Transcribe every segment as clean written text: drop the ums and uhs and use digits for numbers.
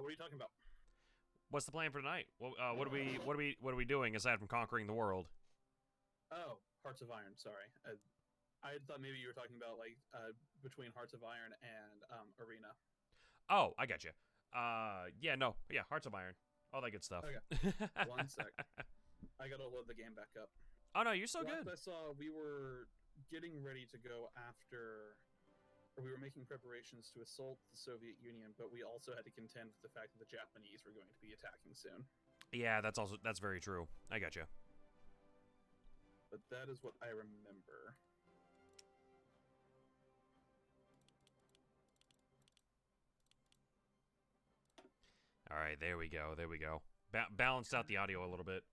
what are you talking about? What's the plan for tonight? Well, what are we doing aside from conquering the world? Oh, Hearts of Iron. Sorry, I thought maybe you were talking about like between Hearts of Iron and Arena. Oh, I got you. Yeah, no, yeah, Hearts of Iron, all that good stuff. Okay, one sec. I gotta load the game back up. Oh no, you're so Last good. I saw, we were getting ready to go after, or we were making preparations to assault the Soviet Union, but we also had to contend with the fact that the Japanese were going to be attacking soon. Yeah, that's very true. I got you. But that is what I remember. All right, there we go. There we go. Balanced out the audio a little bit.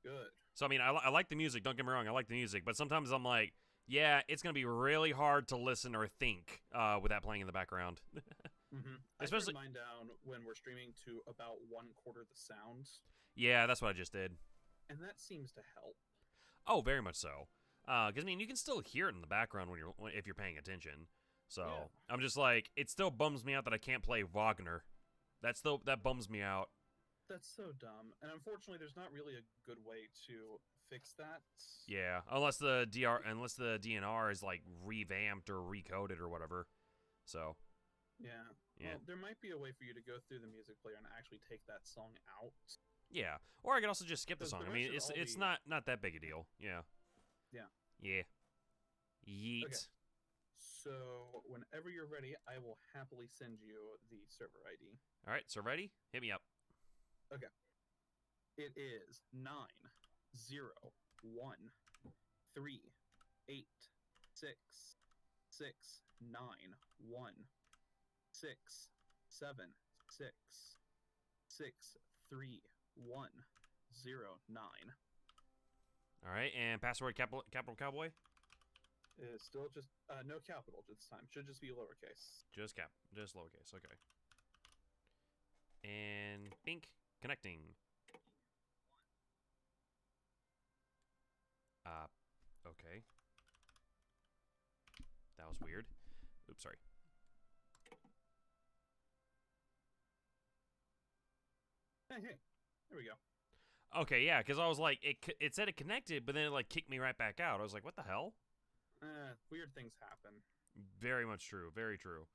Good. So I mean, I like the music. Don't get me wrong, I like the music, but sometimes I'm like, yeah, it's gonna be really hard to listen or think with that playing in the background. I Especially, turned mine down when we're streaming to about 1/4 the sound, yeah, that's what I just did. and that seems to help. Oh, very much so. Because I mean, you can still hear it in the background if you're paying attention. So Yeah. I'm just like, it still bums me out that I can't play Wagner. That bums me out. That's so dumb, and unfortunately, there's not really a good way to fix that. Yeah, unless the DNR is like revamped or recoded or whatever. So Yeah. yeah, Well, there might be a way for you to go through the music player and actually take that song out. yeah. Or I could also just skip the Because song. the I rest mean, should it's all it's be... not that big a deal. Yeah. Yeah. Yeah. Yeet. Okay. So, whenever you're ready, I will happily send you the server ID. All right. So ready? Hit me up. Okay. It is 9, 0, 1, 3, 8, 6, 9, 1, 6, 3, 1, 0, 9. All right. And password capital cowboy. It's still just no capital this time. Should just be lowercase. Just lowercase. Okay. And pink connecting. Okay. That was weird. Oops, sorry. Hey, there we go. Okay, yeah, because I was like, it said it connected, but then it like kicked me right back out. I was like, what the hell? Weird things happen. Very much true. Very true.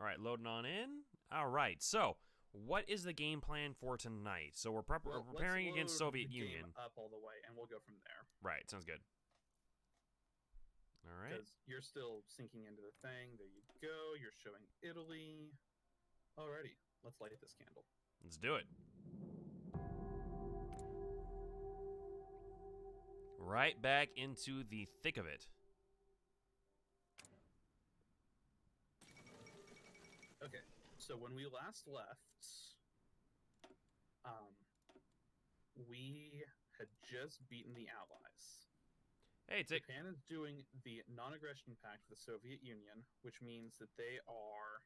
All right, loading on in. All right, so what is the game plan for tonight? So we're preparing against Soviet the Union. Game up all the way, and we'll go from there. Right, sounds good. All right. Because you're still sinking into the thing. There you go. You're showing Italy. Alrighty, let's light this candle. Let's do it. Right back into the thick of it. Okay, so when we last left, we had just beaten the Allies. Hey, Japan is doing the non-aggression pact with the Soviet Union, which means that they are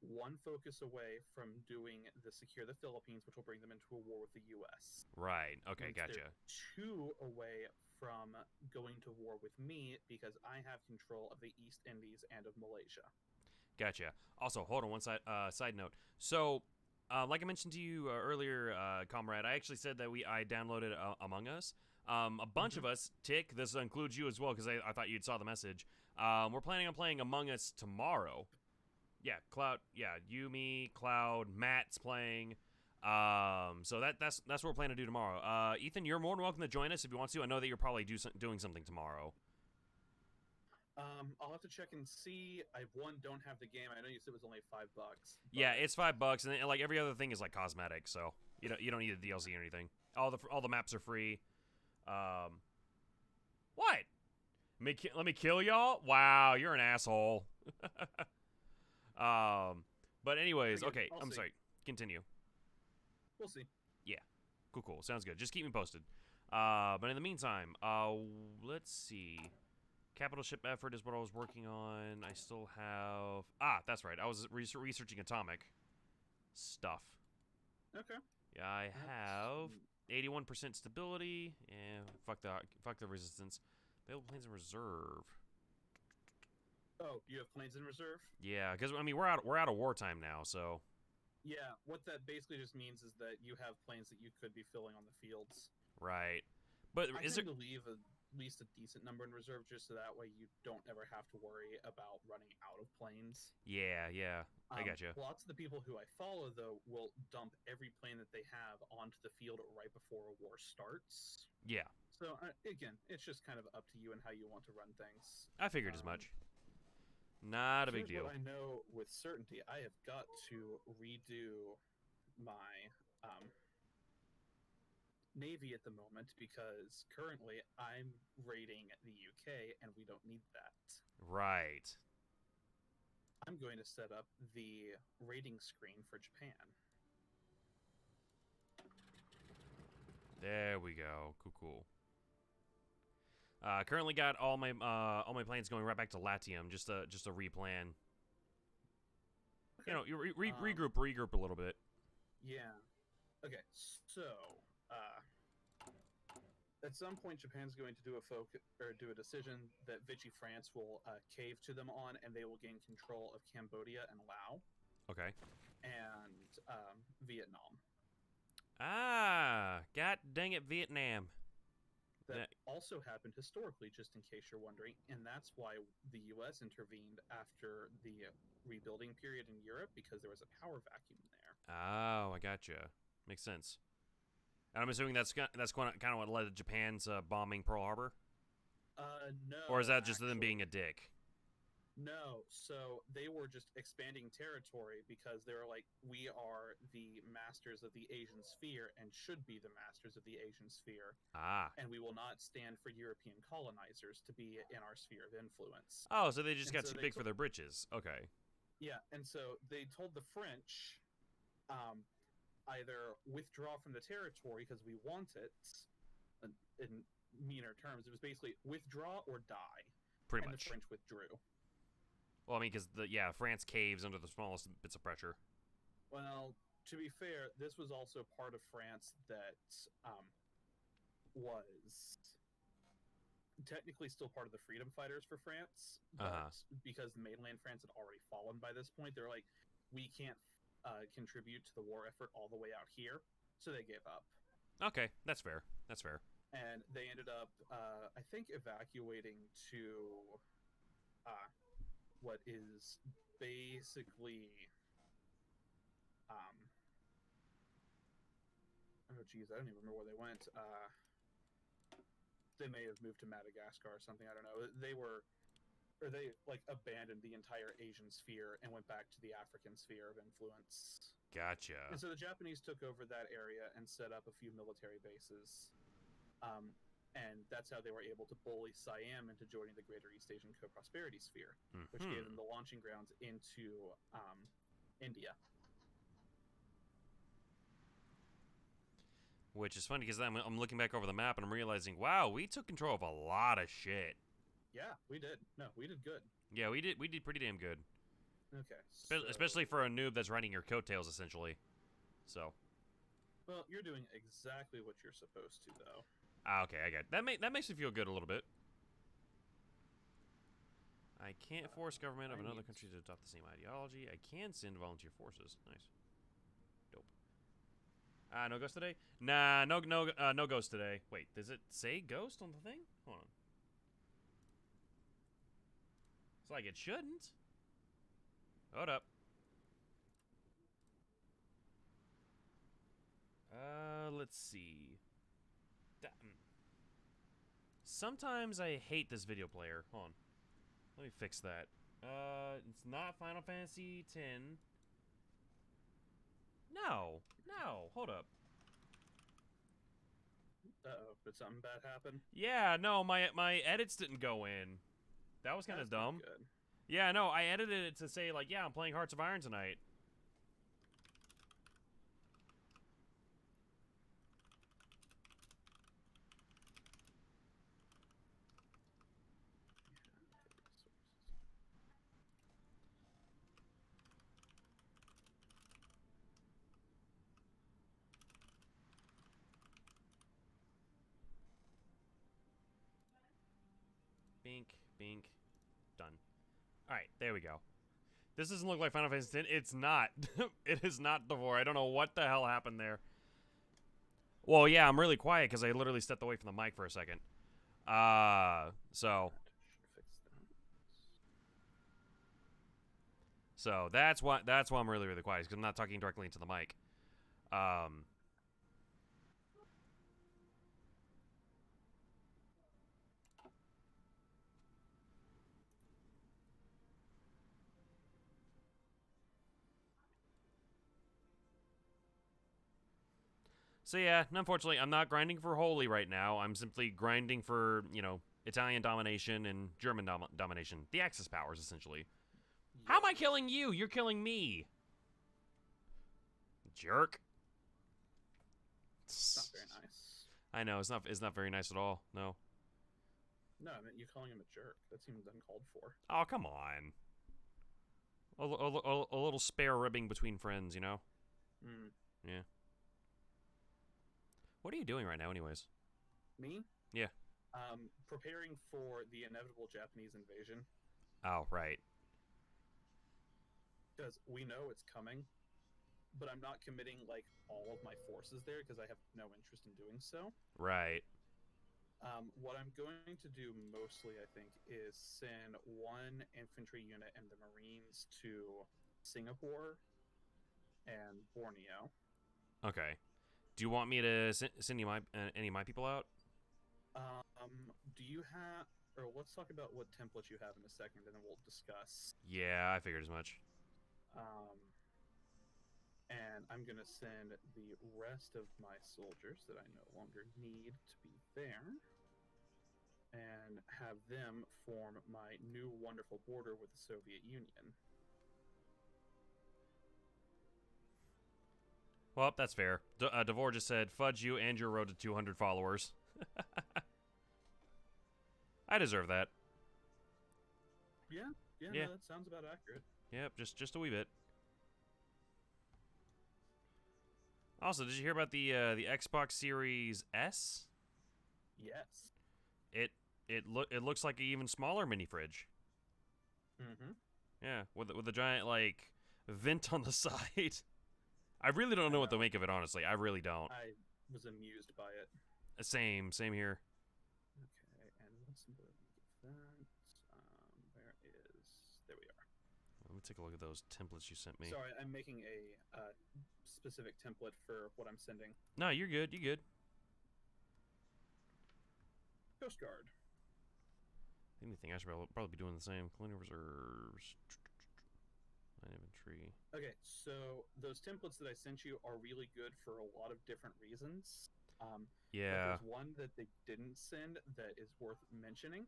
one focus away from doing the Secure the Philippines, which will bring them into a war with the U.S. Right. Okay, Means gotcha. they're 2 away from going to war with me because I have control of the East Indies and of Malaysia. Gotcha. Also, hold on one side note. So, like I mentioned to you earlier, comrade, I actually said that I downloaded Among Us. A bunch of us, Tick, this includes you as well because I thought you'd saw the message. We're planning on playing Among Us tomorrow. Yeah, Cloud. Yeah, you, me, Cloud, Matt's playing. So that's what we're planning to do tomorrow. Ethan, you're more than welcome to join us if you want to. I know that you're probably doing something tomorrow. I'll have to check and see. I don't have the game. I know you said it was only $5. Yeah, it's $5, and like every other thing is like cosmetic, so you don't need a DLC or anything. All the maps are free. What? Let me kill y'all? Wow, you're an asshole. But anyways, okay. I'm sorry. Continue. We'll see. Yeah. Cool. Sounds good. Just keep me posted. But in the meantime, let's see. Capital ship effort is what I was working on. I still have... that's right. I was researching atomic stuff. Okay. Yeah, I have 81% stability. Yeah, fuck the resistance. Available planes in reserve. Oh, you have planes in reserve? Yeah, because I mean we're out of wartime now, so Yeah, what that basically just means is that you have planes that you could be filling on the fields. Right. But I is there? tend to leave at least a decent number in reserve just so that way you don't ever have to worry about running out of planes. Yeah, yeah. I got you. Lots of the people who I follow, though, will dump every plane that they have onto the field right before a war starts. Yeah, So, again, it's just kind of up to you and how you want to run things. I figured as much. Not a big Here's what deal. I know with certainty. I have got to redo my um, Navy at the moment because currently I'm raiding the UK and we don't need that. Right. I'm going to set up the rating screen for Japan. There we go. Cool, cool. Currently got all my plans going right back to Latium, just a replan. Okay. You know, you regroup a little bit. Yeah. Okay. So, at some point, Japan's going to do a decision that Vichy France will cave to them on, and they will gain control of Cambodia and Laos Okay. and Vietnam. Ah, god dang it, Vietnam. That also happened historically, just in case you're wondering, and that's why the U.S. intervened after the rebuilding period in Europe because there was a power vacuum there. Oh, I gotcha. Makes sense. And I'm assuming that's kind of what led to Japan's bombing Pearl Harbor, No. or is that just them actually. being a dick? No, so they were just expanding territory because they were like, we are the masters of the Asian sphere and should be the masters of the Asian sphere, Ah. and we will not stand for European colonizers to be in our sphere of influence. Oh, so they just And got so too big for their britches. Okay. yeah, and so they told the French, um, either withdraw from the territory because we want it, in meaner terms. It was basically withdraw or die, Pretty and the much. French withdrew. Well, I mean, because France caves under the smallest bits of pressure. Well, to be fair, this was also part of France that was technically still part of the freedom fighters for France, but because the mainland France had already fallen by this point, they were like, we can't contribute to the war effort all the way out here, so they gave up. Okay, that's fair. That's fair. And they ended up, I think, evacuating to what is basically, oh geez, I don't even remember where they went. They may have moved to Madagascar or something. I don't know. They like abandoned the entire Asian sphere and went back to the African sphere of influence. Gotcha. And so the Japanese took over that area and set up a few military bases. And that's how they were able to bully Siam into joining the Greater East Asian Co-Prosperity Sphere, which gave them the launching grounds into India. Which is funny because I'm looking back over the map and I'm realizing, wow, we took control of a lot of shit. Yeah, we did. No, we did good. Yeah, we did pretty damn good. Okay. So, especially for a noob that's riding your coattails, essentially. So. Well, you're doing exactly what you're supposed to, though. Okay, I got it. That makes me feel good a little bit. I can't force government of another country to adopt the same ideology. I can send volunteer forces. Nice. Dope. No ghost today? Nah, no ghost today. Wait, does it say ghost on the thing? Hold on. It's like it shouldn't. Hold up. Let's see. Sometimes I hate this video player. Hold on. Let me fix that. It's not Final Fantasy X. No. Hold up. Uh-oh, did something bad happen? Yeah, no, my edits didn't go in. That was kind of dumb. Good. Yeah, no, I edited it to say, like, yeah, I'm playing Hearts of Iron tonight. Bink, bink, done. Alright, there we go. This doesn't look like Final Fantasy X. It's not. It is not Devore. I don't know what the hell happened there. Well, yeah, I'm really quiet because I literally stepped away from the mic for a second. So that's why I'm really quiet, because I'm not talking directly into the mic. So yeah, unfortunately, I'm not grinding for holy right now. I'm simply grinding for, Italian domination and German domination. The Axis powers, essentially. Yeah. How am I killing you? You're killing me. Jerk. It's not very nice. I know, it's not very nice at all. No. No, I mean, you calling him a jerk. That seems uncalled for. Oh, come on. A little spare ribbing between friends, you know? Yeah. What are you doing right now, anyways? Me? Yeah. Preparing for the inevitable Japanese invasion. Oh, right. Because we know it's coming, but I'm not committing, like, all of my forces there because I have no interest in doing so. Right. What I'm going to do mostly, I think, is send one infantry unit and the Marines to Singapore and Borneo. Okay. Do you want me to send any of my people out? Do you have... Or let's talk about what templates you have in a second, and then we'll discuss. Yeah, I figured as much. And I'm going to send the rest of my soldiers that I no longer need to be there, and have them form my new wonderful border with the Soviet Union. Well, that's fair. Devore just said, fudge you and your road to 200 followers. I deserve that. Yeah. No, that sounds about accurate. Yep, just a wee bit. Also, did you hear about the Xbox Series S? Yes. It looks like an even smaller mini fridge. Mm-hmm. Yeah, with a giant like vent on the side. I really don't know what to make of it, honestly. I really don't. I was amused by it. Same here. Okay, and what's the that? There we are. Let me take a look at those templates you sent me. Sorry, I'm making a specific template for what I'm sending. No, you're good. You're good. Coast Guard. Anything, I should probably be doing the same. Colonial Reserves. Line infantry. Okay, so those templates that I sent you are really good for a lot of different reasons. Yeah. But there's one that they didn't send that is worth mentioning,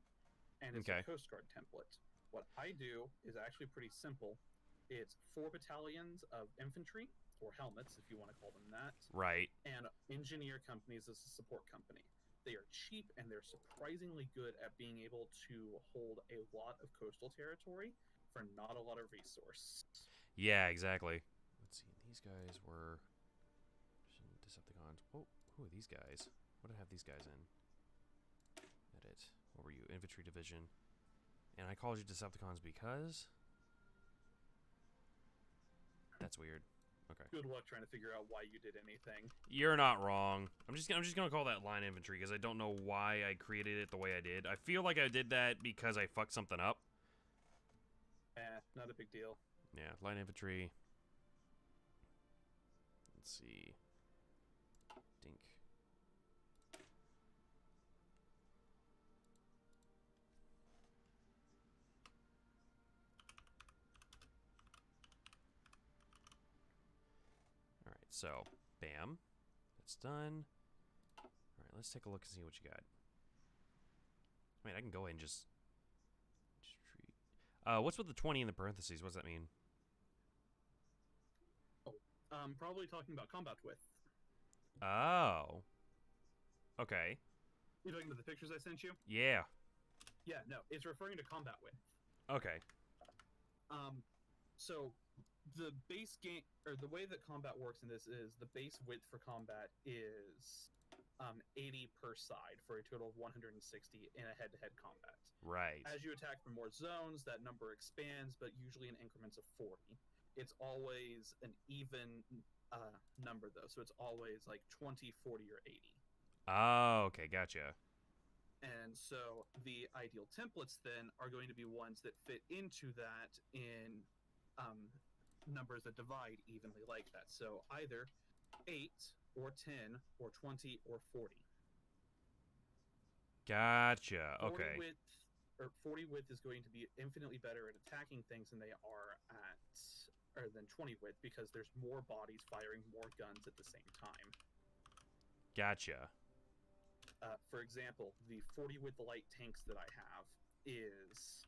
and it's a Coast Guard template. What I do is actually pretty simple. It's 4 battalions of infantry, or helmets, if you want to call them that. Right. And engineer companies as a support company. They are cheap, and they're surprisingly good at being able to hold a lot of coastal territory for not a lot of resource. Yeah, exactly. Let's see. These guys were Decepticons. Oh, who are these guys? What did I have these guys in? Edit. What were you? Infantry division. And I called you Decepticons because... That's weird. Okay. Good luck trying to figure out why you did anything. You're not wrong. I'm just gonna call that line infantry because I don't know why I created it the way I did. I feel like I did that because I fucked something up. Not a big deal. Yeah, line infantry. Let's see. Dink. Alright, so, bam. That's done. Alright, let's take a look and see what you got. I mean, I can go ahead and just treat. What's with the 20 in the parentheses? What does that mean? Oh, probably talking about combat width. Oh. Okay. You're talking about the pictures I sent you? Yeah. Yeah, no, it's referring to combat width. Okay. So the base game, or the way that combat works in this is the base width for combat is 80 per side for a total of 160 in a head-to-head combat. Right. As you attack from more zones, that number expands, but usually in increments of 40. It's always an even number, though, so it's always like 20, 40, or 80. Oh, okay, gotcha. And so the ideal templates then are going to be ones that fit into that in numbers that divide evenly like that. So either 8 or 10 or 20 or 40. Gotcha. Okay. 40 width is going to be infinitely better at attacking things than they are than 20 width, because there's more bodies firing more guns at the same time. Gotcha. For example, the 40 width light tanks that I have is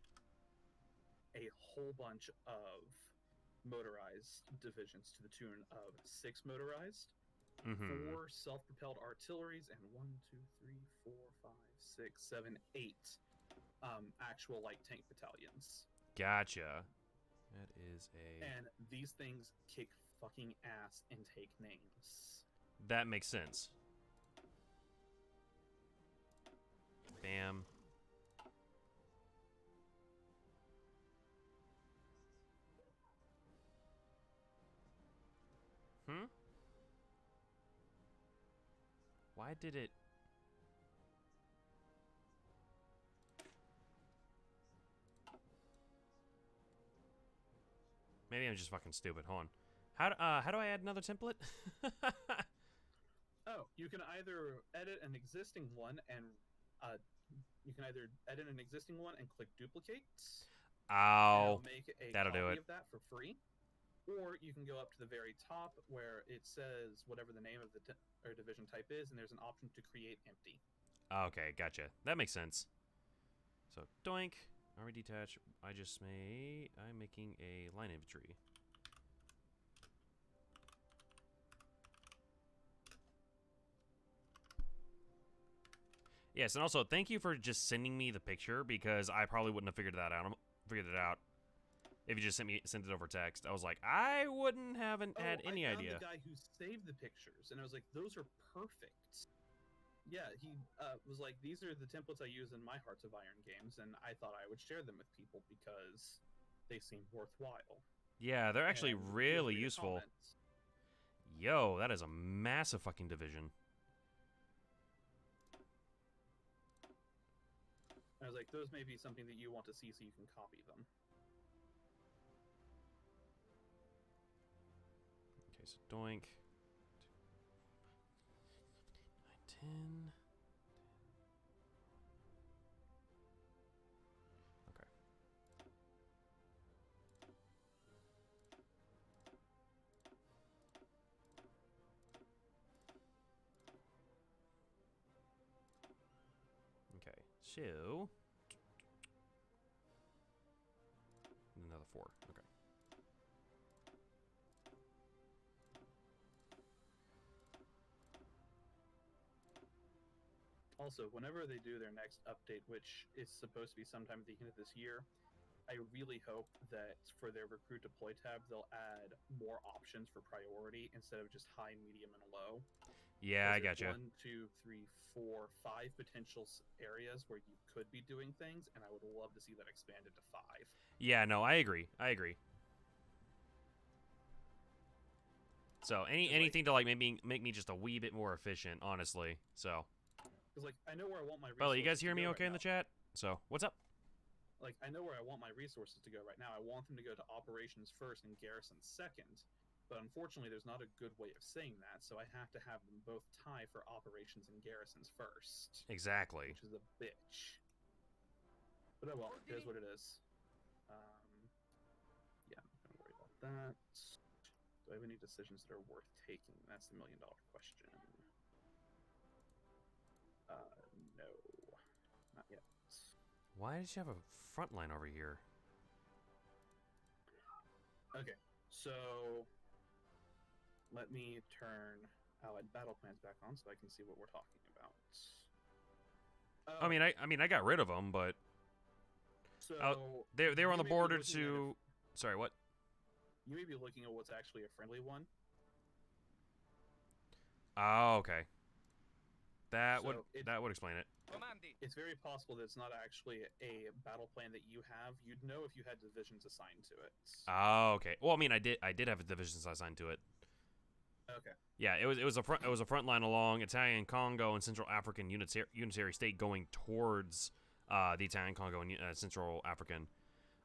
a whole bunch of motorized divisions to the tune of 6 motorized, 4 self-propelled artilleries, and 1, 2, 3, 4, 5, 6, 7, 8 actual light tank battalions. Gotcha. That is And these things kick fucking ass and take names. That makes sense. Bam. Why did it... Maybe I'm just fucking stupid. Hold on. How do I add another template? Oh, you can either edit an existing one and click duplicate. Ow. Make a That'll do copy it. of that for free. Or you can go up to the very top where it says whatever the name of the division type is, and there's an option to create empty. Okay, gotcha. That makes sense. So, doink. Army detach. I'm making a line infantry. Yes, and also thank you for just sending me the picture, because I probably wouldn't have figured it out if you just sent it over text. I was like, I wouldn't had any I found idea. The guy who saved the pictures, and I was like, those are perfect. Yeah, he was like, these are the templates I use in my Hearts of Iron games, and I thought I would share them with people because they seem worthwhile. Yeah, they're actually And really feel free to useful. comment. Yo, that is a massive fucking division. I was like, those may be something that you want to see so you can copy them. Okay, so doink. 9, 10. Okay. Okay, so another 4. Okay. Also, whenever they do their next update, which is supposed to be sometime at the end of this year, I really hope that for their recruit deploy tab, they'll add more options for priority instead of just high, medium, and low. Yeah, I gotcha. 1, 2, 3, 4, 5 potential areas where you could be doing things, and I would love to see that expanded to 5. Yeah, no, I agree. So anything to like make me just a wee bit more efficient, honestly. So. Because like I know where I want my resources. Well, you guys hear me okay in right the chat? So what's up? Like I know where I want my resources to go right now. I want them to go to operations first and garrison second. But unfortunately, there's not a good way of saying that, so I have to have them both tie for operations and garrisons first. Exactly. Which is a bitch. But oh well, it is what it is. Yeah, I'm not gonna worry about that. Do I have any decisions that are worth taking? That's the million-dollar question. No, not yet. Why did you have a front line over here? Okay, so let me turn Allied battle plans back on so I can see what we're talking about. I mean, I got rid of them, but so they were on the border to. to. Sorry, what? You may be looking at what's actually a friendly one. Oh, okay. That So would explain it. it's very possible that it's not actually a battle plan that you have. You'd know if you had divisions assigned to it. Oh, okay. Well, I mean, I did have a division assigned to it. Okay. Yeah, it was a front line along Italian Congo and Central African unitary state going towards the Italian Congo and Central African.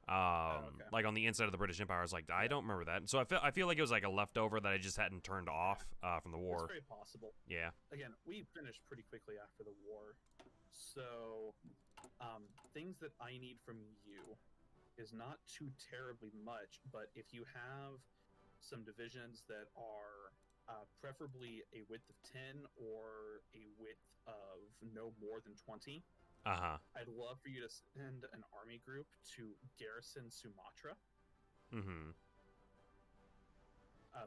Okay. Like on the inside of the British Empire. I was like, I don't remember that. So I feel like it was like a leftover that I just hadn't turned off from the war. It's very possible. Yeah. Again, we finished pretty quickly after the war, so things that I need from you is not too terribly much. But if you have some divisions that are preferably a width of 10 or a width of no more than 20. I'd love for you to send an army group to garrison Sumatra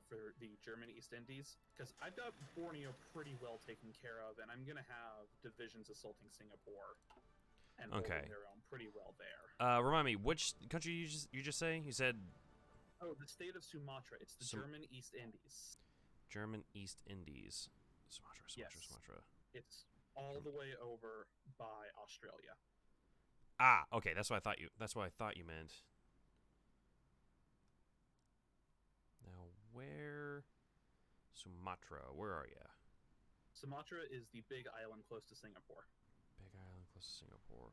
for the German East Indies, because I've got Borneo pretty well taken care of, and I'm going to have divisions assaulting Singapore and holding their own pretty well there. Remind me, which country you just say? You said... Oh, the state of Sumatra. It's the German East Indies. German East Indies. Sumatra. It's all the way over by Australia. Ah, okay. That's what I thought you meant. Now, where? Sumatra. Where are you? Sumatra is the big island close to Singapore. Big island close to Singapore.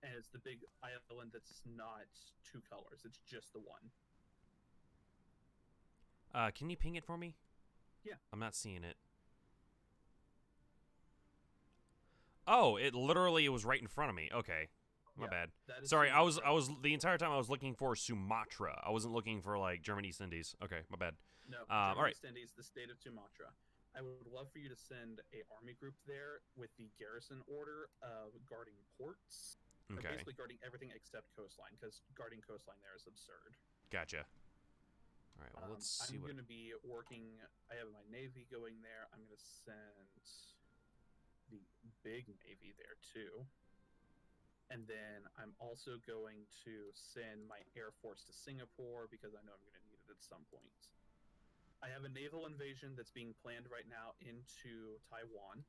And it's the big island that's not two colors. It's just the one. Can you ping it for me? Yeah. I'm not seeing it. Oh, it literally was right in front of me. Okay. My bad. Sorry, Sumatra. I was the entire time I was looking for Sumatra. I wasn't looking for like German East Indies. Okay, my bad. No, all right. East Indies, the state of Sumatra. I would love for you to send a army group there with the garrison order of guarding ports. Okay. Basically guarding everything except coastline, because guarding coastline there is absurd. Gotcha. All right, well, let's see I'm going to be working... I have my Navy going there. I'm going to send the big Navy there, too. And then I'm also going to send my Air Force to Singapore, because I know I'm going to need it at some point. I have a naval invasion that's being planned right now into Taiwan.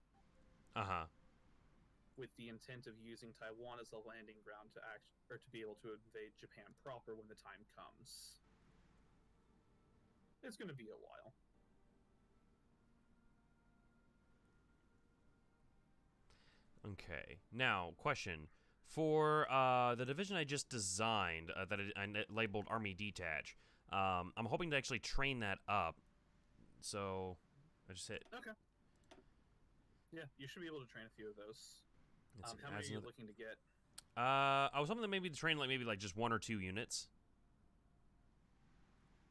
With the intent of using Taiwan as a landing ground to be able to invade Japan proper when the time comes. It's going to be a while. Okay. Now, question. For the division I just designed, that I labeled Army Detach, I'm hoping to actually train that up. So, I just hit... Okay. Yeah, you should be able to train a few of those. How many are you looking to get? I was hoping to maybe train maybe just 1 or 2 units.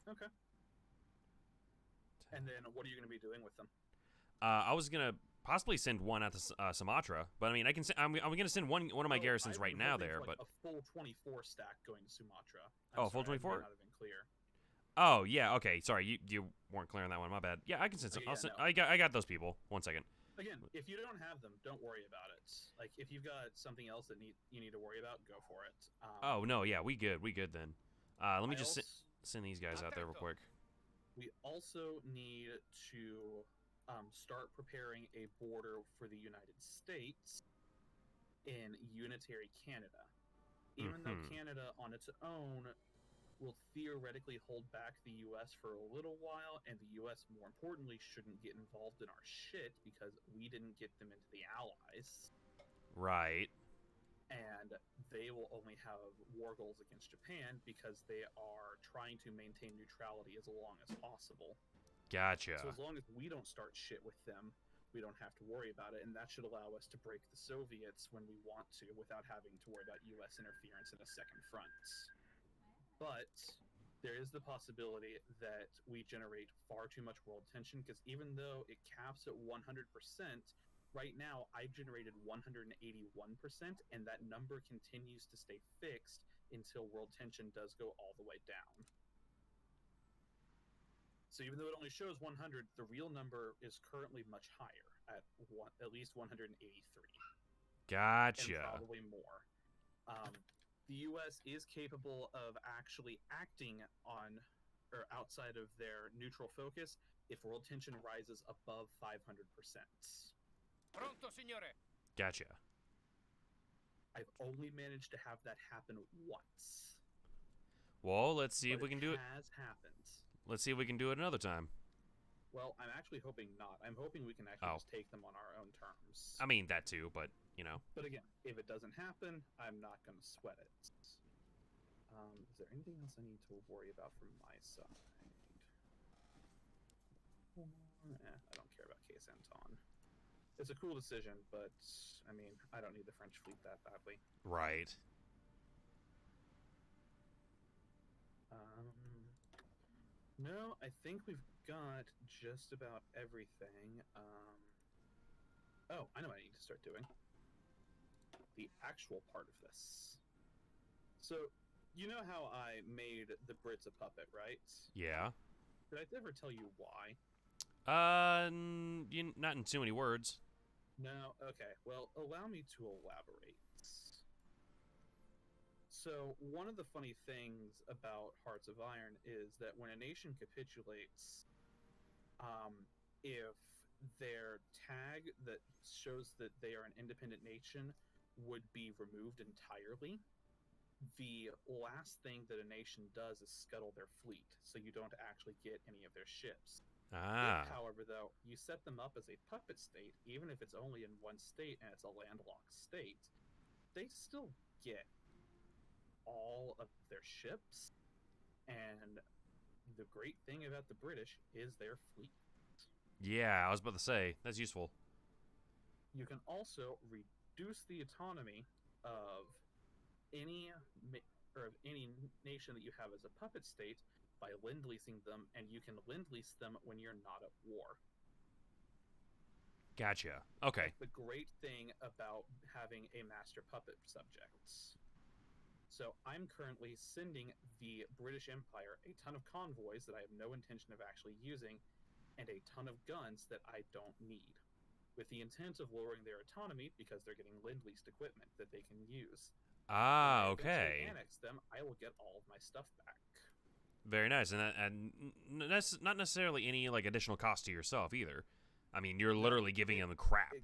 Okay. And then what are you going to be doing with them? I was going to possibly send one out to Sumatra, but I mean, I'm going to send one of my garrisons right now there, but a full 24 stack going to Sumatra. Full 24? I may not have been clear. Oh, yeah, okay. Sorry, you weren't clear on that one. My bad. Yeah, I can send some. I got those people. 1 second. Again, if you don't have them, don't worry about it. Like, if you've got something else that you need to worry about, go for it. Oh, no, yeah, we good then. Let me just send these guys out there real quick. We also need to start preparing a border for the United States in unitary Canada. Even though Canada on its own will theoretically hold back the U.S. for a little while, and the U.S., more importantly, shouldn't get involved in our shit because we didn't get them into the Allies. Right. And they will only have war goals against Japan because they are trying to maintain neutrality as long as possible. Gotcha. So as long as we don't start shit with them, we don't have to worry about it, and that should allow us to break the Soviets when we want to without having to worry about U.S. interference in a second front. But there is the possibility that we generate far too much world tension, because even though it caps at 100%, right now I've generated 181%, and that number continues to stay fixed until world tension does go all the way down. So even though it only shows 100, the real number is currently much higher, at least 183. Gotcha. And probably more. The U.S. is capable of actually acting on or outside of their neutral focus if world tension rises above 500%. Pronto, signore. Gotcha. I've only managed to have that happen once. Well, let's see if But we can do it. has happened. Let's see if we can do it another time. Well, I'm actually hoping not. I'm hoping we can actually just take them on our own terms. I mean, that too, but, you know. But again, if it doesn't happen, I'm not going to sweat it. Is there anything else I need to worry about from my side? I don't care about Case Anton. It's a cool decision, but, I mean, I don't need the French fleet that badly. Right. No, I think we've got just about everything. Oh, I know what I need to start doing. The actual part of this. So, you know how I made the Brits a puppet, right? Yeah. Did I ever tell you why? Not in too many words. No? Okay. Well, allow me to elaborate. So, one of the funny things about Hearts of Iron is that when a nation capitulates, if their tag that shows that they are an independent nation would be removed entirely, the last thing that a nation does is scuttle their fleet, so you don't actually get any of their ships. Ah. If, however, though, you set them up as a puppet state, even if it's only in one state and it's a landlocked state, they still get all of their ships, and the great thing about the British is their fleet. Yeah, I was about to say, that's useful. You can also reduce the autonomy of any nation that you have as a puppet state by lend-leasing them, and you can lend-lease them when you're not at war. Gotcha. Okay. That's the great thing about having a master puppet subject. So I'm currently sending the British Empire a ton of convoys that I have no intention of actually using, and a ton of guns that I don't need, with the intent of lowering their autonomy because they're getting lend-leased equipment that they can use. Ah, when I okay. annex them, I will get all of my stuff back. Very nice, and that's not necessarily any like additional cost to yourself either. I mean, you're literally giving them crap.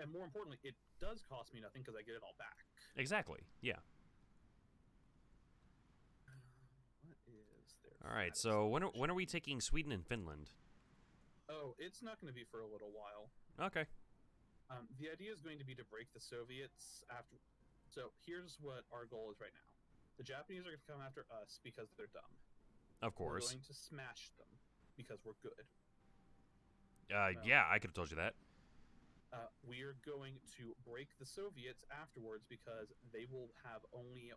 And more importantly, it does cost me nothing because I get it all back. Exactly. Yeah. What is there? All right. So when are we taking Sweden and Finland? Oh, it's not going to be for a little while. Okay. The idea is going to be to break the Soviets after. So here's what our goal is right now. The Japanese are going to come after us because they're dumb. Of course. We're going to smash them because we're good. Yeah, I could have told you that. We are going to break the Soviets afterwards because they will have only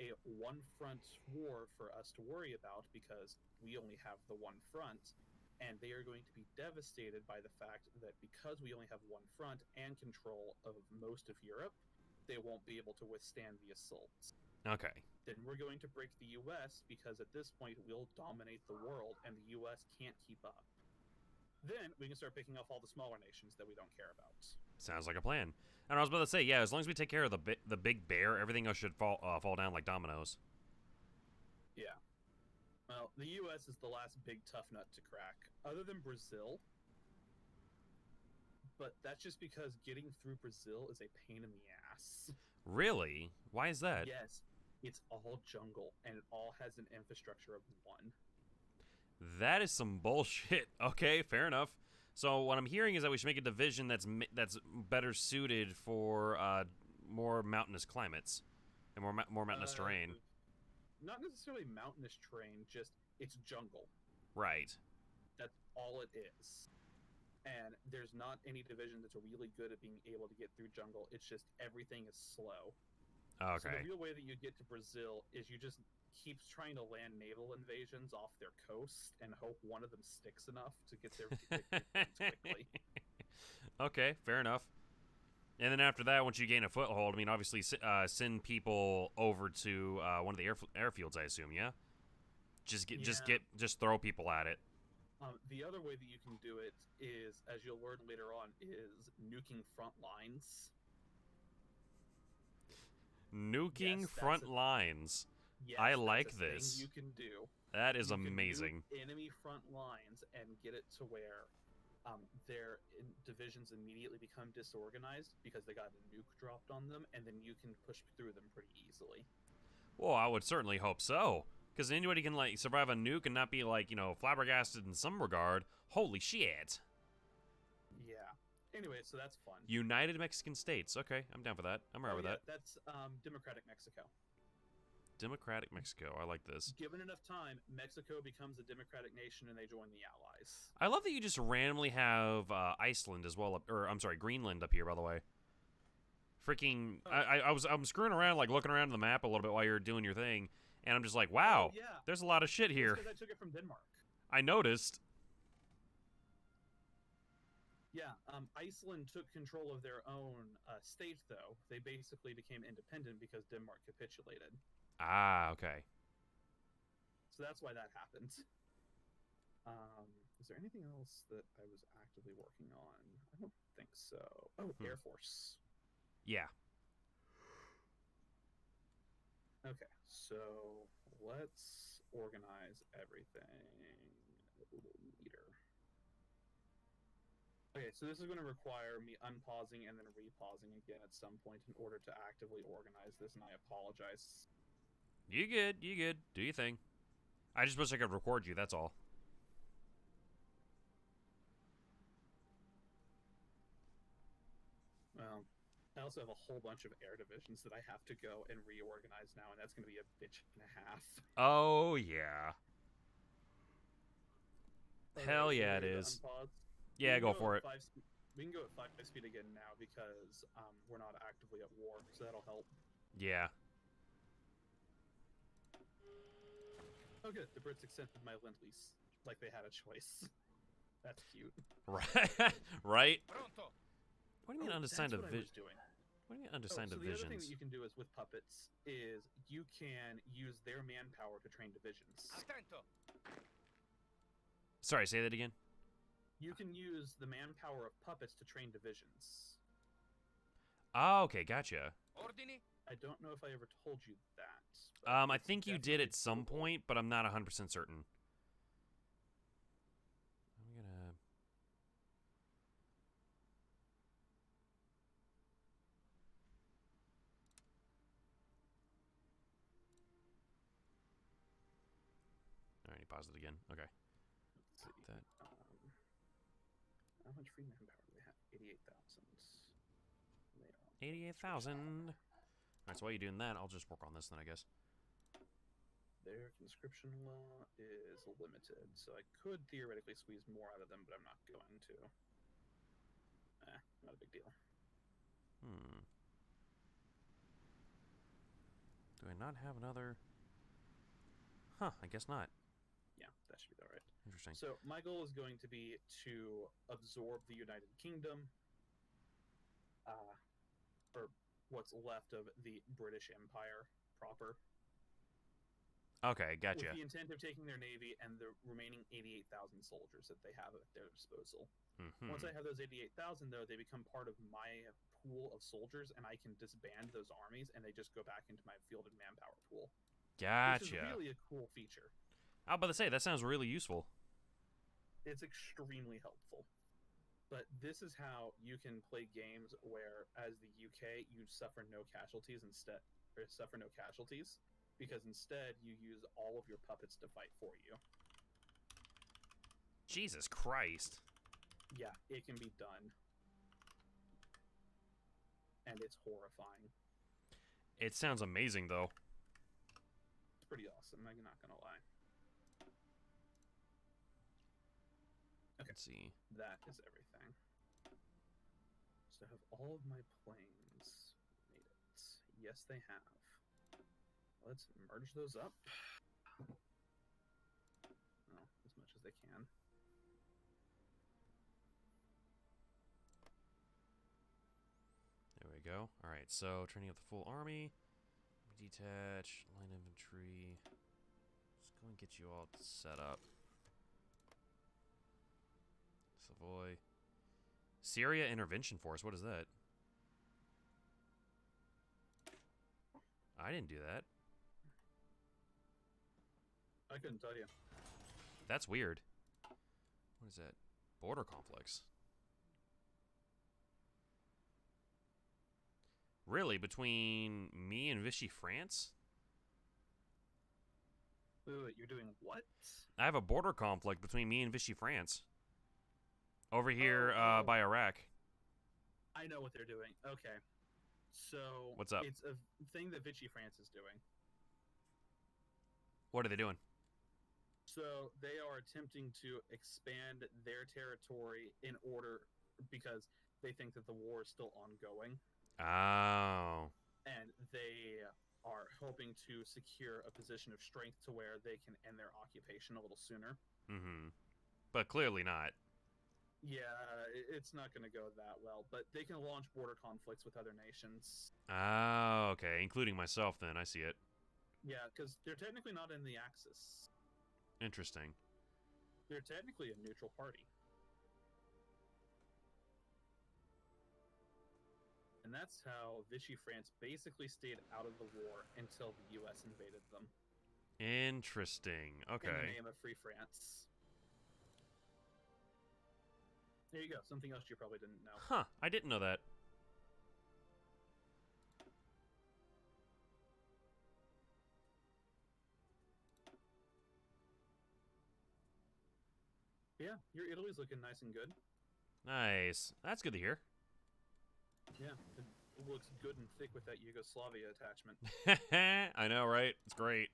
a one-front war for us to worry about because we only have the one front, and they are going to be devastated by the fact that because we only have one front and control of most of Europe, they won't be able to withstand the assaults. Okay. Then we're going to break the US because at this point we'll dominate the world and the US can't keep up. Then we can start picking off all the smaller nations that we don't care about. Sounds like a plan. And I was about to say, yeah, as long as we take care of the big bear, everything else should fall down like dominoes. Yeah. Well, the U.S. is the last big tough nut to crack, other than Brazil. But that's just because getting through Brazil is a pain in the ass. Really? Why is that? Yes, it's all jungle, and it all has an infrastructure of one. That is some bullshit. Okay, fair enough. So what I'm hearing is that we should make a division that's better suited for more mountainous climates and more mountainous terrain. Not necessarily mountainous terrain, just it's jungle. Right. That's all it is. And there's not any division that's really good at being able to get through jungle. It's just everything is slow. Okay. So the real way that you get to Brazil is you just keep trying to land naval invasions off their coast and hope one of them sticks enough to get their quickly. Okay, fair enough. And then after that, once you gain a foothold, I mean, obviously send people over to one of the airfields, I assume. Yeah. Just throw people at it. The other way that you can do it is, as you'll learn later on, is nuking front lines. Nuking front lines. Yes, I like that's a this. thing you can do. That is You can amazing. nuke enemy front lines and get it to where their divisions immediately become disorganized because they got a nuke dropped on them, and then you can push through them pretty easily. Well, I would certainly hope so. Because anybody can, like, survive a nuke and not be, like, you know, flabbergasted in some regard. Holy shit. Yeah. Anyway, so that's fun. United Mexican States. Okay, I'm down for that. I'm alright with that. That's Democratic Mexico. Democratic Mexico. I like this. Given enough time, Mexico becomes a democratic nation and they join the Allies. I love that you just randomly have Iceland as well, or I'm sorry, Greenland up here, by the way. Freaking, I'm screwing around, like looking around the map a little bit while you're doing your thing, and I'm just like, wow, yeah. There's a lot of shit here. Because I took it from Denmark. I noticed. Yeah, Iceland took control of their own state, though. They basically became independent because Denmark capitulated. Ah, okay. So that's why that happened. Is there anything else that I was actively working on? I don't think so. Oh, Air Force. Yeah. Okay, so let's organize everything a little neater. Okay, so this is going to require me unpausing and then repausing again at some point in order to actively organize this, and I apologize. You good, you good. Do your thing. I just wish I could record you, that's all. Well, I also have a whole bunch of air divisions that I have to go and reorganize now, and that's going to be a bitch and a half. Oh, yeah. Hell yeah, it is. Yeah, go for it. We can go at 5 speed again now because we're not actively at war, so that'll help. Yeah. Oh, good. The Brits extended my Lend-Lease like they had a choice. That's cute. Right. Right. What do you mean undersigned What do you mean undersigned so divisions? The other thing that you can do is with puppets is you can use their manpower to train divisions. Sorry, say that again. You can use the manpower of puppets to train divisions. Oh, okay, gotcha. I don't know if I ever told you that. I think you did at some point, but I'm not 100% certain. I'm gonna... Alright, he paused it again. Okay. Let's see. That. How much free manpower do they have? 88,000. 88,000. Alright, so while you're doing that, I'll just work on this then, I guess. Their conscription law is limited, so I could theoretically squeeze more out of them, but I'm not going to. Not a big deal. Do I not have another? Huh, I guess not. Yeah, that should be alright. Interesting. So my goal is going to be to absorb the United Kingdom, or what's left of the British Empire proper. Okay, gotcha. With the intent of taking their navy and the remaining 88,000 soldiers that they have at their disposal. Once I have those 88,000, though, they become part of my pool of soldiers, and I can disband those armies, and they just go back into my fielded manpower pool. Gotcha. Which is really a cool feature. I was about to say, that sounds really useful. It's extremely helpful. But this is how you can play games where, as the UK, you suffer no casualties because instead you use all of your puppets to fight for you. Jesus Christ. Yeah, it can be done. And it's horrifying. It sounds amazing, though. It's pretty awesome, I'm not gonna lie. Okay. Let's see. That is everything. So have all of my planes made it? Yes, they have. Let's merge those up. Well, as much as they can. There we go. Alright, so training up the full army. Detach, line infantry. Let's go and get you all set up. Savoy. Syria Intervention Force, what is that? I didn't do that. I couldn't tell you. That's weird. What is that? Border conflicts. Really? Between me and Vichy France? Wait, you're doing what? I have a border conflict between me and Vichy France. Over here by Iraq. I know what they're doing. Okay. So... What's up? It's a thing that Vichy France is doing. What are they doing? So they are attempting to expand their territory in order because they think that the war is still ongoing. Oh. And they are hoping to secure a position of strength to where they can end their occupation a little sooner. Mm-hmm. But clearly not. Yeah, it's not going to go that well, but they can launch border conflicts with other nations. Oh, okay. Including myself then. I see it. Yeah, because they're technically not in the Axis. Interesting. They're technically a neutral party. And that's how Vichy France basically stayed out of the war until the US invaded them. Interesting. Okay. In the name of Free France. There you go. Something else you probably didn't know. Huh. I didn't know that. Yeah, your Italy's looking nice and good. Nice. That's good to hear. Yeah, it looks good and thick with that Yugoslavia attachment. I know, right? It's great.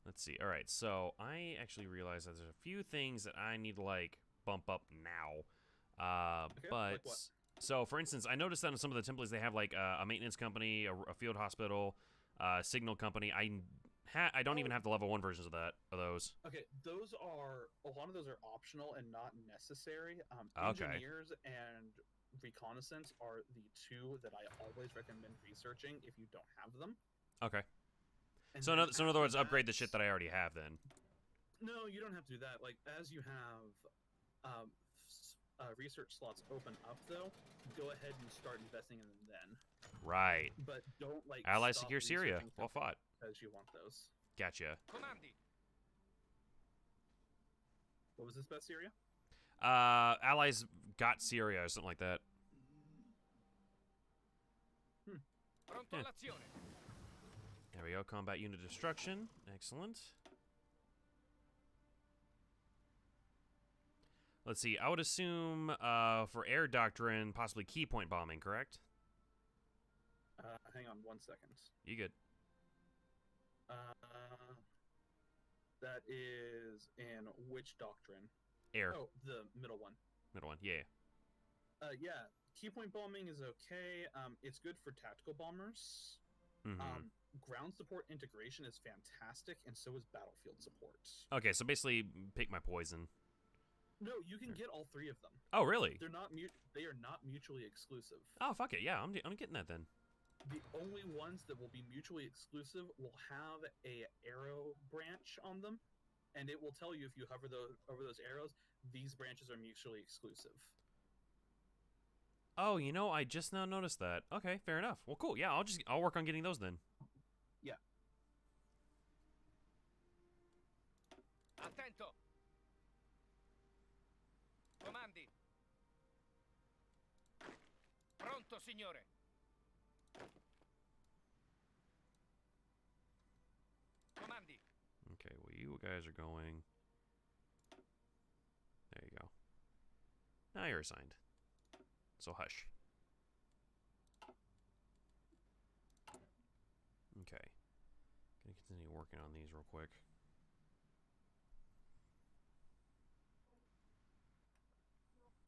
Let's see. All right, so I actually realized that there's a few things that I need to, like, bump up now. Okay, but like what? so, for instance, I noticed that on some of the templates they have, like, a maintenance company, a field hospital, signal company. I don't even have the level 1 versions of those. Okay, a lot of those are optional and not necessary. Okay. Engineers and reconnaissance are the two that I always recommend researching if you don't have them. Okay. And So, then in other words, after upgrade the that- shit that I already have then. No, you don't have to do that. Like, as you have research slots open up, though, go ahead and start investing in them then. Right. But don't, like, Allies stop secure Syria. researching Well fought. because you want those. Gotcha. Comandi. What was this about Syria? Allies got Syria or something like that. Pronto Yeah. all'azione. There we go. Combat unit destruction. Excellent. Let's see. I would assume for air doctrine, possibly key point bombing, correct? Hang on 1 second. You good? That is in which doctrine? Air. Oh, the middle one. Middle one. Yeah. Yeah, key point bombing is okay. It's good for tactical bombers. Mm-hmm. Ground support integration is fantastic, and so is battlefield support. Okay, so basically pick my poison. No, you can get all three of them. Oh, really? They are not mutually exclusive. Oh, fuck it. Yeah, I'm getting that then. The only ones that will be mutually exclusive will have a arrow branch on them, and it will tell you if you hover over those arrows, these branches are mutually exclusive. Oh, you know, I just now noticed that. Okay, fair enough. Well, cool. Yeah, I'll work on getting those then. Yeah. Attento. Comandi. Pronto, signore. Comandi. Okay, well, you guys are going. There you go. Now you're assigned. So hush. Okay. Gonna continue working on these real quick.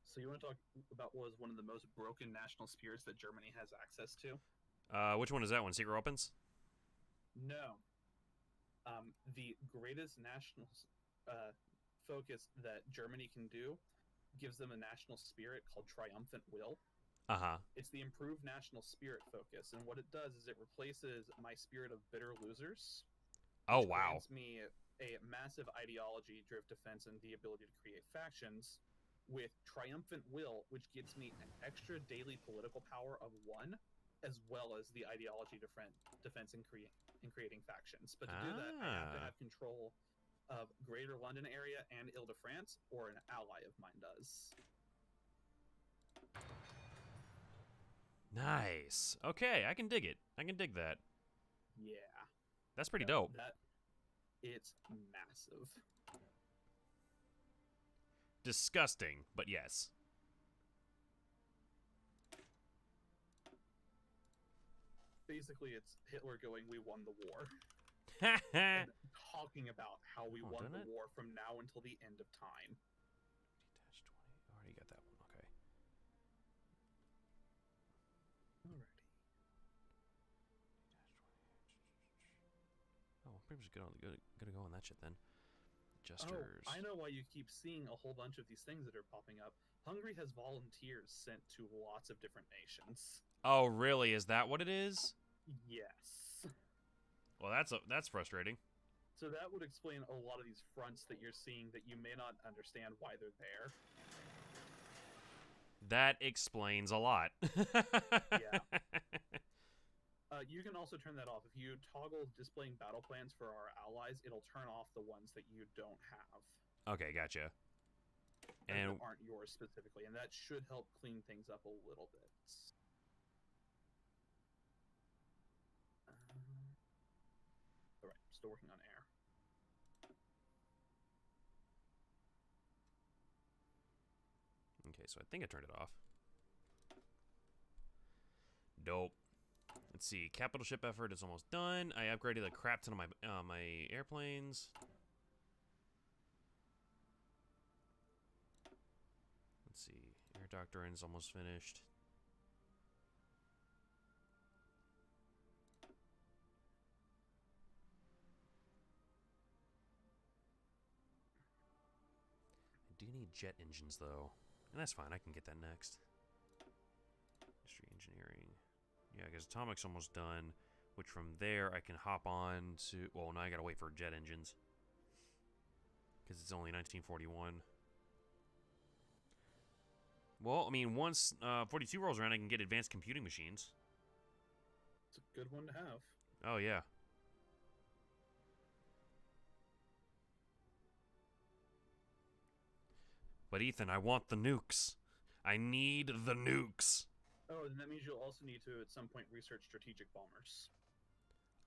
So you want to talk about what was one of the most broken national spirits that Germany has access to? Which one is that one? Secret weapons? No. The greatest national focus that Germany can do gives them a national spirit called Triumphant Will. Uh-huh. It's the improved national spirit focus, and what it does is it replaces my spirit of bitter losers. Oh, which wow. grants me a massive ideology, drift defense, and the ability to create factions, with Triumphant Will, which gives me an extra daily political power of 1, as well as the ideology defense in creating factions. But to do that, I have to have control of Greater London area and Ile-de-France, or an ally of mine does. Nice. Okay, I can dig it. I can dig that. Yeah. That's pretty dope. It's massive. Disgusting, but yes. Basically, it's Hitler going, "We won the war," Ha and talking about how we Oh, won didn't the it? war from now until the end of time. Detach 20. Already got that one. Okay. Alrighty. Oh, we're pretty much gonna go on that shit then. Gestures. Oh, I know why you keep seeing a whole bunch of these things that are popping up. Hungary has volunteers sent to lots of different nations. Oh, really? Is that what it is? Yes. Well, that's frustrating. So that would explain a lot of these fronts that you're seeing that you may not understand why they're there. That explains a lot. Yeah. You can also turn that off. If you toggle displaying battle plans for our allies, it'll turn off the ones that you don't have. Okay, gotcha. And And that aren't yours specifically, and that should help clean things up a little bit. All right, still working on air. okay, so I think I turned it off. Dope. Let's see. Capital ship effort is almost done. I upgraded the crap ton of my airplanes. Let's see. Air doctrine's almost finished. I do need jet engines though, and that's fine. I can get that next. Industry engineering. Yeah, because atomic's almost done. Which from there I can hop on to. Well, now I gotta wait for jet engines because it's only 1941. Well, I mean, once 42 rolls around, I can get advanced computing machines. It's a good one to have. Oh, yeah. But Ethan, I want the nukes. I need the nukes. Oh, and that means you'll also need to, at some point, research strategic bombers.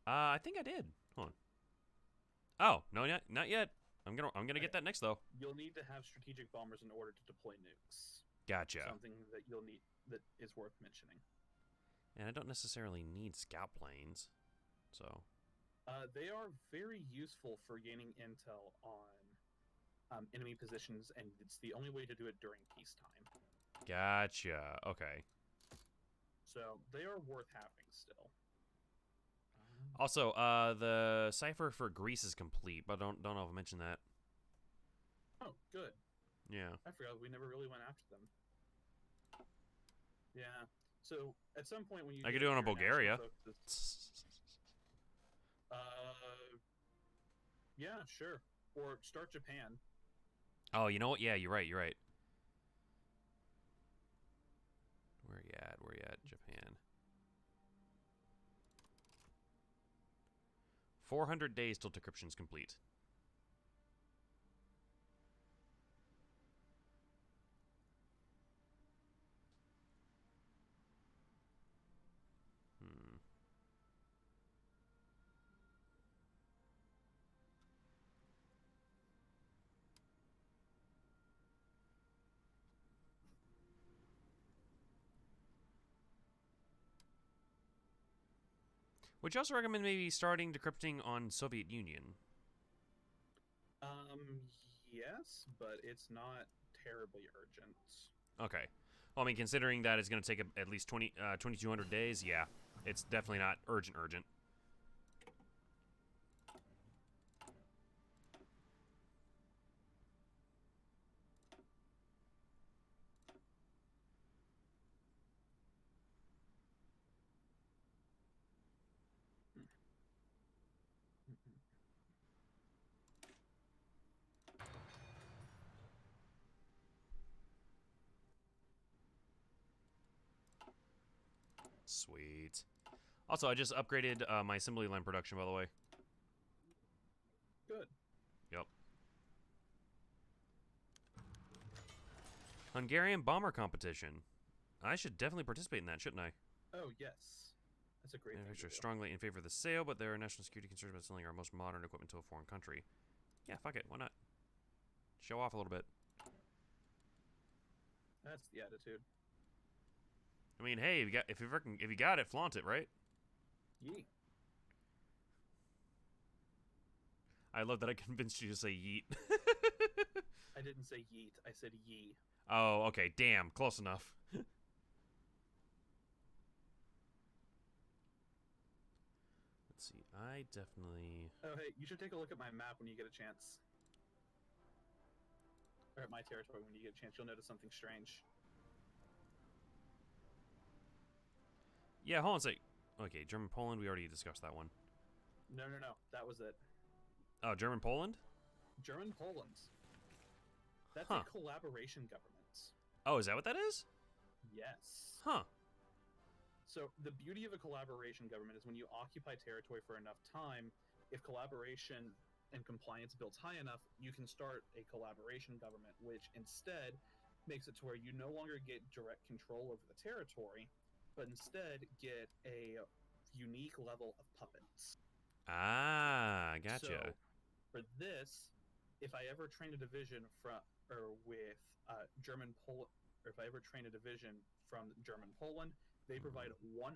I think I did. Hold on. Oh, no, not yet. I'm gonna get that next though. You'll need to have strategic bombers in order to deploy nukes. Gotcha. Something that you'll need that is worth mentioning. And I don't necessarily need scout planes, so. They are very useful for gaining intel on enemy positions, and it's the only way to do it during peacetime. Gotcha. Okay. So they are worth having still. Also, the cipher for Greece is complete, but don't know if I mentioned that. Oh, good. Yeah. I forgot we never really went after them. Yeah. So at some point when you I could get do it on your Bulgaria. national focus- yeah, sure. Or start Japan. Oh, you know what? Yeah, you're right. You're right. Where you at? Where you at? Japan. 400 days till decryption's complete. Would you also recommend maybe starting decrypting on Soviet Union? Yes, but it's not terribly urgent. Okay. Well, I mean, considering that it's going to take at least 2,200 days, yeah. It's definitely not urgent. Sweet. Also, I just upgraded my assembly line production, by the way. Good. Yep. Hungarian bomber competition. I should definitely participate in that, shouldn't I? Oh yes, that's a great thing to Manufacturer do. strongly in favor of the sale, but there are national security concerns about selling our most modern equipment to a foreign country. Yeah, fuck it. Why not? Show off a little bit. That's the attitude. I mean, hey, if you got it, flaunt it, right? Yeet. I love that I convinced you to say yeet. I didn't say yeet. I said yee. Oh, okay. Damn, close enough. Let's see. I definitely. Oh, hey, you should take a look at my map when you get a chance. Or at my territory when you get a chance. You'll notice something strange. Yeah, hold on a sec. Okay, German Poland. We already discussed that one. No. That was it. Oh, German Poland. German Poland. That's Huh. a collaboration government. Oh, is that what that is? Yes. Huh. So the beauty of a collaboration government is when you occupy territory for enough time, if collaboration and compliance builds high enough, you can start a collaboration government, which instead makes it to where you no longer get direct control over the territory, but instead get a unique level of puppets. Ah, gotcha. So for this, if I ever train a division with German Poland, or if I ever train a division from German Poland, they provide 100%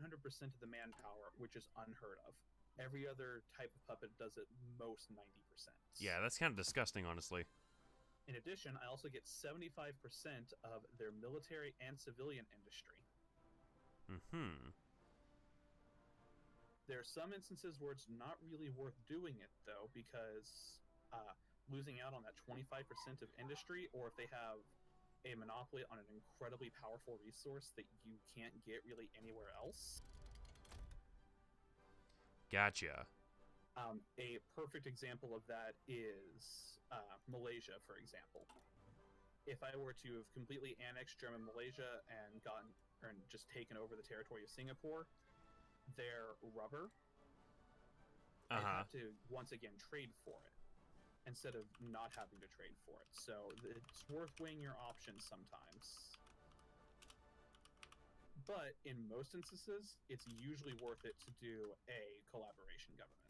of the manpower, which is unheard of. Every other type of puppet does it most 90%. Yeah, that's kind of disgusting, honestly. In addition, I also get 75% of their military and civilian industry. Mm-hmm. There are some instances where it's not really worth doing it, though, because losing out on that 25% of industry, or if they have a monopoly on an incredibly powerful resource that you can't get really anywhere else. Gotcha. A perfect example of that is Malaysia, for example. If I were to have completely annexed German Malaysia and just taken over the territory of Singapore, their rubber, I'd have to once again trade for it instead of not having to trade for it. So it's worth weighing your options sometimes. But in most instances, it's usually worth it to do a collaboration government.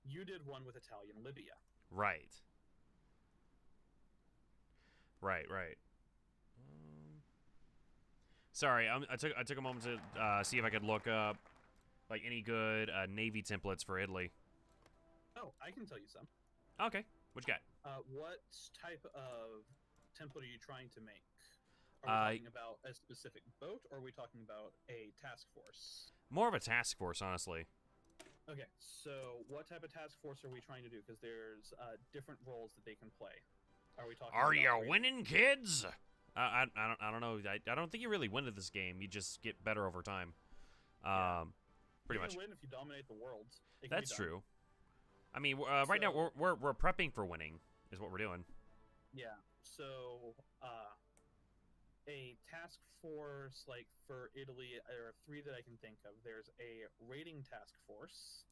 You did one with Italian Libya. Right. Right. Sorry, I took a moment to see if I could look up like any good Navy templates for Italy. Oh, I can tell you some. Okay, what you got? What type of template are you trying to make? Are we talking about a specific boat, or are we talking about a task force? More of a task force, honestly. Okay, so what type of task force are we trying to do? Because there's different roles that they can play. Are we talking? Are about you winning, kids? I don't know. I don't think you really win at this game. You just get better over time. Pretty much. You can win if you dominate the world. That's true. I mean, right now we're prepping for winning, is what we're doing. Yeah. So, a task force like for Italy, there are three that I can think of. There's a raiding task force,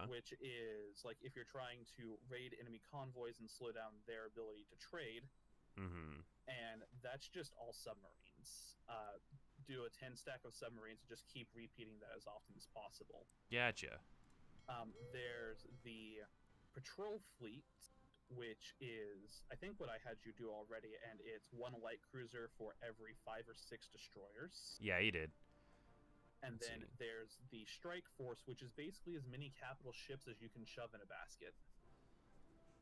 which is like if you're trying to raid enemy convoys and slow down their ability to trade. Mm-hmm. And that's just all submarines. Do a 10 stack of submarines and just keep repeating that as often as possible. Gotcha. There's the patrol fleet, which is, I think, what I had you do already, and it's one light cruiser for every 5 or 6 destroyers. Yeah, you did. And then there's the strike force, which is basically as many capital ships as you can shove in a basket.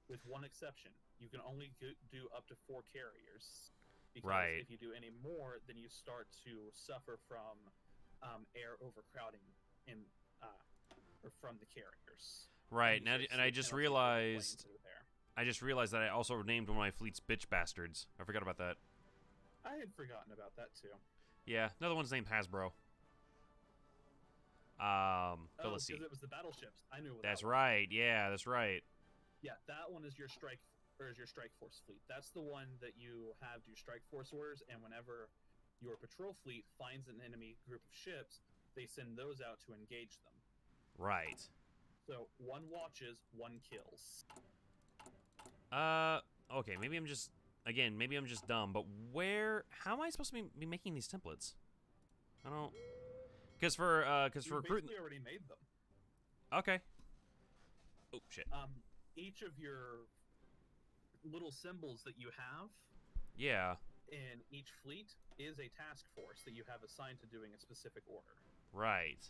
With one exception, you can only do up to 4 carriers. Because if you do any more, then you start to suffer from air overcrowding from the carriers. Right, and I just realized that I also named one of my fleets Bitch Bastards. I forgot about that. I had forgotten about that too. Yeah, another one's named Hasbro. Because it was the battleships. I knew what that's that was. right. Yeah, that's right. Yeah, that one is your strike force fleet. That's the one that you have do strike force orders, and whenever your patrol fleet finds an enemy group of ships, they send those out to engage them. Right. So 1 watches, 1 kills. Okay, maybe I'm just again, maybe I'm just dumb, but how am I supposed to be making these templates? I don't, because for You recruiting. basically already made them. Okay. Oh shit. Each of your little symbols that you have Yeah. in each fleet is a task force that you have assigned to doing a specific order. Right.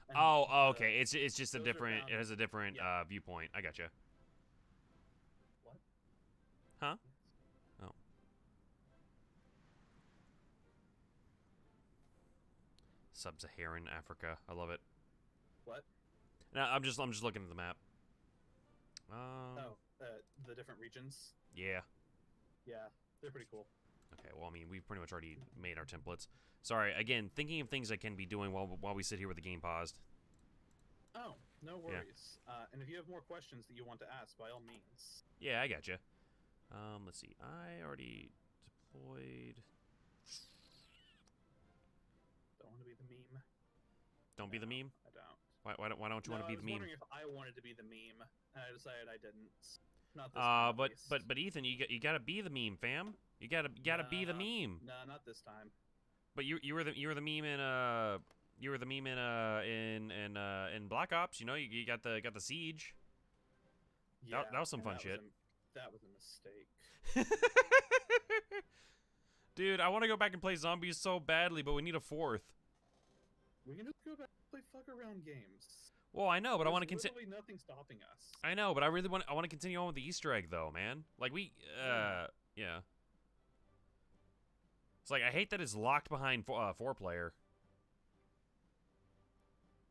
And Oh, okay. It's just a those are different. bound- It has a different yeah. viewpoint. I gotcha. What? Huh? Yes. Oh. Sub-Saharan Africa. I love it. What? No, I'm just looking at the map. The different regions. Yeah. Yeah, they're pretty cool. Okay. Well, I mean, we've pretty much already made our templates. Sorry. Again, thinking of things I can be doing while we sit here with the game paused. Oh, no worries. And if you have more questions that you want to ask, by all means. Yeah, I gotcha. Let's see. I already deployed. Don't want to be the meme. Don't be the No, meme. I don't. Why don't you want to be the I was meme? wondering if I wanted to be the meme, and I decided I didn't. Not this time, at least. But Ethan, you gotta be the meme, fam. You gotta be the meme. No, not this time. But you were the meme in Black Ops. You know, you got the siege. Yeah, That was some and fun shit. That was a mistake. Dude, I want to go back and play zombies so badly, but we need a fourth. We can just go back and play fuck around games. Well, I know, but I want to There's continue. literally nothing stopping us. I know, but I want to continue on with the Easter egg though, man. Like yeah. It's like I hate that it's locked behind 4-player.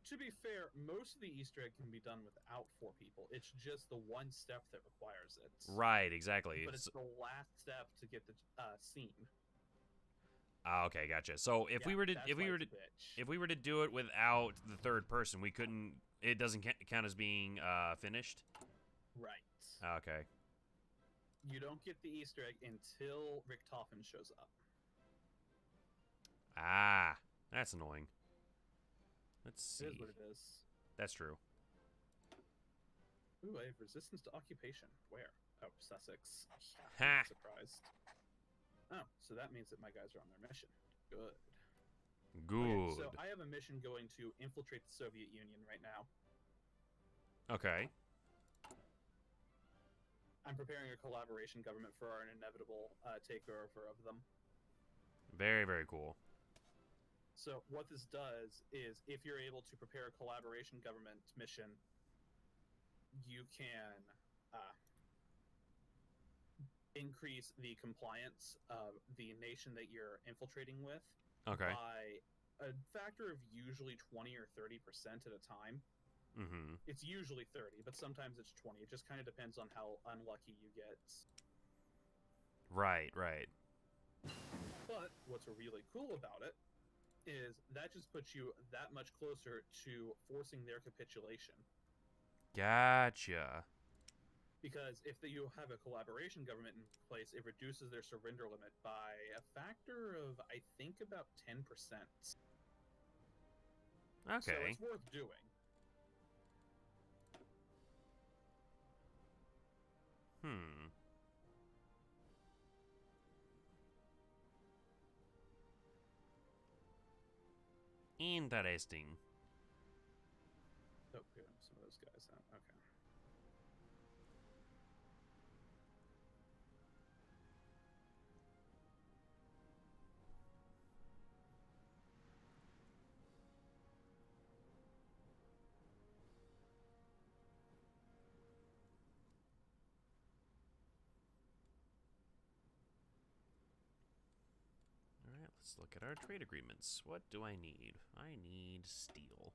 To be fair, most of the Easter egg can be done without 4 people. It's just the one step that requires it. Right, exactly. But it's the last step to get the scene. Okay, gotcha. So if we were to do it without the third person, we couldn't. It doesn't count as being finished. Right. Okay. You don't get the Easter egg until Richtofen shows up. Ah, that's annoying. Let's see. It is what it is. That's true. Ooh, I have resistance to occupation. Where? Oh, Sussex. Ha. I'm not surprised. Oh, so that means that my guys are on their mission. Good. Good. Okay, so I have a mission going to infiltrate the Soviet Union right now. Okay. I'm preparing a collaboration government for our inevitable takeover of them. Very, very cool. So what this does is, if you're able to prepare a collaboration government mission, you can increase the compliance of the nation that you're infiltrating with Okay. by a factor of usually 20 or 30% at a time. Mm-hmm. It's usually 30, but sometimes it's 20. It just kind of depends on how unlucky you get. Right, right. But what's really cool about it is that just puts you that much closer to forcing their capitulation. Gotcha. Because if you have a collaboration government in place, it reduces their surrender limit by a factor of, I think, about 10%. So Okay. it's worth doing. Hmm. Interesting. Oh, good. Some of those guys out. Okay. Alright, let's look at our trade agreements. What do I need? I need steel.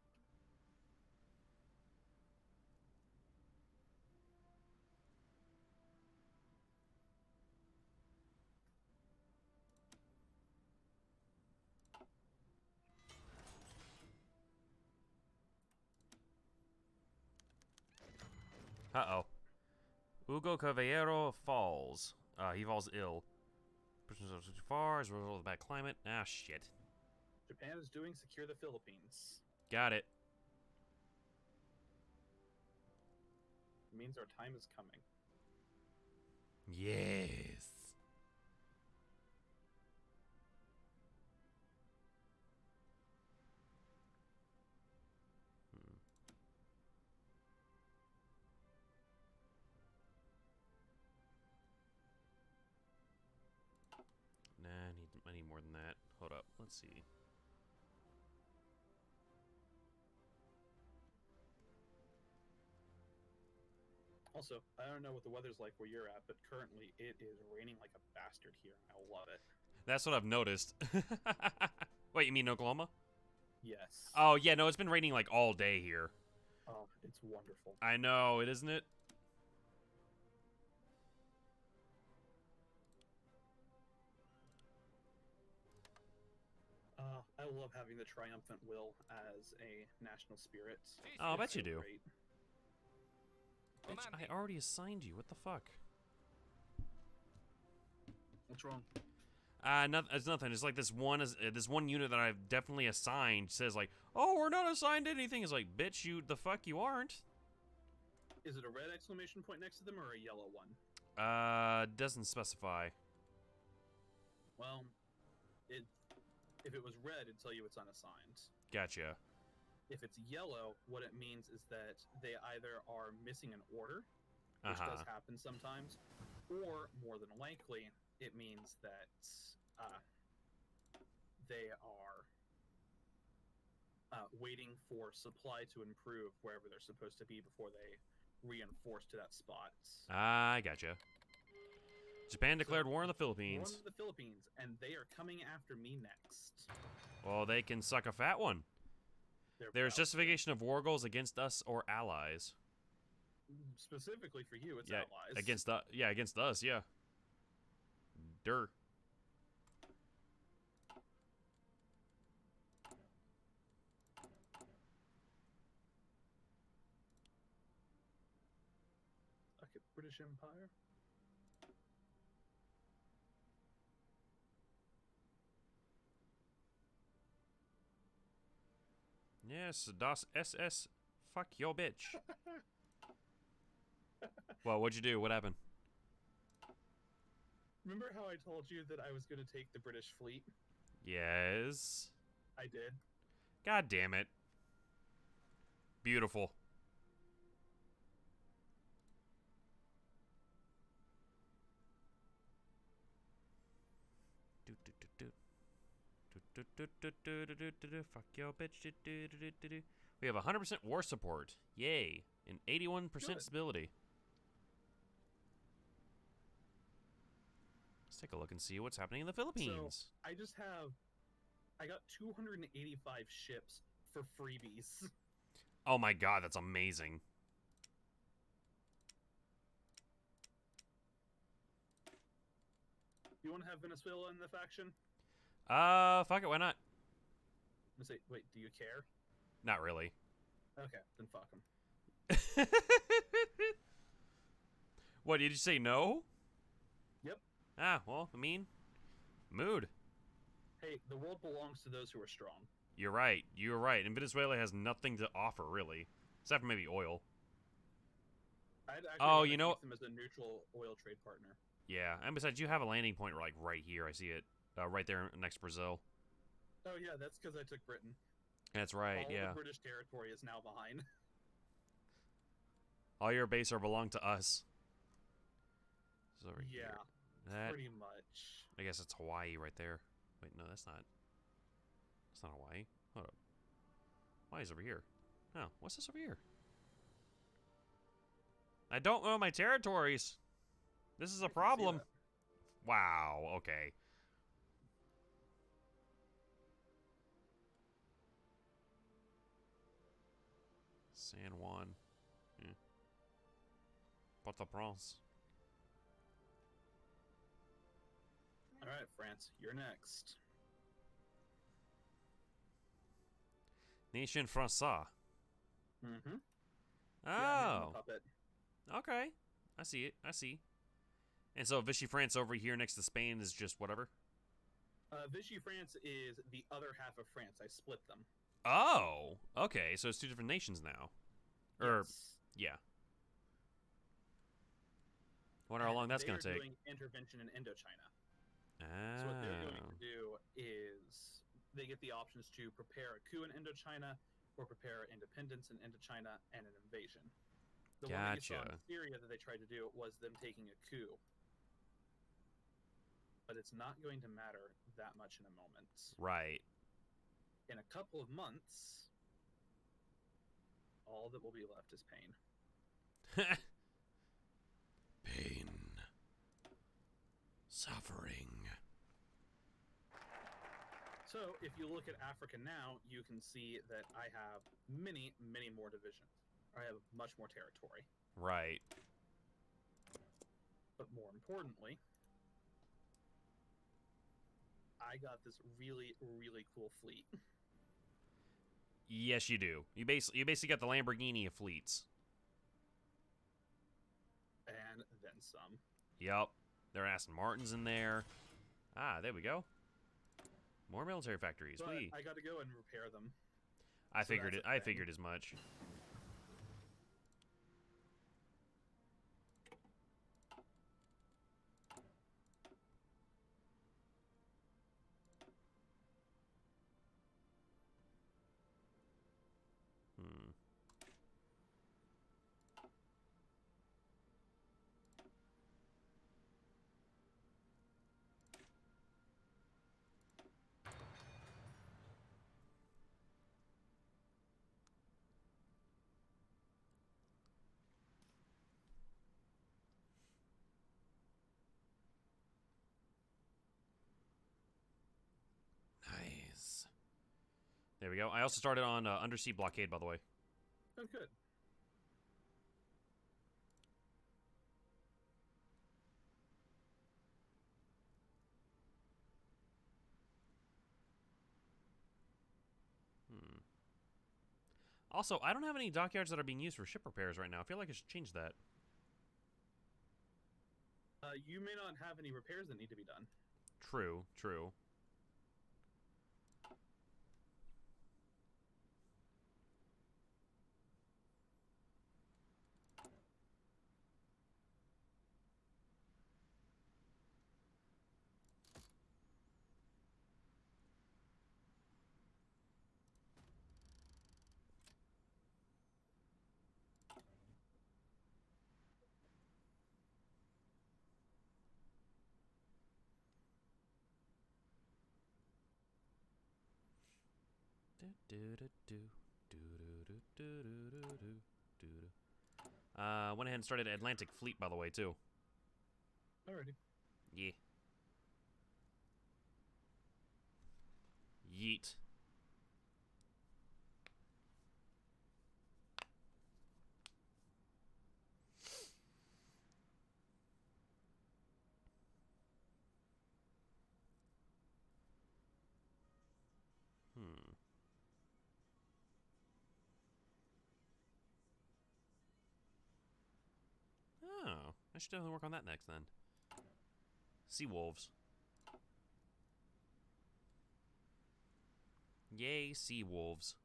Uh-oh. Hugo Caballero falls. He falls ill. Prisoners are too far as a result of the bad climate. Ah, shit. Japan is doing secure the Philippines. Got it. It means our time is coming. Yes. let's see. Also, I don't know what the weather's like where you're at, but currently it is raining like a bastard here, and I love it. That's what I've noticed. Wait, you mean Oklahoma? Yes. Oh, yeah, no, it's been raining like all day here. Oh, it's wonderful. I know, isn't it? I love having the triumphant will as a national spirit. Oh, I bet It's you so do. great. Bitch, Comandi. I already assigned you. What the fuck? What's wrong? It's nothing. It's like this one unit that I've definitely assigned says like, oh, we're not assigned anything. It's like, bitch, you the fuck you aren't. Is it a red exclamation point next to them or a yellow one? Doesn't specify. Well, if it was red, it'd tell you it's unassigned. Gotcha. If it's yellow, what it means is that they either are missing an order, which does happen sometimes, or more than likely, it means that they are waiting for supply to improve wherever they're supposed to be before they reinforce to that spot. I gotcha. Japan declared war on the War Philippines. on the Philippines, and they are coming after me next. Well, they can suck a fat one. There's proud. justification of war goals against us or allies. Specifically for you, it's Yeah, allies. against us, yeah. Durr. Okay, British Empire. Yes, das SS. Fuck your bitch. Well, what'd you do? What happened? Remember how I told you that I was going to take the British fleet? Yes. I did. God damn it. Beautiful. Fuck your bitch. We have 100% war support. Yay. And 81% Good. stability. Let's take a look and see what's happening in the Philippines. I got 285 ships for freebies. Oh my god, that's amazing. You want to have Venezuela in the faction? Fuck it, why not? I'm gonna say, wait, do you care? Not really. Okay, then fuck them. What, did you say no? Yep. Ah, well, I mean, mood. Hey, the world belongs to those who are strong. You're right. You're right. And Venezuela has nothing to offer, really. Except for maybe oil. I'd actually Oh, rather you know- keep them as a neutral oil trade partner. Yeah, and besides, you have a landing point like right here. I see it. Right there next to Brazil. Oh yeah, that's because I took Britain. That's right, All yeah. the British territory is now mine. All your base are belong to us. It's over Yeah, here. That, pretty much. I guess it's Hawaii right there. Wait, no, that's not. That's not Hawaii. Hold up. Hawaii's over here. Oh, what's this over here? I don't know my territories. This is a I can see problem. that. Wow, okay. San Juan. Yeah. Port-au-Prince. All right, France, you're next. Nation Français. Mm-hmm. Oh, Puppet. okay. I see it. I see. And so Vichy France over here next to Spain is just whatever? Vichy France is the other half of France. I split them. Oh, okay. So it's two different nations now. Or, Yes. yeah. Wonder how long that's going to They are take. doing intervention in Indochina. Ah. So what they're going to do is they get the options to prepare a coup in Indochina or prepare independence in Indochina and an invasion. The one that you saw in Gotcha. Syria that they tried to do was them taking a coup. but it's not going to matter that much in a moment. Right. In a couple of months, all that will be left is pain. Pain. Suffering. So, if you look at Africa now, you can see that I have many, many more divisions. I have much more territory. Right. But more importantly, I got this really, really cool fleet. Yes, you do. You basically got the Lamborghini of fleets. And then some. Yup. There are Aston Martins in there. Ah, there we go. More military factories. But Whee. I got to go and repair them. I so figured that's it. a I thing. figured as much. Hmm. Nice. There we go. I also started on undersea blockade, by the way. Oh, good. Hmm. Also, I don't have any dockyards that are being used for ship repairs right now. I feel like I should change that. You may not have any repairs that need to be done. True, true. Went ahead and started Atlantic Fleet, by the way, too. Alrighty. Yeah. Yeet. Hmm. Oh, I should definitely work on that next then. Sea wolves. Yay, sea wolves.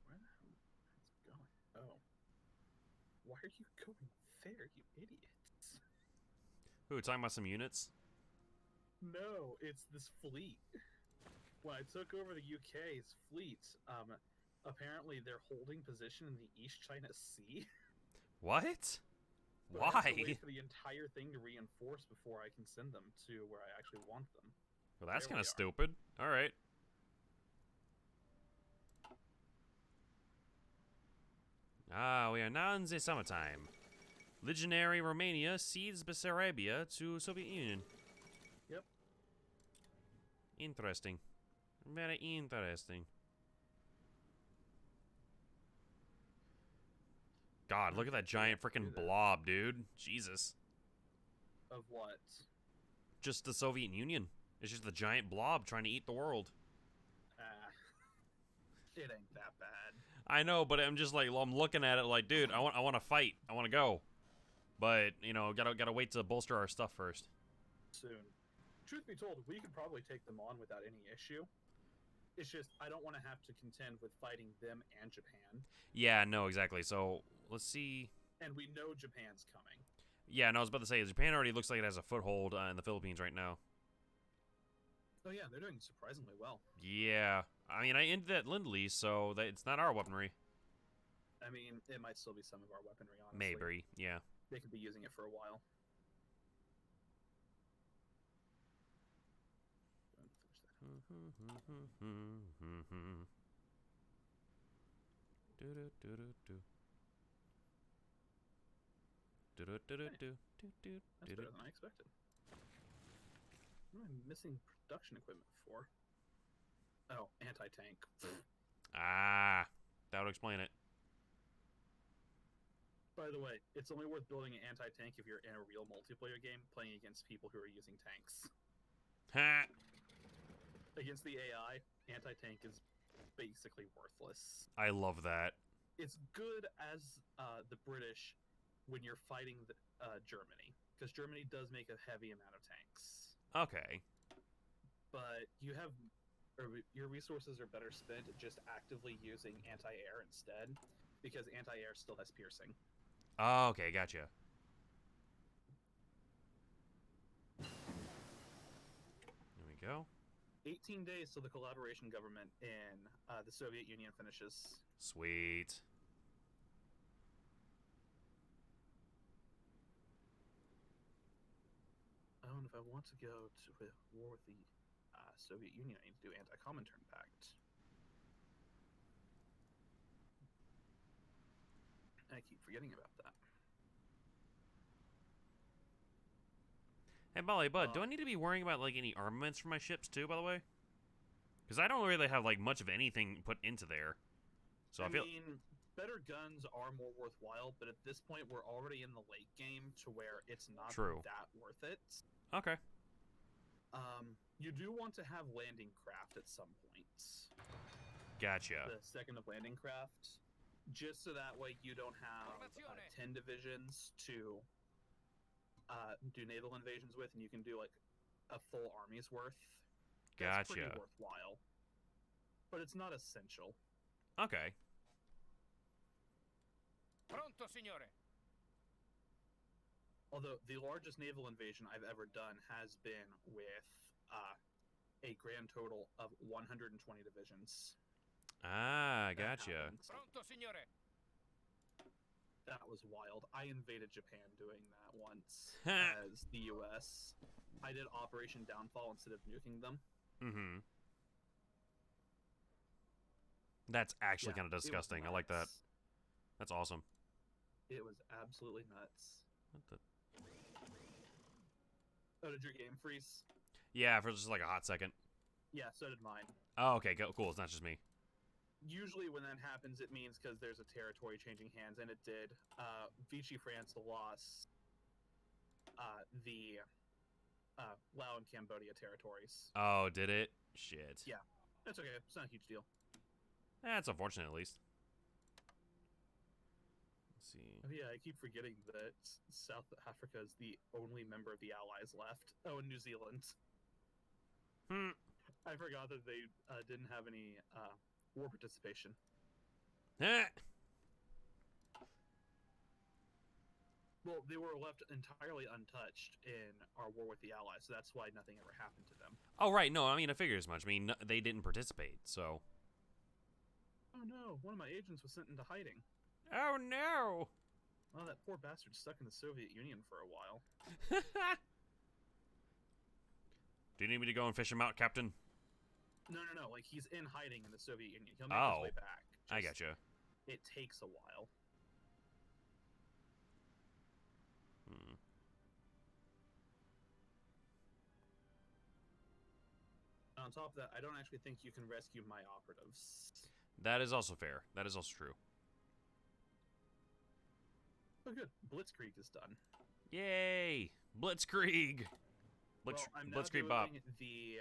Where the hell is it going? Oh. Why are you going there, you idiots? Who, talking about some units? No, it's this fleet. When I took over the UK's fleet, apparently they're holding position in the East China Sea. What? So I have to Why? wait for the entire thing to reinforce before I can send them to where I actually want them. Well, that's There kind we of are. stupid. All right. Ah, we are now in the summertime. Legionary Romania cedes Bessarabia to Soviet Union. Yep. Interesting. Very interesting. God, look at that giant freaking blob, dude. Jesus. Of what? Just the Soviet Union. It's just the giant blob trying to eat the world. It ain't that bad. I know, but I'm just like, I'm looking at it like, dude, I want to fight. I want to go. But, you know, gotta wait to bolster our stuff first. Soon. Truth be told, we could probably take them on without any issue. It's just, I don't want to have to contend with fighting them and Japan. Yeah, no, exactly. So, let's see. And we know Japan's coming. Yeah, no, I was about to say, Japan already looks like it has a foothold in the Philippines right now. Oh yeah, they're doing surprisingly well. Yeah. I mean, I ended that Lend-Lease, so it's not our weaponry. I mean, it might still be some of our weaponry, honestly. Maybe, yeah. They could be using it for a while. That's better than I expected. What am I missing production equipment for? Oh, anti-tank. Ah, that would explain it. By the way, it's only worth building an anti-tank if you're in a real multiplayer game playing against people who are using tanks. Ha! Against the AI, anti-tank is basically worthless. I love that. It's good as the British when you're fighting Germany, because Germany does make a heavy amount of tanks. Okay. But your resources are better spent just actively using anti-air instead, because anti-air still has piercing. Oh, okay, gotcha. There we go. 18 days till the collaboration government in the Soviet Union finishes. Sweet. Oh, and if I want to go to war with the Soviet Union, I need to do anti-Comintern Pact. I keep forgetting about that. Hey, Bolly Bud, do I need to be worrying about, like, any armaments for my ships, too, by the way? Because I don't really have, like, much of anything put into there. So I feel... mean, better guns are more worthwhile, but at this point, we're already in the late game to where it's not that worth it. Okay. You do want to have landing craft at some point. Gotcha. The second of landing craft, just so that way you don't have 10 divisions to do naval invasions with, and you can do like a full army's worth. That's pretty worthwhile, but it's not essential. Okay. Pronto, signore. Although the largest naval invasion I've ever done has been with a grand total of 120 divisions. Ah, gotcha. Pronto, signore. That was wild. I invaded Japan doing that once as the U.S. I did Operation Downfall instead of nuking them. Mm-hmm. That's actually kind of disgusting. I like that. That's awesome. It was absolutely nuts. What the... Oh, did your game freeze? Yeah, for just like a hot second. Yeah, so did mine. Oh, okay, cool. It's not just me. Usually when that happens, it means because there's a territory changing hands, and it did. Vichy France lost the Laos and Cambodia territories. Oh, did it? Shit. Yeah, that's okay. It's not a huge deal. That's unfortunate, at least. Let's see. Oh yeah, I keep forgetting that South Africa is the only member of the Allies left. Oh, and New Zealand. I forgot that they didn't have any war participation. Well, they were left entirely untouched in our war with the Allies, so that's why nothing ever happened to them. Oh, right. No, I mean, I figure as much. I mean, they didn't participate, so... Oh no, one of my agents was sent into hiding. Oh no! Well, that poor bastard stuck in the Soviet Union for a while. Do you need me to go and fish him out, Captain? No. Like, he's in hiding in the Soviet Union. He'll make his way back. I gotcha. It takes a while. On top of that, I don't actually think you can rescue my operatives. That is also fair. That is also true. Oh, good. Blitzkrieg is done. Yay! Blitzkrieg! Well, I'm now Blitzkrieg doing Bop. the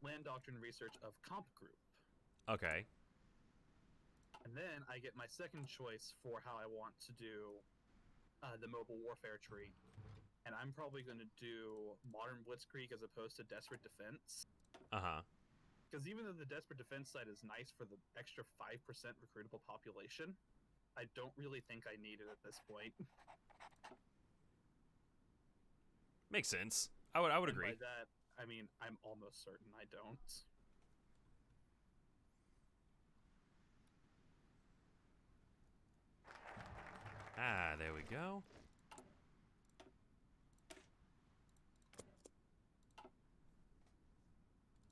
land doctrine research of Comp Group. Okay. And then I get my second choice for how I want to do the mobile warfare tree. And I'm probably going to do modern Blitzkrieg as opposed to Desperate Defense. Uh-huh. Because even though the Desperate Defense side is nice for the extra 5% recruitable population, I don't really think I need it at this point. Makes sense. I would And agree. by that, I mean, I'm almost certain I don't. Ah, there we go.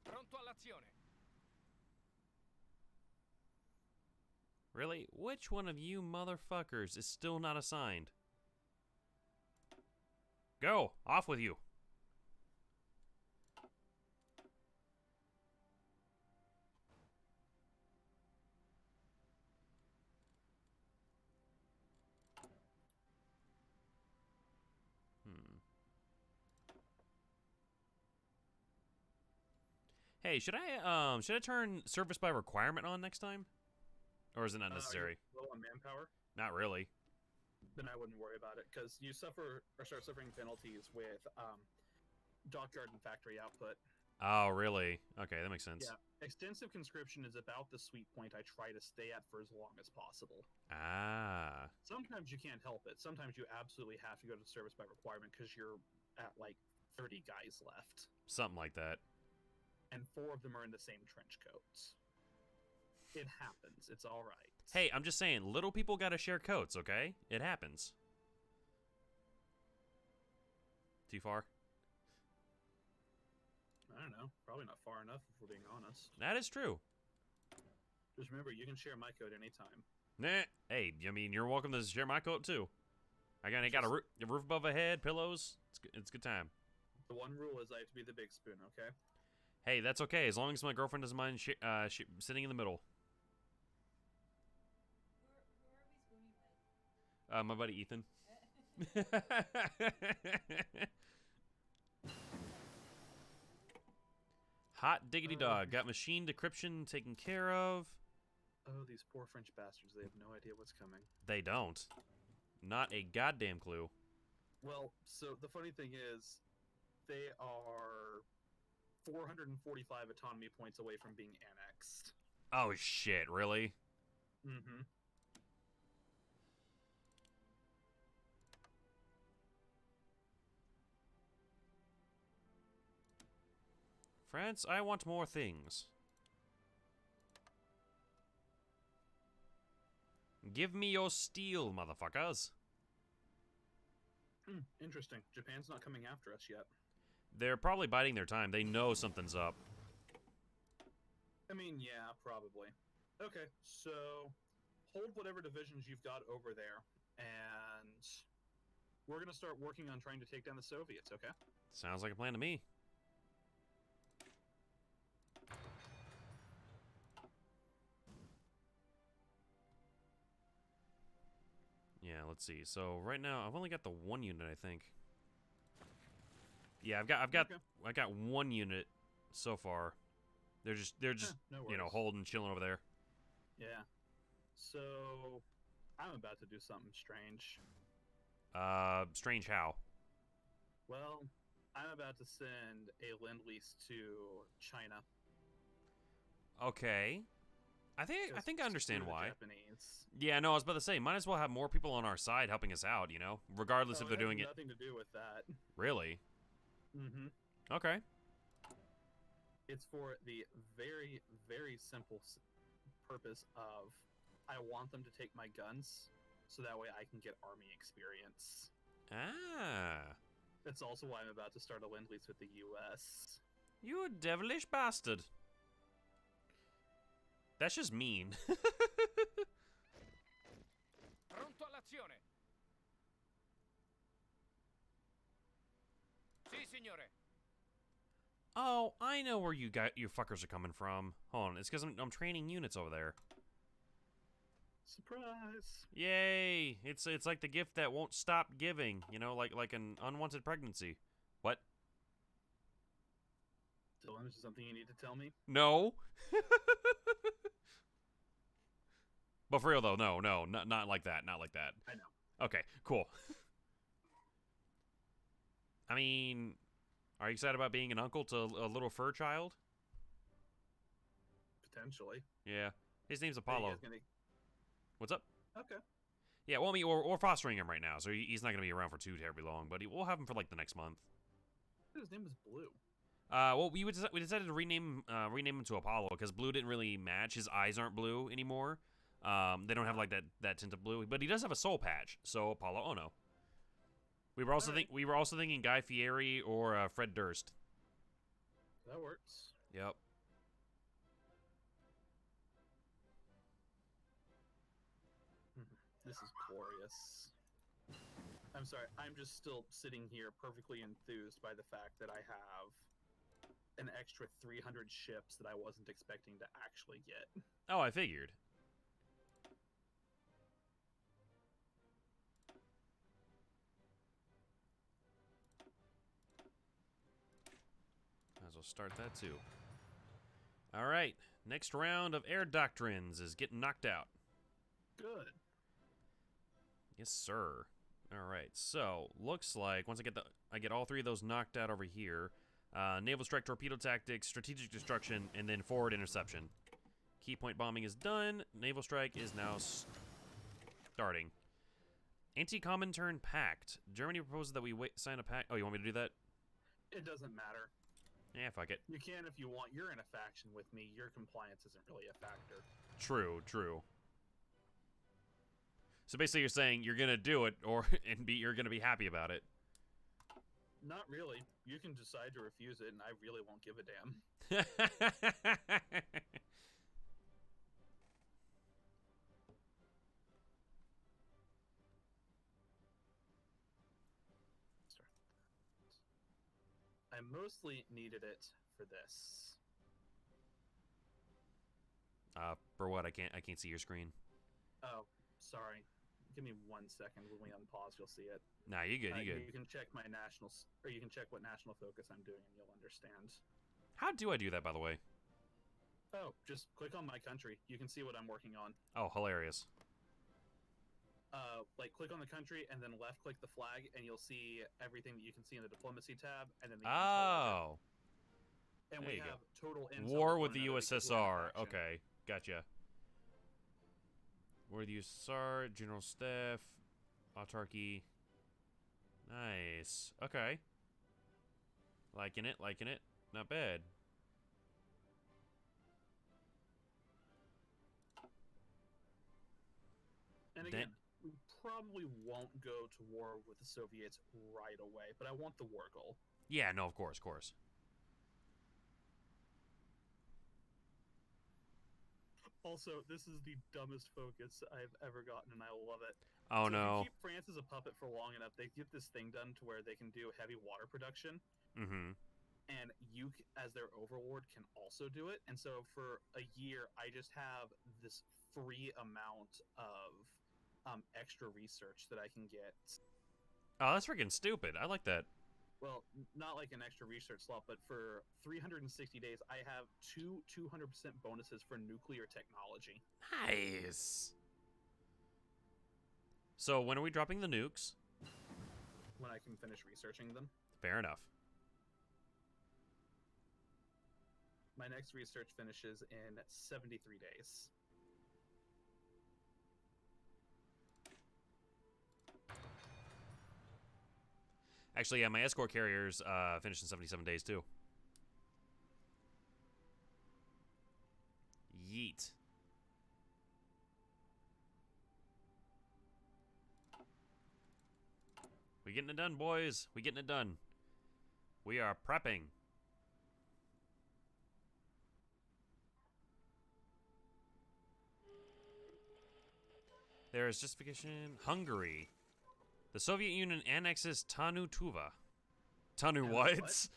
Pronto all'azione. Really? Which one of you motherfuckers is still not assigned? Go! Off with you! Hey, should I turn service by requirement on next time? Or is it not necessary? Are you low on manpower? Not really. Then I wouldn't worry about it, because you suffer or start suffering penalties with dockyard and factory output. Oh, really? Okay, that makes sense. Yeah, extensive conscription is about the sweet point I try to stay at for as long as possible. Ah. Sometimes you can't help it. Sometimes you absolutely have to go to service by requirement because you're at like 30 guys left. Something like that. And 4 of them are in the same trench coats. It happens. It's all right. Hey, I'm just saying, little people gotta share coats, okay? It happens. Too far? I don't know. Probably not far enough, if we're being honest. That is true. Just remember, you can share my code anytime. Nah. Hey, I mean, you're welcome to share my coat, too. I got a roof above my head, pillows. It's a good time. The one rule is I have to be the big spoon, okay? Hey, that's okay, as long as my girlfriend doesn't mind sitting in the middle. Who are we spooning with? My buddy Ethan. Hot diggity dog. Got machine decryption taken care of. Oh, these poor French bastards. They have no idea what's coming. They don't. Not a goddamn clue. Well, so the funny thing is, they are 445 autonomy points away from being annexed. Oh shit, really? Mm-hmm. France, I want more things. Give me your steel, motherfuckers. Interesting. Japan's not coming after us yet. They're probably biding their time. They know something's up. I mean, yeah, probably. Okay, so hold whatever divisions you've got over there, and we're going to start working on trying to take down the Soviets, okay? Sounds like a plan to me. Yeah, let's see. So right now I've only got the one unit, I think. Yeah, I've got one unit so far. They're just no you know, worries. holding, chilling over there. Yeah. So I'm about to do something strange. Strange how? Well, I'm about to send a lend-lease to China. Okay. I think I understand screw the why. Japanese. Yeah, no, I was about to say, might as well have more people on our side helping us out, you know, regardless if they're doing it. Nothing to do with that. Really? Mm-hmm. Okay. It's for the very, very simple purpose of I want them to take my guns, so that way I can get army experience. Ah. That's also why I'm about to start a lend-lease with the U.S. You devilish bastard. That's just mean. Pronto all'azione. Sì, signore. Oh, I know where you fuckers are coming from. Hold on, it's because I'm training units over there. Surprise! Yay! It's like the gift that won't stop giving. You know, like an unwanted pregnancy. What? Dylan, is there something you need to tell me? No. But for real though, no, not like that, not like that. I know. Okay, cool. I mean, are you excited about being an uncle to a little fur child? Potentially. Yeah. His name's Are you Apollo. guys gonna... What's up? Okay. Yeah, well, I mean, we're fostering him right now, so he's not going to be around for too terribly long, but we'll have him for, like, the next month. His name was Blue. Well, we decided to rename him to Apollo, because Blue didn't really match. His eyes aren't blue anymore. They don't have, like, that tint of blue, but he does have a soul patch, so Apollo Ono. We were also thinking Guy Fieri or Fred Durst. That works. Yep. This is glorious. I'm sorry, I'm just still sitting here perfectly enthused by the fact that I have an extra 300 ships that I wasn't expecting to actually get. Oh, I figured. Might as well start that too. All right, next round of air doctrines is getting knocked out. Good. Yes, sir. All right, so looks like once I get all three of those knocked out over here. Naval strike, torpedo tactics, strategic destruction, and then forward interception. Key point bombing is done. Naval strike is now starting. Anti-Comintern Pact. Germany proposes that we sign a pact. Oh, you want me to do that? It doesn't matter. Yeah, fuck it. You can if you want. You're in a faction with me. Your compliance isn't really a factor. True, true. So basically you're saying you're going to do it you're going to be happy about it. Not really. You can decide to refuse it, and I really won't give a damn. I mostly needed it for this. For what? I can't see your screen. Oh, sorry. Give me 1 second. When we unpause, you'll see it. Nah, you good. You good. You can check my or you can check what national focus I'm doing, and you'll understand. How do I do that, by the way? Oh, just click on my country. You can see what I'm working on. Oh, hilarious. Click on the country and then left click the flag, and you'll see everything that you can see in the diplomacy tab, and then the oh. And there we have total intel war with the one another because we're in USSR. faction. Okay, gotcha. War with the USSR, General Staff, autarky. Nice. Okay. Liking it, liking it. Not bad. And again, we probably won't go to war with the Soviets right away, but I want the war goal. Yeah, no, of course, of course. Also, this is the dumbest focus I've ever gotten, and I love it. Oh, so no. If you keep France as a puppet for long enough, they get this thing done to where they can do heavy water production. Mm-hmm. And you, as their overlord, can also do it. And so for a year, I just have this free amount of extra research that I can get. Oh, that's freaking stupid. I like that. Well, not like an extra research slot, but for 360 days, I have 200% bonuses for nuclear technology. Nice. So when are we dropping the nukes? When I can finish researching them. Fair enough. My next research finishes in 73 days. Actually, yeah, my escort carriers finished in 77 days, too. Yeet. We getting it done, boys. We getting it done. We are prepping. There is justification. Hungary. The Soviet Union annexes Tanu Tuva. Tanu what?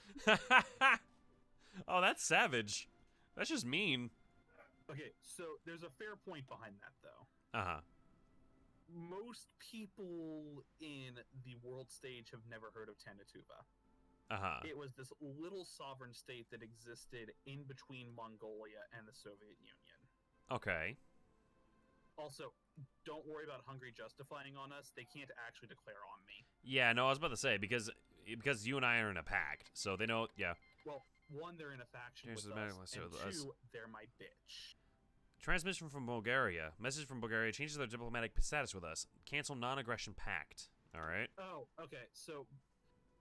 Oh, that's savage. That's just mean. Okay, so there's a fair point behind that, though. Uh-huh. Most people in the world stage have never heard of Tanatuva. Uh-huh. It was this little sovereign state that existed in between Mongolia and the Soviet Union. Okay. Also, don't worry about Hungary justifying on us. They can't actually declare on me. Yeah, no, I was about to say, because you and I are in a pact, so they know, yeah. Well, one, they're in a faction Here's with the us, matter and with us. two, they're my bitch. Transmission from Bulgaria. Message from Bulgaria changes their diplomatic status with us. Cancel non-aggression pact. All right. Oh, okay. So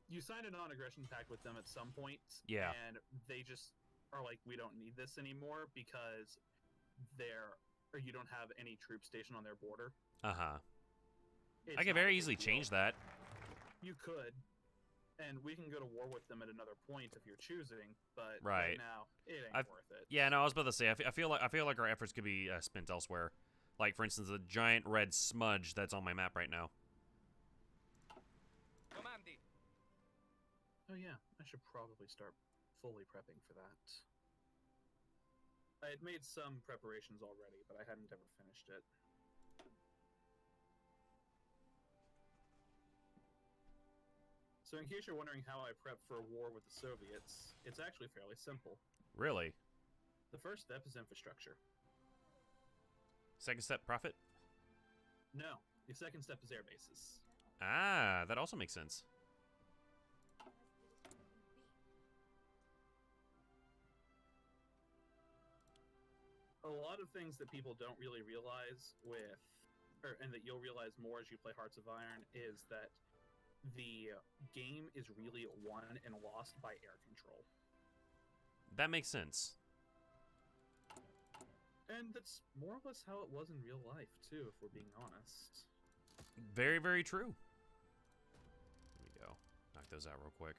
you signed a non-aggression pact with them at some point. Yeah. And they just are like, we don't need this anymore because you don't have any troops stationed on their border. Uh-huh. It's I can not a very big easily deal. change that. You could. And we can go to war with them at another point if you're choosing, but Right. now it ain't I've- worth it. Yeah, no, I was about to say, I feel like our efforts could be spent elsewhere. Like, for instance, the giant red smudge that's on my map right now. Comandi. Oh yeah, I should probably start fully prepping for that. I had made some preparations already, but I hadn't ever finished it. So in case you're wondering how I prep for a war with the Soviets, it's actually fairly simple. Really? The first step is infrastructure. Second step, profit? No, the second step is air bases. Ah, that also makes sense. A lot of things that people don't really realize and that you'll realize more as you play Hearts of Iron, is that the game is really won and lost by air control. That makes sense. And that's more or less how it was in real life, too, if we're being honest. Very, very true. There we go. Knock those out real quick.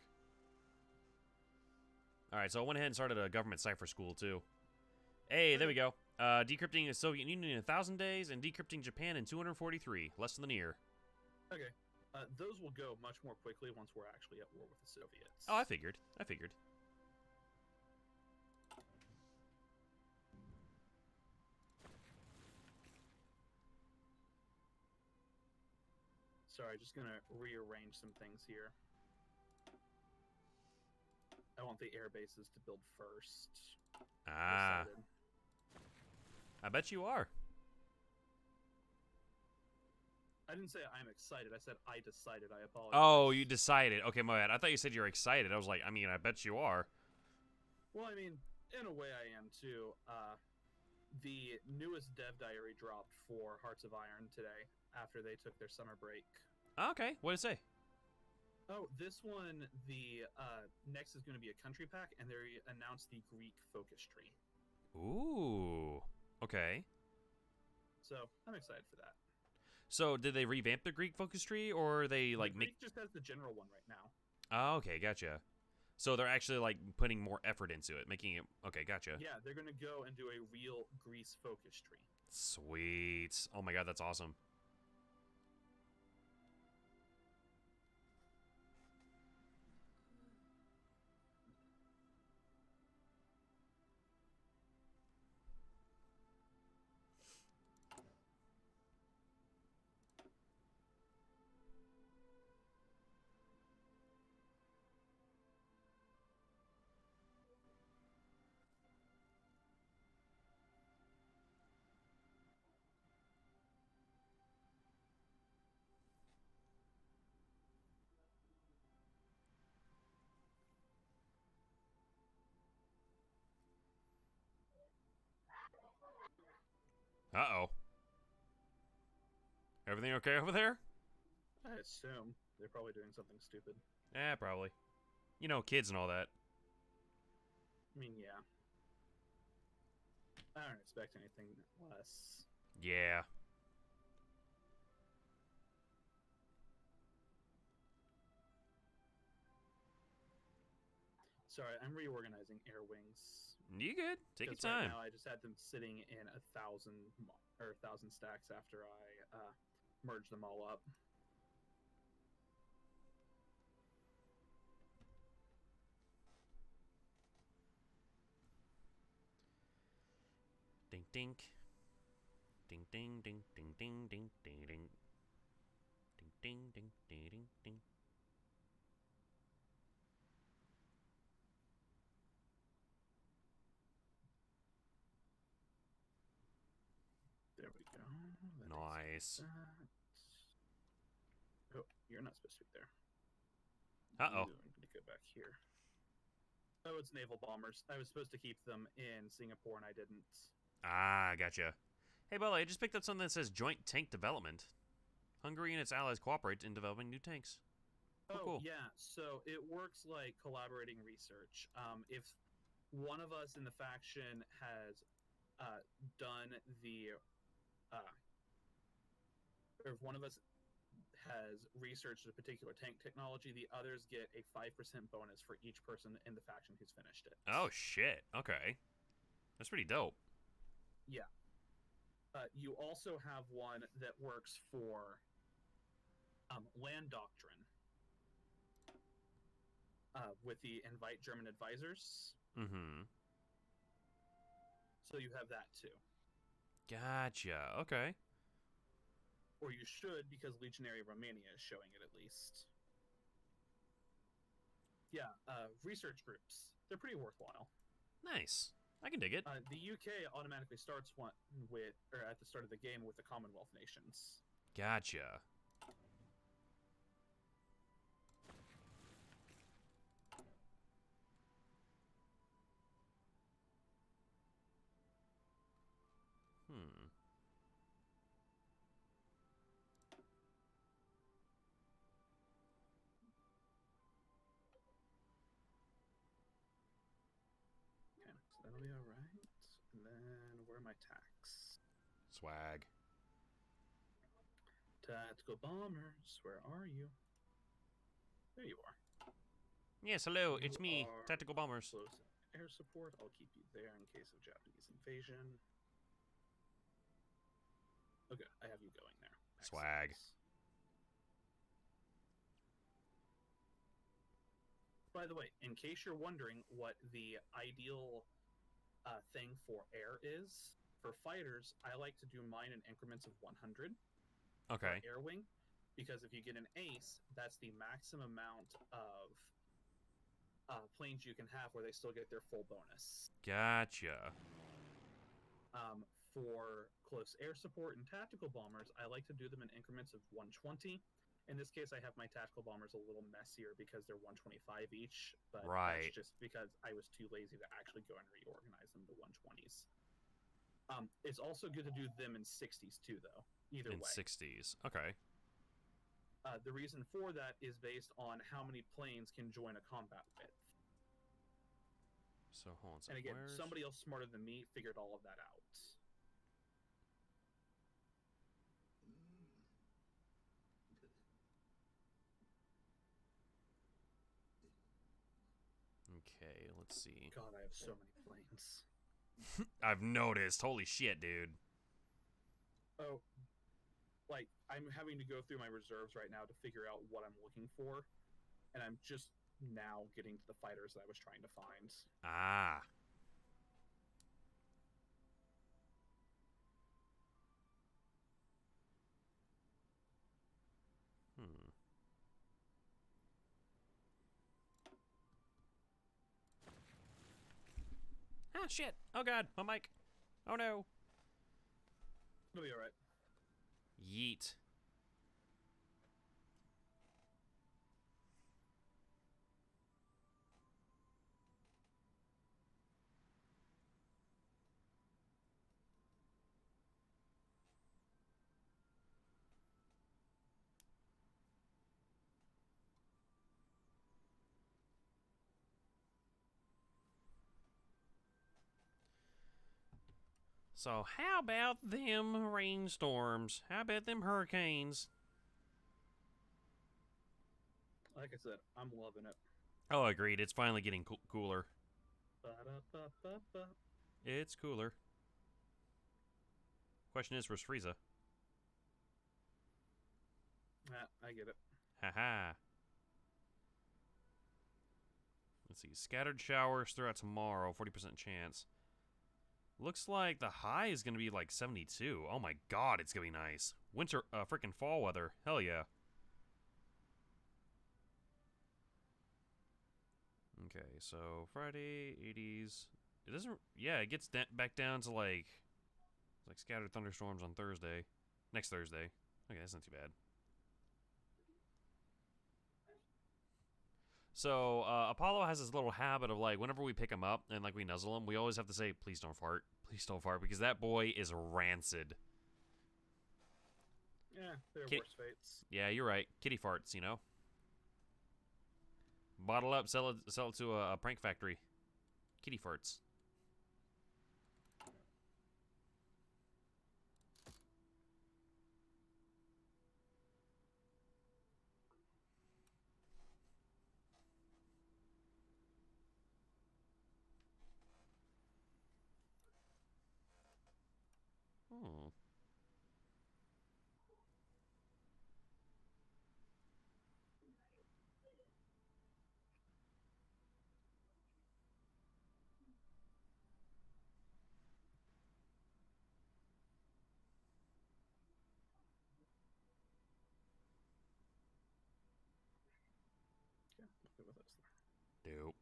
Alright, so I went ahead and started a government cipher school, too. Hey, there we go. Decrypting the Soviet Union in 1,000 days and decrypting Japan in 243. Less than a year. Okay. Those will go much more quickly once we're actually at war with the Soviets. Oh, I figured. Sorry, just gonna rearrange some things here. I want the air bases to build first. Ah, Decided. I bet you are. I didn't say I'm excited. I said I decided. I apologize. Oh, you decided. Okay, my bad. I thought you said you were excited. I was like, I mean, I bet you are. Well, I mean, in a way I am too. The newest dev diary dropped for Hearts of Iron today after they took their summer break. Okay, what did it say? Oh, this one, the next is going to be a country pack, and they announced the Greek focus tree. Ooh, okay. So I'm excited for that. So, did they revamp the Greek focus tree, or are they like the make? Greek just has the general one right now. Oh, okay, gotcha. So they're actually like putting more effort into it, making it. Okay, gotcha. Yeah, they're going to go and do a real Greece focus tree. Sweet. Oh my god, that's awesome. Uh-oh. Everything okay over there? I assume they're probably doing something stupid. Eh, probably. You know, kids and all that. I mean, yeah. I don't expect anything less. Yeah. Sorry, I'm reorganizing air wings. You good? Take your 'Cause right time. now I just had them sitting in 1,000 stacks after I merged them all up. dink. Ding ding ding ding ding ding ding ding. Ding ding ding ding ding ding. There we go. Nice. Oh, you're not supposed to be there. Uh-oh. I'm going to go back here. Oh, it's naval bombers. I was supposed to keep them in Singapore, and I didn't. Ah, gotcha. Hey, Bella, I just picked up something that says Joint Tank Development. Hungary and its allies cooperate in developing new tanks. Oh, cool. yeah. So it works like collaborating research. If one of us in the faction has done the, or if one of us has researched a particular tank technology, the others get a 5% bonus for each person in the faction who's finished it. Oh, shit. Okay. That's pretty dope. Yeah. You also have one that works for land doctrine with the invite German advisors. Mm-hmm. So you have that too. Gotcha. Okay. Or you should, because Legionary Romania is showing it at least. Yeah, research groups. They're pretty worthwhile. Nice. I can dig it. The UK automatically starts one with, or at the start of the game, with the Commonwealth nations. Gotcha. Okay, so that'll be alright. And then, where are my tax? Swag. Tactical bombers, where are you? There you are. Yes, hello, it's You me, are Tactical Bombers. Close air support. I'll keep you there in case of Japanese invasion. Okay, I have you going there. Swag. Excellent. By the way, in case you're wondering what the ideal thing for air is, for fighters, I like to do mine in increments of 100. Okay. Air wing, because if you get an ace, that's the maximum amount of planes you can have where they still get their full bonus. Gotcha. For close air support and tactical bombers, I like to do them in increments of 120. In this case, I have my tactical bombers a little messier because they're 125 each, but Right. that's just because I was too lazy to actually go and reorganize them to 120s. It's also good to do them in 60s too, though. Either In way. 60s. Okay. The reason for that is based on how many planes can join a combat with. So, hold on a And second. again, Where's... somebody else smarter than me figured all of that out. Okay, let's see. God, I have so many planes. I've noticed. Holy shit, dude. Oh, like, I'm having to go through my reserves right now to figure out what I'm looking for, and I'm just now getting to the fighters that I was trying to find. Ah. Ah, shit. Oh, God. My mic. Oh, no. It'll be alright. Yeet. So, how about them rainstorms? How about them hurricanes? Like I said, I'm loving it. Oh, agreed. It's finally getting cooler. Ba-da-ba-ba-ba. It's cooler. Question is, where's Frieza? I get it. Haha. Let's see. Scattered showers throughout tomorrow. 40% chance. Looks like the high is gonna be like 72. Oh my god, it's gonna be nice. Winter, freaking fall weather. Hell yeah. Okay, so Friday, 80s. It doesn't. Yeah, it gets back down to like scattered thunderstorms on Thursday, next Thursday. Okay, that's not too bad. So Apollo has this little habit of like whenever we pick him up and like we nuzzle him, we always have to say, "Please don't fart, please don't fart," because that boy is rancid. Yeah, there are worse fates. Yeah, you're right. Kitty farts, you know. Bottle up, sell it to a prank factory. Kitty farts. Hmm. Yeah, I'll go with those there. Dope.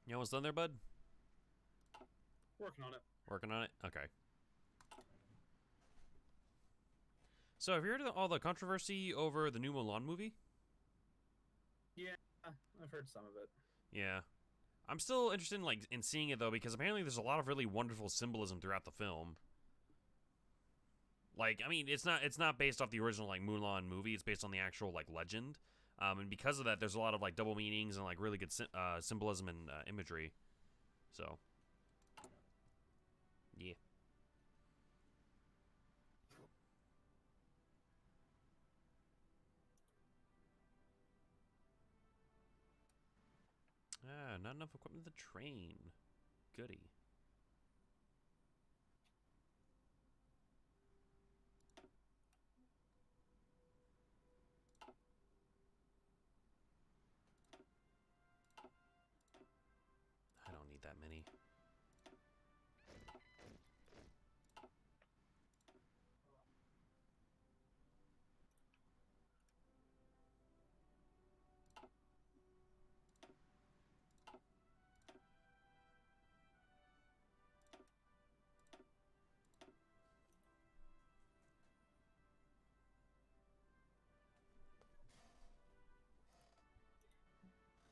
You almost done there, bud? Working on it. Working on it? Okay. So, have you heard of all the controversy over the new Mulan movie? Yeah, I've heard some of it. Yeah. I'm still interested in seeing it though, because apparently there's a lot of really wonderful symbolism throughout the film. Like, I mean, it's not based off the original like Mulan movie. It's based on the actual like legend, and because of that, there's a lot of like double meanings and like really good symbolism and imagery. So, yeah. Ah, not enough equipment to train. Goody. I don't need that many.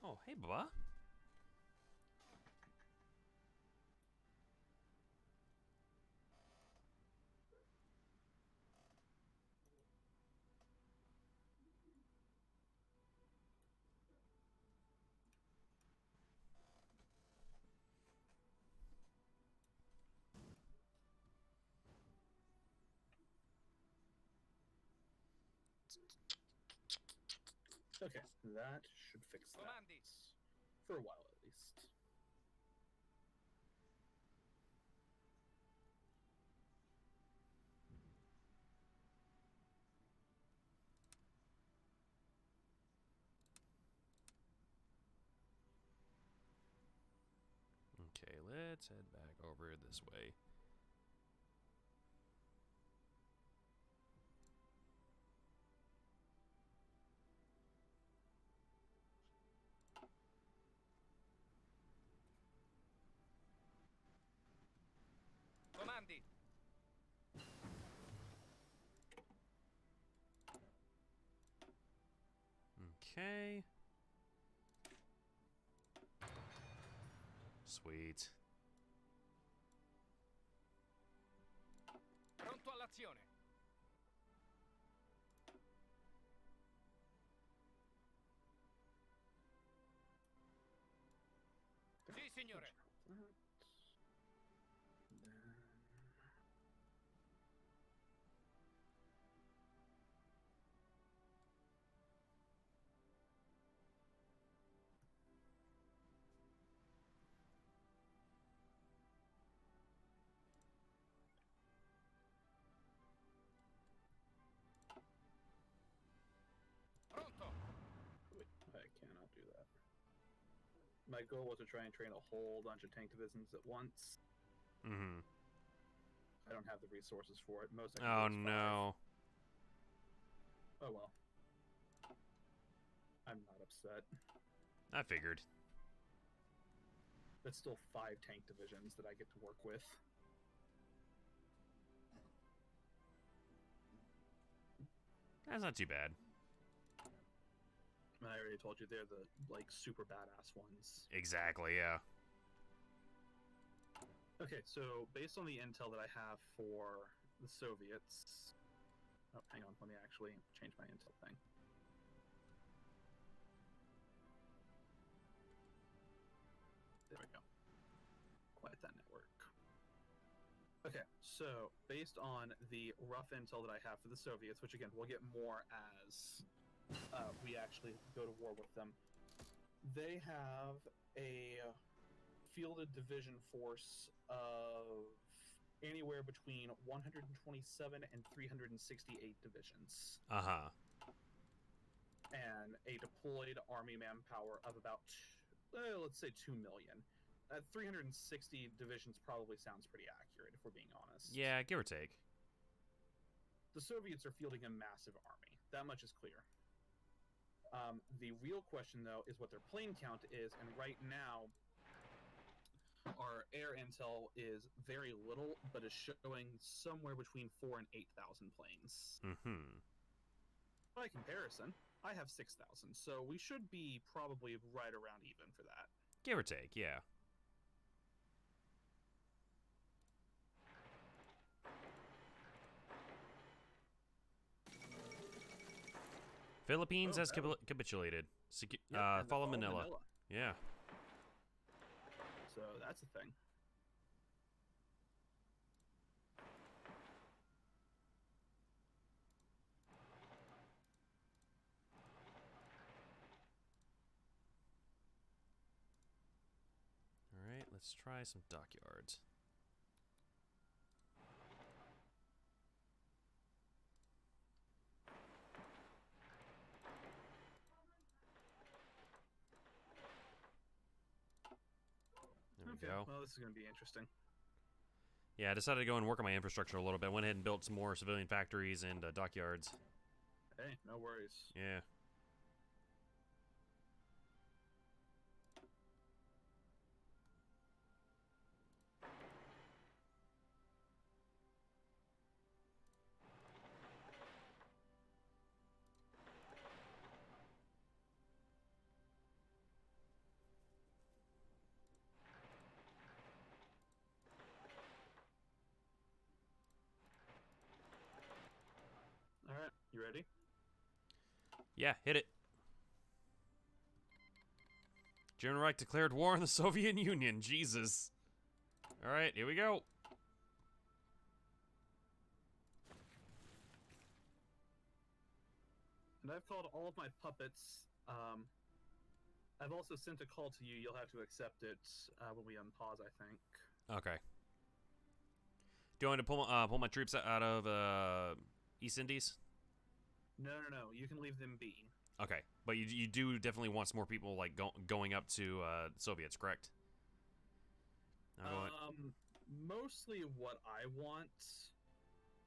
Oh, hey, Baba. Okay, that should fix that. Comandi. For a while, at least. Okay, let's head back over this way. Comandi. Okay. Sweet. Pronto all'azione. Sì, signore. Pronto. Wait, I cannot do My goal was to try and train a whole bunch of tank divisions at once. Mm-hmm. I don't have the resources for it. Most I can Oh do is 5. no. Oh well. I'm not upset. I figured. That's still 5 tank divisions that I get to work with. That's not too bad. I already told you they're the like super badass ones. Exactly, yeah. Okay, so based on the intel that I have for the Soviets... Oh, hang on, let me actually change my intel thing. There we go. Quiet that network. Okay, so based on the rough intel that I have for the Soviets, which again, we'll get more as we actually go to war with them, they have a fielded division force of anywhere between 127 and 368 divisions. Uh-huh. And a deployed army manpower of about, let's say 2 million. 360 divisions probably sounds pretty accurate, if we're being honest. Yeah, give or take. The Soviets are fielding a massive army. That much is clear. The real question, though, is what their plane count is, and right now, our air intel is very little, but is showing somewhere between 4,000 and 8,000 planes. Mm-hmm. By comparison, I have 6,000, so we should be probably right around even for that. Give or take, yeah. Philippines has capitulated. Follow Manila. Yeah. So that's a thing. Alright, let's try some dockyards. There we go. Well, this is going to be interesting. Yeah, I decided to go and work on my infrastructure a little bit. Went ahead and built some more civilian factories and dockyards. Hey, no worries. Yeah. All right, you ready? Yeah, hit it. German Reich declared war on the Soviet Union. Jesus. All right, here we go. And I've called all of my puppets. I've also sent a call to you. You'll have to accept it when we unpause, I think. Okay. Do you want me to pull my troops out of East Indies? No. You can leave them be. Okay, but you do definitely want some more people like going up to Soviets, correct? Mostly what I want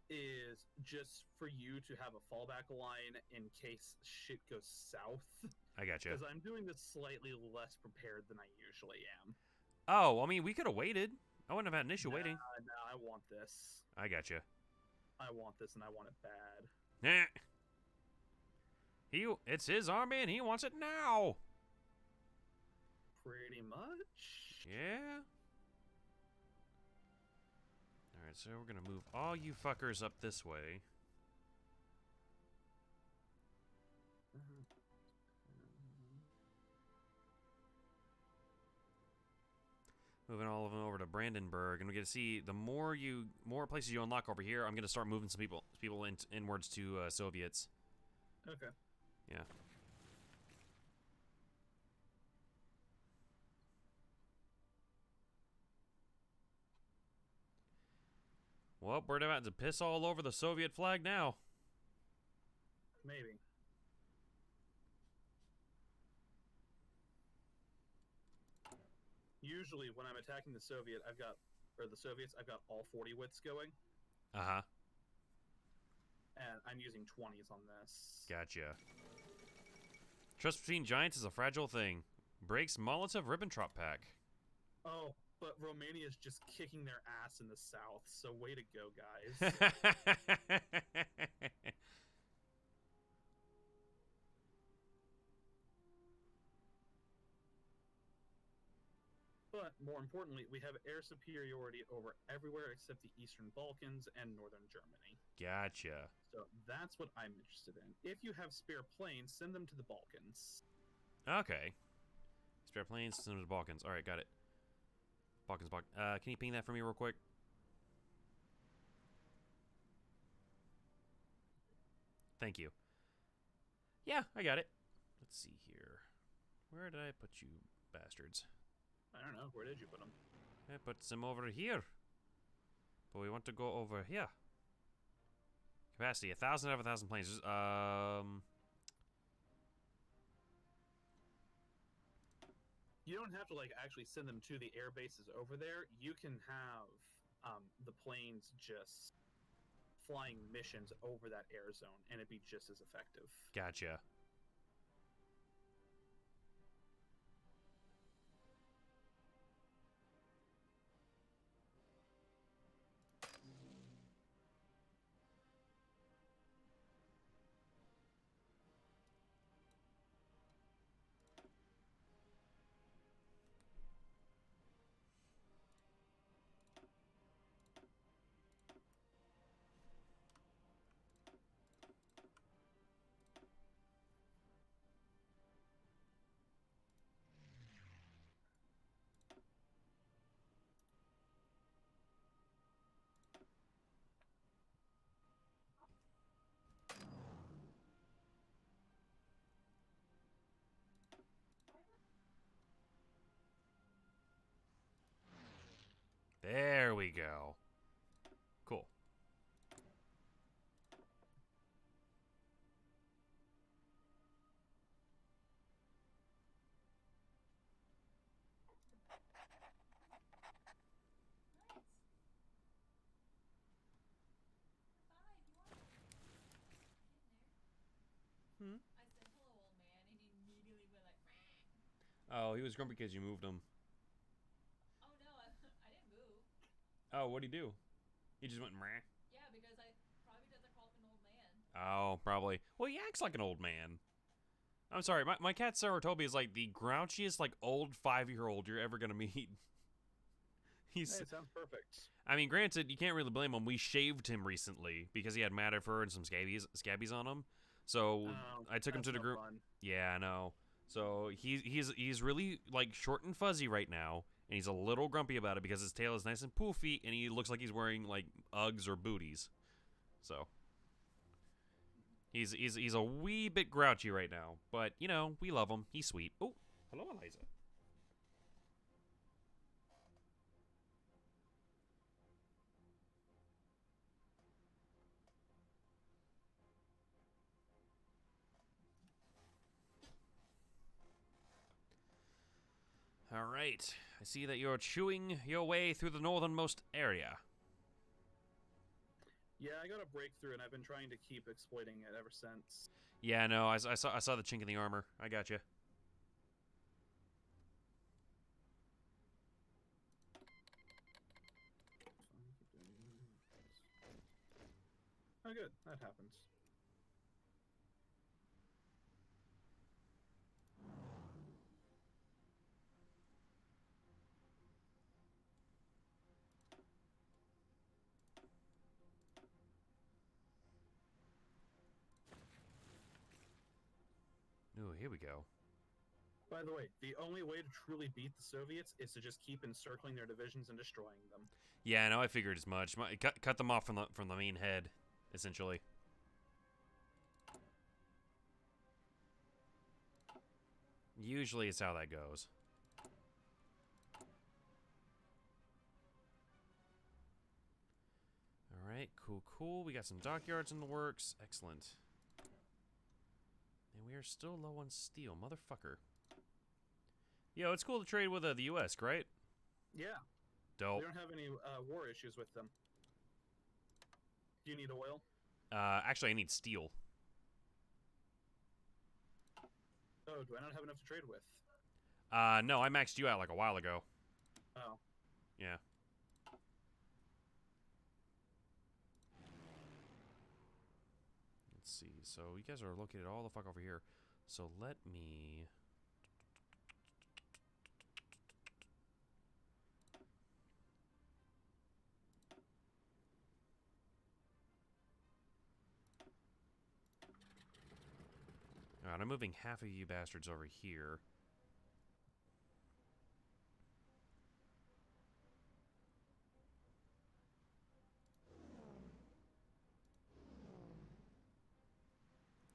is just for you to have a fallback line in case shit goes south. I got you. Because I'm doing this slightly less prepared than I usually am. Oh, I mean, we could have waited. I wouldn't have had an issue waiting. No, I want this. I got you. I want this, and I want it bad. Nah. It's his army, and he wants it now. Pretty much. Yeah. All right, so we're gonna move all you fuckers up this way. Moving all of them over to Brandenburg, and we get to see the more places you unlock over here. I'm gonna start moving some people inwards to Soviets. Okay. Yeah. Well, we're about to piss all over the Soviet flag now. Maybe. usually when I'm attacking the Soviets, I've got all 40 wits going, Uh-huh. and I'm using 20s on this. Gotcha. Trust between giants is a fragile thing. Breaks Molotov Ribbentrop pack. Oh, but Romania's just kicking their ass in the south, so way to go, guys. But more importantly, we have air superiority over everywhere except the Eastern Balkans and Northern Germany. Gotcha. So that's what I'm interested in. If you have spare planes, send them to the Balkans. Okay. Spare planes, send them to the Balkans. Alright, got it. Balkans. Can you ping that for me real quick? Thank you. Yeah, I got it. Let's see here. Where did I put you bastards? I don't know. Where did you put them? I put them over here. But we want to go over here. Capacity, 1,000 out of 1,000 planes. You don't have to like actually send them to the air bases over there. You can have the planes just flying missions over that air zone, and it'd be just as effective. Gotcha. There we go. Cool. Oh, he was grumpy because you moved him. Oh no, I didn't move. Oh, what'd he do? He just went meh. Yeah, because I probably because I called him an old man. Oh, probably. Well, he acts like an old man. I'm sorry, my cat Sarutobi is like the grouchiest, like, old 5-year-old you're ever gonna meet. He's. Hey, it sounds perfect. I mean, granted, you can't really blame him. We shaved him recently because he had matted fur and some scabbies on him. So I took him to the group. Yeah, I know. So he's really like short and fuzzy right now, and he's a little grumpy about it because his tail is nice and poofy, and he looks like he's wearing like Uggs or booties. So he's a wee bit grouchy right now, but you know we love him. He's sweet. Oh, hello, Eliza. All right. I see that you're chewing your way through the northernmost area. Yeah, I got a breakthrough, and I've been trying to keep exploiting it ever since. Yeah, no, I saw the chink in the armor. I got you. Oh, good. That happens. Ooh, here we go. By the way, the only way to truly beat the Soviets is to just keep encircling their divisions and destroying them. Yeah, no, I figured as much. Cut them off from the main head, essentially. Usually, it's how that goes. All right, cool. We got some dockyards in the works. Excellent. And we are still low on steel, motherfucker. Yo, it's cool to trade with the U.S., right? Yeah, Dope. we don't have any war issues with them. Do you need oil? Actually, I need steel. Oh, do I not have enough to trade with? No, I maxed you out like a while ago. Oh. Yeah. Let's see. So you guys are located all the fuck over here. So let me... Alright, I'm moving half of you bastards over here.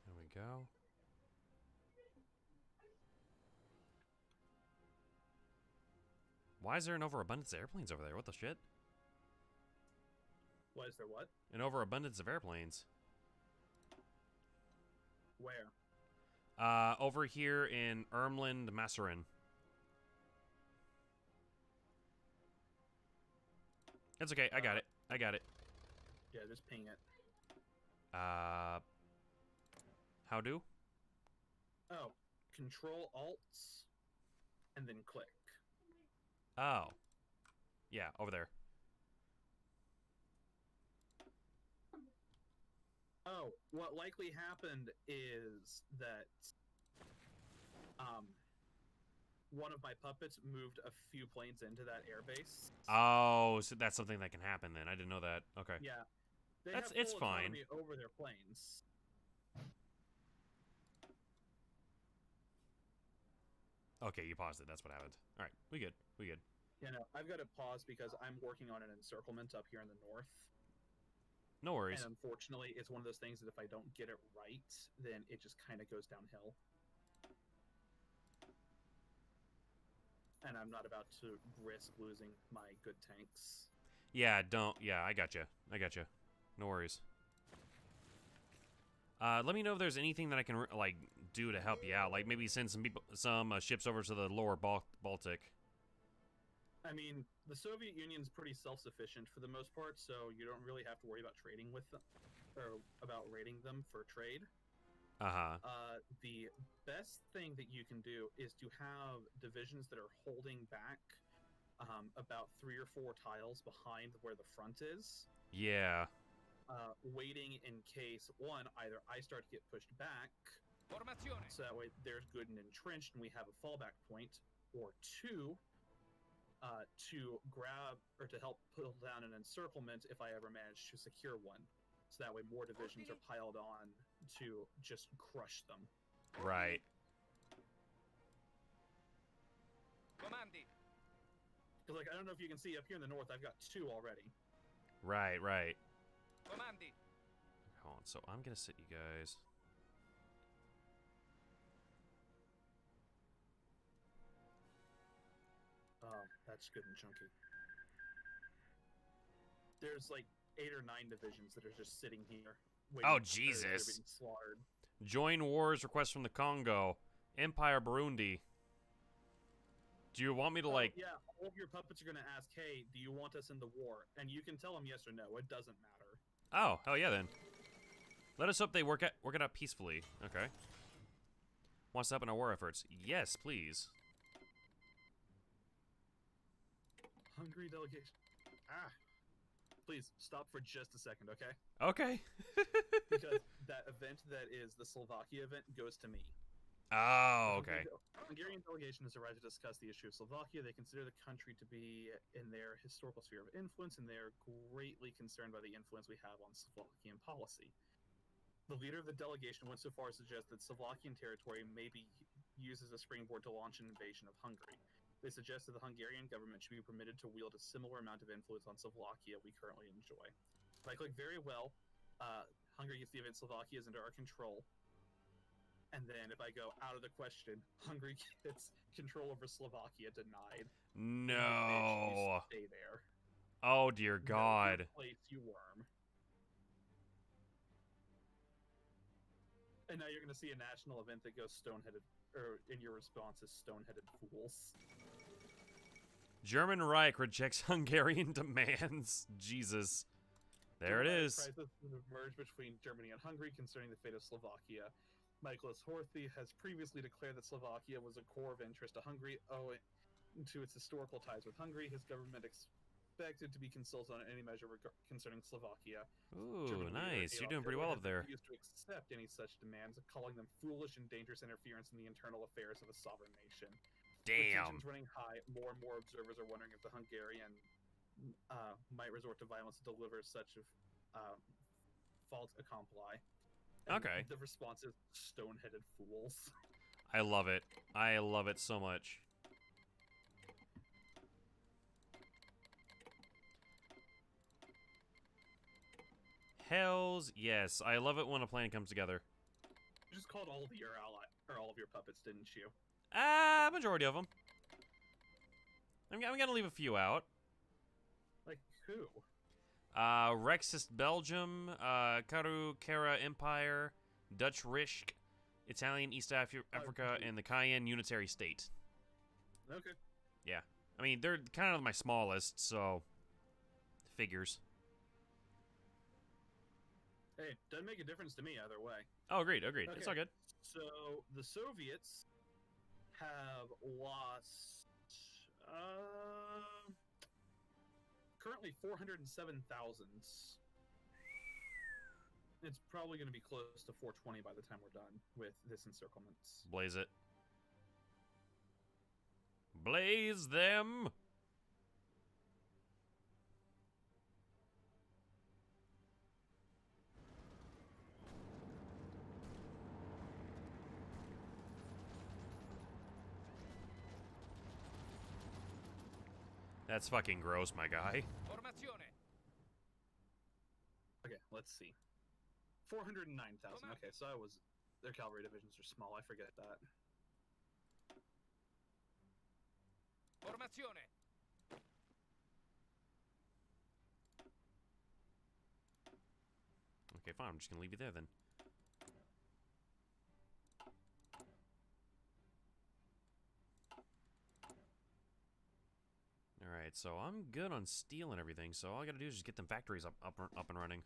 There we go. Why is there an overabundance of airplanes over there? What the shit? Why is there what? An overabundance of airplanes. Where? Over here in Ermland, Masserin. That's okay. I got it. I got it. Yeah, just ping it. How do? Oh, Control Alt, and then click. Oh. Yeah, over there. Oh, what likely happened is that one of my puppets moved a few planes into that airbase. Oh, so that's something that can happen then. I didn't know that. Okay. Yeah, That's- have it's full fine. autonomy over their planes. Okay, you paused it. That's what happened. All right, we good. We good. You know, I've got to pause because I'm working on an encirclement up here in the north. No worries. And unfortunately, it's one of those things that if I don't get it right, then it just kind of goes downhill. And I'm not about to risk losing my good tanks. Yeah, don't. Yeah, I got you. I got you. No worries. Let me know if there's anything that I can like do to help you out. Like maybe send some people, some ships over to the lower Baltic. I mean, the Soviet Union's pretty self-sufficient for the most part, so you don't really have to worry about trading with them, or about raiding them for trade. The best thing that you can do is to have divisions that are holding back about 3 or 4 tiles behind where the front is. Yeah. Waiting in case, one, either I start to get pushed back, Formazione. so that way there's good and entrenched and we have a fallback point, or 2, to grab or to help pull down an encirclement if I ever manage to secure one. So that way more divisions are piled on to just crush them. Right. Comandi. Because, like, I don't know if you can see up here in the north, I've got 2 already. Right. Right. Comandi. Hold on. So I'm gonna sit you guys. Oh, that's good and chunky. There's like 8 or 9 divisions that are just sitting here. Oh, They're Jesus. being slaughtered. Join wars request from the Congo, Empire Burundi. Do you want me to like? Yeah, all of your puppets are going to ask, hey, do you want us in the war? And you can tell them yes or no. It doesn't matter. Oh, hell yeah then. Let us hope they work it out peacefully. Okay. Wants to help in our war efforts? Yes, please. Hungry delegation. Ah. Please stop for just a second, okay? Okay. Because that event that is the Slovakia event goes to me. Oh, okay. Hungarian delegation has arrived to discuss the issue of Slovakia. They consider the country to be in their historical sphere of influence, and they are greatly concerned by the influence we have on Slovakian policy. The leader of the delegation went so far as to suggest that Slovakian territory may be used as a springboard to launch an invasion of Hungary. They suggest that the Hungarian government should be permitted to wield a similar amount of influence on Slovakia we currently enjoy. If I click very well, Hungary gets the event Slovakia is under our control. And then if I go out of the question, Hungary gets control over Slovakia denied. No. Bitch, you stay there. Oh dear God. No place, you worm. And now you're going to see a national event that goes stoneheaded, or in your response is stoneheaded fools. German Reich rejects Hungarian demands. Jesus. There it is. Crisis has emerged between Germany and Hungary concerning the fate of Slovakia. Nicholas Horthy has previously declared that Slovakia was a core of interest to Hungary owing to its historical ties with Hungary. His government expected to be consulted on any measure concerning Slovakia. Ooh, German leader nice. You're Adolf doing pretty well Hitler up there. has refused to accept any such demands, calling them foolish and dangerous interference in the internal affairs of a sovereign nation. With Damn. tensions running high, more and more observers are wondering if the Hungarian might resort to violence to deliver such fault accompli. And Okay. the response is stone-headed fools. I love it. I love it so much. Hells yes. I love it when a plan comes together. You just called all of your all of your puppets, didn't you? Majority of them. I'm gonna leave a few out. Like who? Rexist Belgium, Karu Kara Empire, Dutch Rishk, Italian East Africa, and the Cayenne Unitary State. Okay. Yeah. I mean, they're kind of my smallest, so figures. Hey, doesn't make a difference to me either way. Oh, agreed. It's Okay. all good. So the Soviets have lost currently 407,000. It's probably going to be close to 420 by the time we're done with this encirclement. Blaze it. Blaze them! That's fucking gross, my guy. Formazione. Okay, let's see. 409,000. Okay, so their cavalry divisions are small. I forget that. Formazione. Okay, fine. I'm just gonna leave you there then. Alright, so I'm good on steel and everything, so all I gotta do is just get them factories up and running.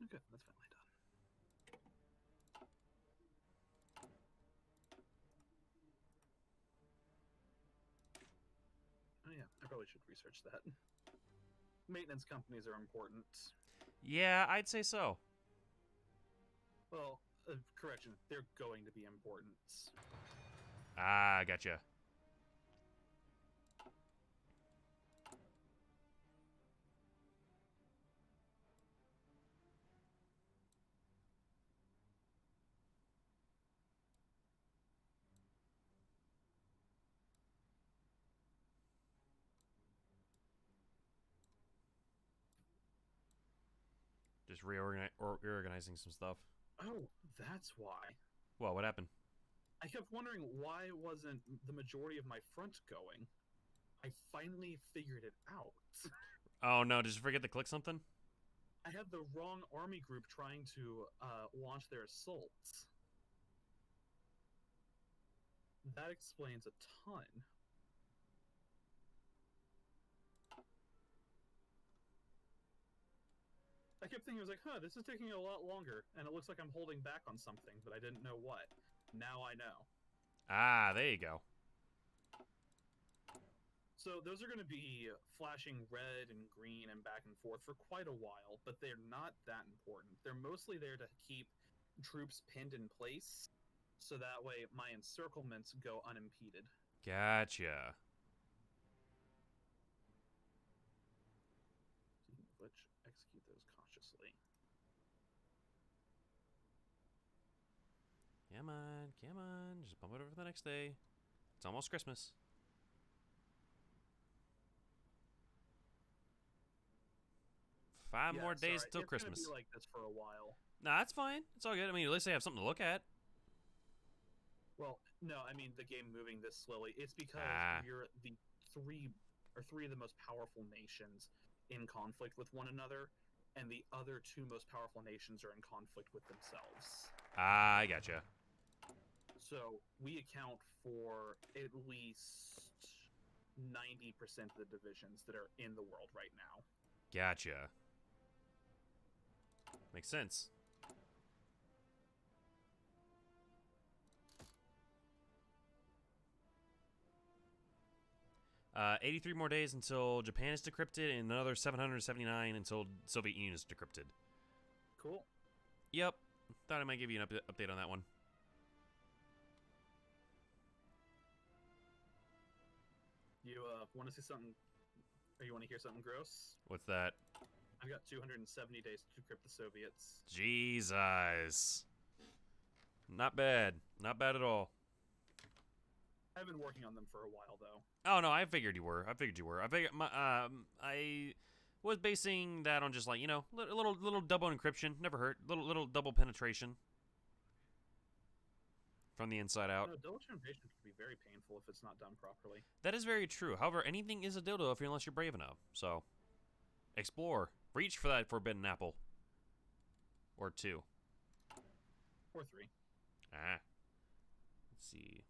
Okay, that's finally done. Oh yeah, I probably should research that. Maintenance companies are important. Yeah, I'd say so. Well, correction, they're going to be important. Ah, gotcha. Just reorganizing some stuff. Oh, that's why. Well, what happened? I kept wondering why wasn't the majority of my front going. I finally figured it out. Oh no, did you forget to click something? I had the wrong army group trying to launch their assaults. That explains a ton. I kept thinking, I was like, huh, this is taking a lot longer, and it looks like I'm holding back on something, but I didn't know what. Now I know. Ah, there you go. So those are going to be flashing red and green and back and forth for quite a while, but they're not that important. They're mostly there to keep troops pinned in place, so that way my encirclements go unimpeded. Gotcha. Which execute those cautiously. Come on, come on. Just bump it over for the next day. It's almost Christmas. 5 Yeah, more days sorry, till it's Christmas. gonna be like this for a while. Nah, that's fine. It's all good. I mean, at least they have something to look at. Well, no, I mean the game moving this slowly. It's because Ah. you're the three of the most powerful nations in conflict with one another, and the other 2 most powerful nations are in conflict with themselves. Ah, I gotcha. So we account for at least 90% of the divisions that are in the world right now. Gotcha. Makes sense. Uh, 83 more days until Japan is decrypted, and another 779 until Soviet Union is decrypted. Cool. Yep. Thought I might give you an update on that one. You want to see something, or you want to hear something gross? What's that? I've got 270 days to decrypt the Soviets. Jesus. Not bad. Not bad at all. I've been working on them for a while, though. Oh no, I figured you were. I figured I was basing that on just like, you know, little double encryption, never hurt. Little double penetration from the inside out. No, double penetration can be very painful if it's not done properly. That is very true. However, anything is a dildo unless you're brave enough. So, explore, reach for that forbidden apple, or 2, Or 3. Ah, let's see.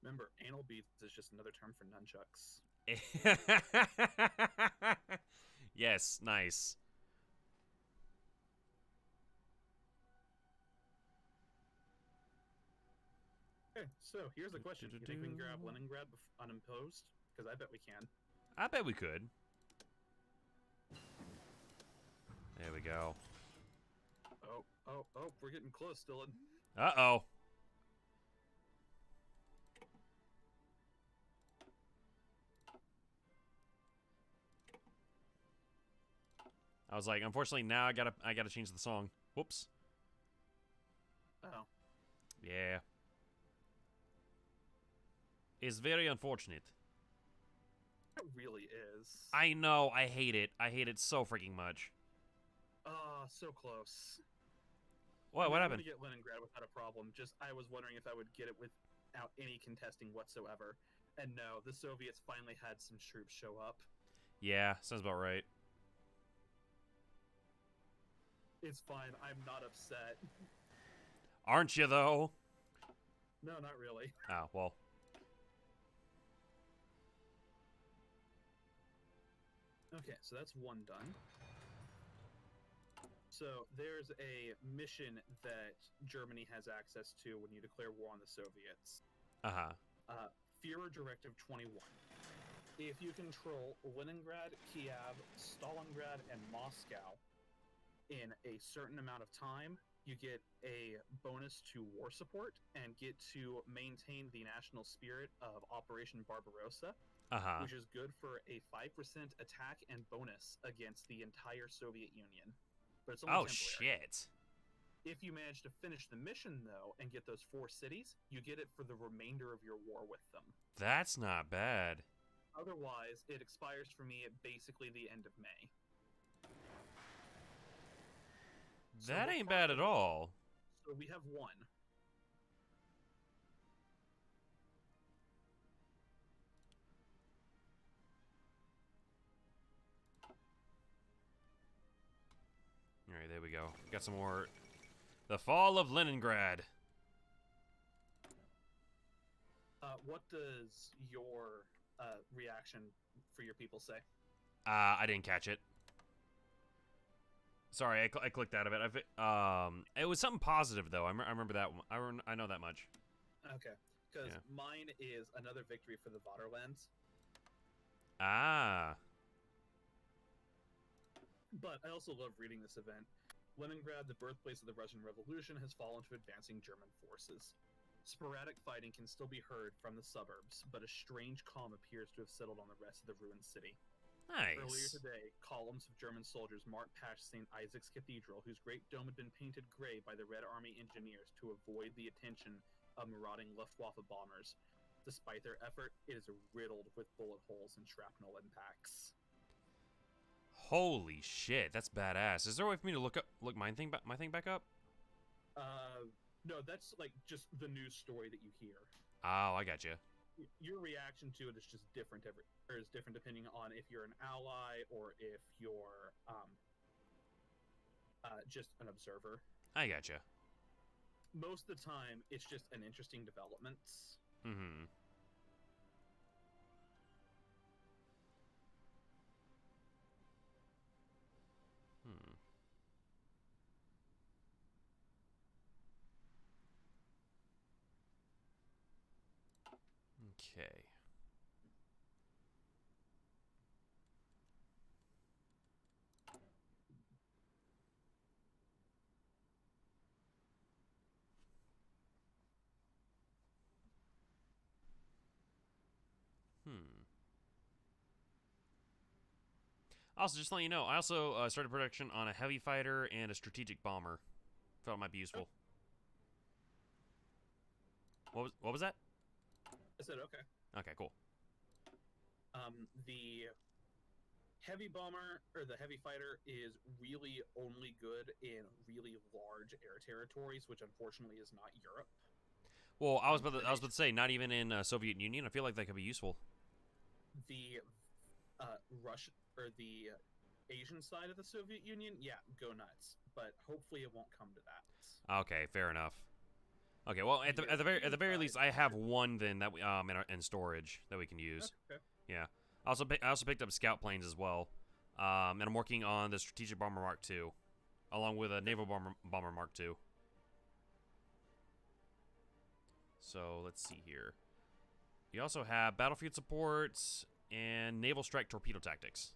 Remember, anal beads is just another term for nunchucks. Yes, nice. Okay, so here's the question. Do you think we can grab Leningrad unimposed? Because I bet we can. I bet we could. There we go. Oh, we're getting close, Dylan. Uh-oh. I was like, unfortunately, now I gotta change the song. Whoops. Oh. Yeah. It's very unfortunate. It really is. I know. I hate it. I hate it so freaking much. So close. What? What I'm happened? gonna get Leningrad without a problem. Just, I was wondering if I would get it without any contesting whatsoever. And no, the Soviets finally had some troops show up. Yeah, sounds about right. It's fine. I'm not upset. Aren't you, though? No, not really. Oh, well. Okay, so that's one done. So there's a mission that Germany has access to when you declare war on the Soviets. Uh-huh. Führer Directive 21. If you control Leningrad, Kiev, Stalingrad, and Moscow in a certain amount of time, you get a bonus to war support and get to maintain the national spirit of Operation Barbarossa, Uh-huh. which is good for a 5% attack and bonus against the entire Soviet Union. But it's only Oh, temporary. shit. If you manage to finish the mission, though, and get those 4 cities, you get it for the remainder of your war with them. That's not bad. Otherwise, it expires for me at basically the end of May. So That we're ain't far bad at from- all. So we have 1. Alright, there we go. Got some more. The Fall of Leningrad. What does your reaction for your people say? I didn't catch it. Sorry, I clicked out of it. It was something positive, though. I remember that one. I know that much. Okay, because Yeah. mine is another victory for the Vaterlands. Ah. But I also love reading this event. Leningrad, the birthplace of the Russian Revolution, has fallen to advancing German forces. Sporadic fighting can still be heard from the suburbs, but a strange calm appears to have settled on the rest of the ruined city. Earlier Nice. today, columns of German soldiers marched past St. Isaac's Cathedral, whose great dome had been painted gray by the Red Army engineers to avoid the attention of marauding Luftwaffe bombers. Despite their effort, it is riddled with bullet holes and shrapnel impacts. Holy shit, that's badass. Is there a way for me to look my thing back up? No, that's like just the news story that you hear. Oh, I got you. Your reaction to it is just different is different depending on if you're an ally or if you're just an observer. I got you. Most of the time, it's just an interesting development. Mm-hmm. Okay. Also, just to let you know, I also started production on a heavy fighter and a strategic bomber. Thought it might be useful. What was that? I said okay. Okay, cool. The heavy bomber or the heavy fighter is really only good in really large air territories, which unfortunately is not Europe. Well, I was about to say, not even in Soviet Union. I feel like that could be useful. The Russian or the Asian side of the Soviet Union, yeah, go nuts. But hopefully, it won't come to that. Okay, fair enough. Okay, well, at the very least, I have one then that we in storage that we can use. Okay. Yeah. I also picked up scout planes as well, and I'm working on the strategic bomber Mark II, along with a naval bomber Mark II. So let's see here. We also have battlefield supports and naval strike torpedo tactics.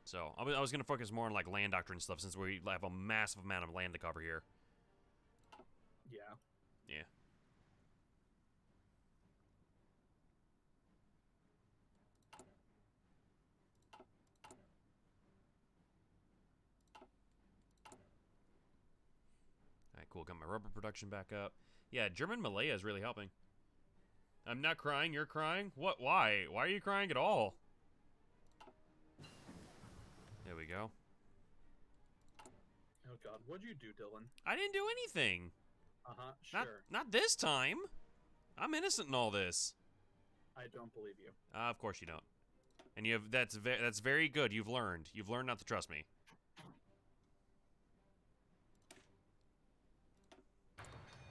So I was going to focus more on like land doctrine stuff since we have a massive amount of land to cover here. Yeah. Yeah. Alright, cool. Got my rubber production back up. Yeah, German Malaya is really helping. I'm not crying, you're crying? What? Why? Why are you crying at all? There we go. Oh god, what'd you do, Dylan? I didn't do anything. Sure. Not this time. I'm innocent in all this. I don't believe you. Of course you don't. And you have that's very good. You've learned. You've learned not to trust me.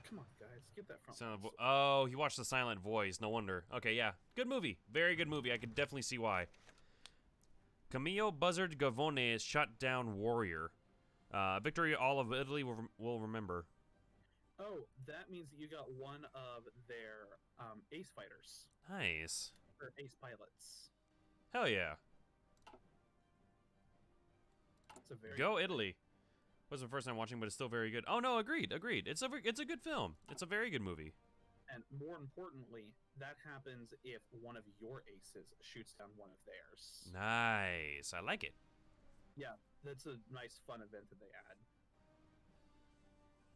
Come on, guys, get that from. Oh, he watched The Silent Voice. No wonder. Okay, yeah, good movie. Very good movie. I could definitely see why. Camillo Buzzard Gavone shot down warrior. Victory all of Italy will remember. Oh, that means that you got one of their ace fighters. Nice. Or ace pilots. Hell yeah. It's a very Go Italy. Wasn't the first time watching, but it's still very good. Oh no, agreed. It's a good film. It's a very good movie. And more importantly, that happens if one of your aces shoots down one of theirs. Nice. I like it. Yeah, that's a nice fun event that they add.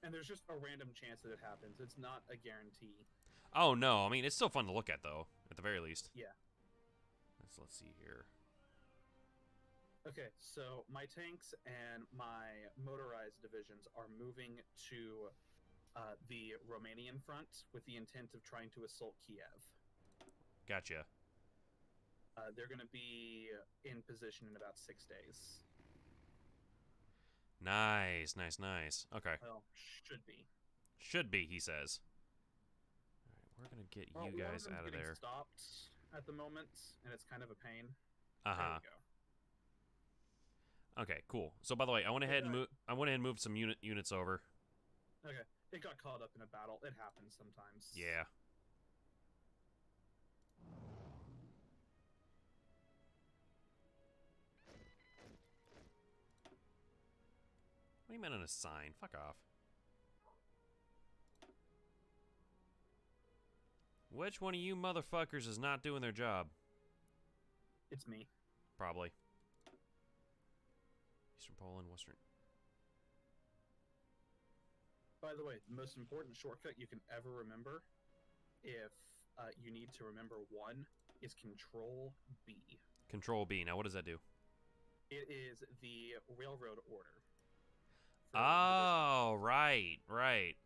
And there's just a random chance that it happens. It's not a guarantee. Oh no, I mean it's still fun to look at though, at the very least. Yeah. Let's see here. Okay, so my tanks and my motorized divisions are moving to the Romanian front with the intent of trying to assault Kiev. Gotcha. They're going to be in position in about 6 days. Nice. Okay. Well, should be. Should be, he says. All right, we're gonna get you guys out of there. Stopped at the moment, and it's kind of a pain. Uh huh. There we go. Okay, cool. So by the way, I went ahead and moved some units over. Okay, it got caught up in a battle. It happens sometimes. Yeah. What do you mean on a sign? Fuck off. Which one of you motherfuckers is not doing their job? It's me. Probably. Eastern Poland, Western. By the way, the most important shortcut you can ever remember, if you need to remember one, is Control B. Control B. Now, what does that do? It is the railroad order. for Oh, right, right.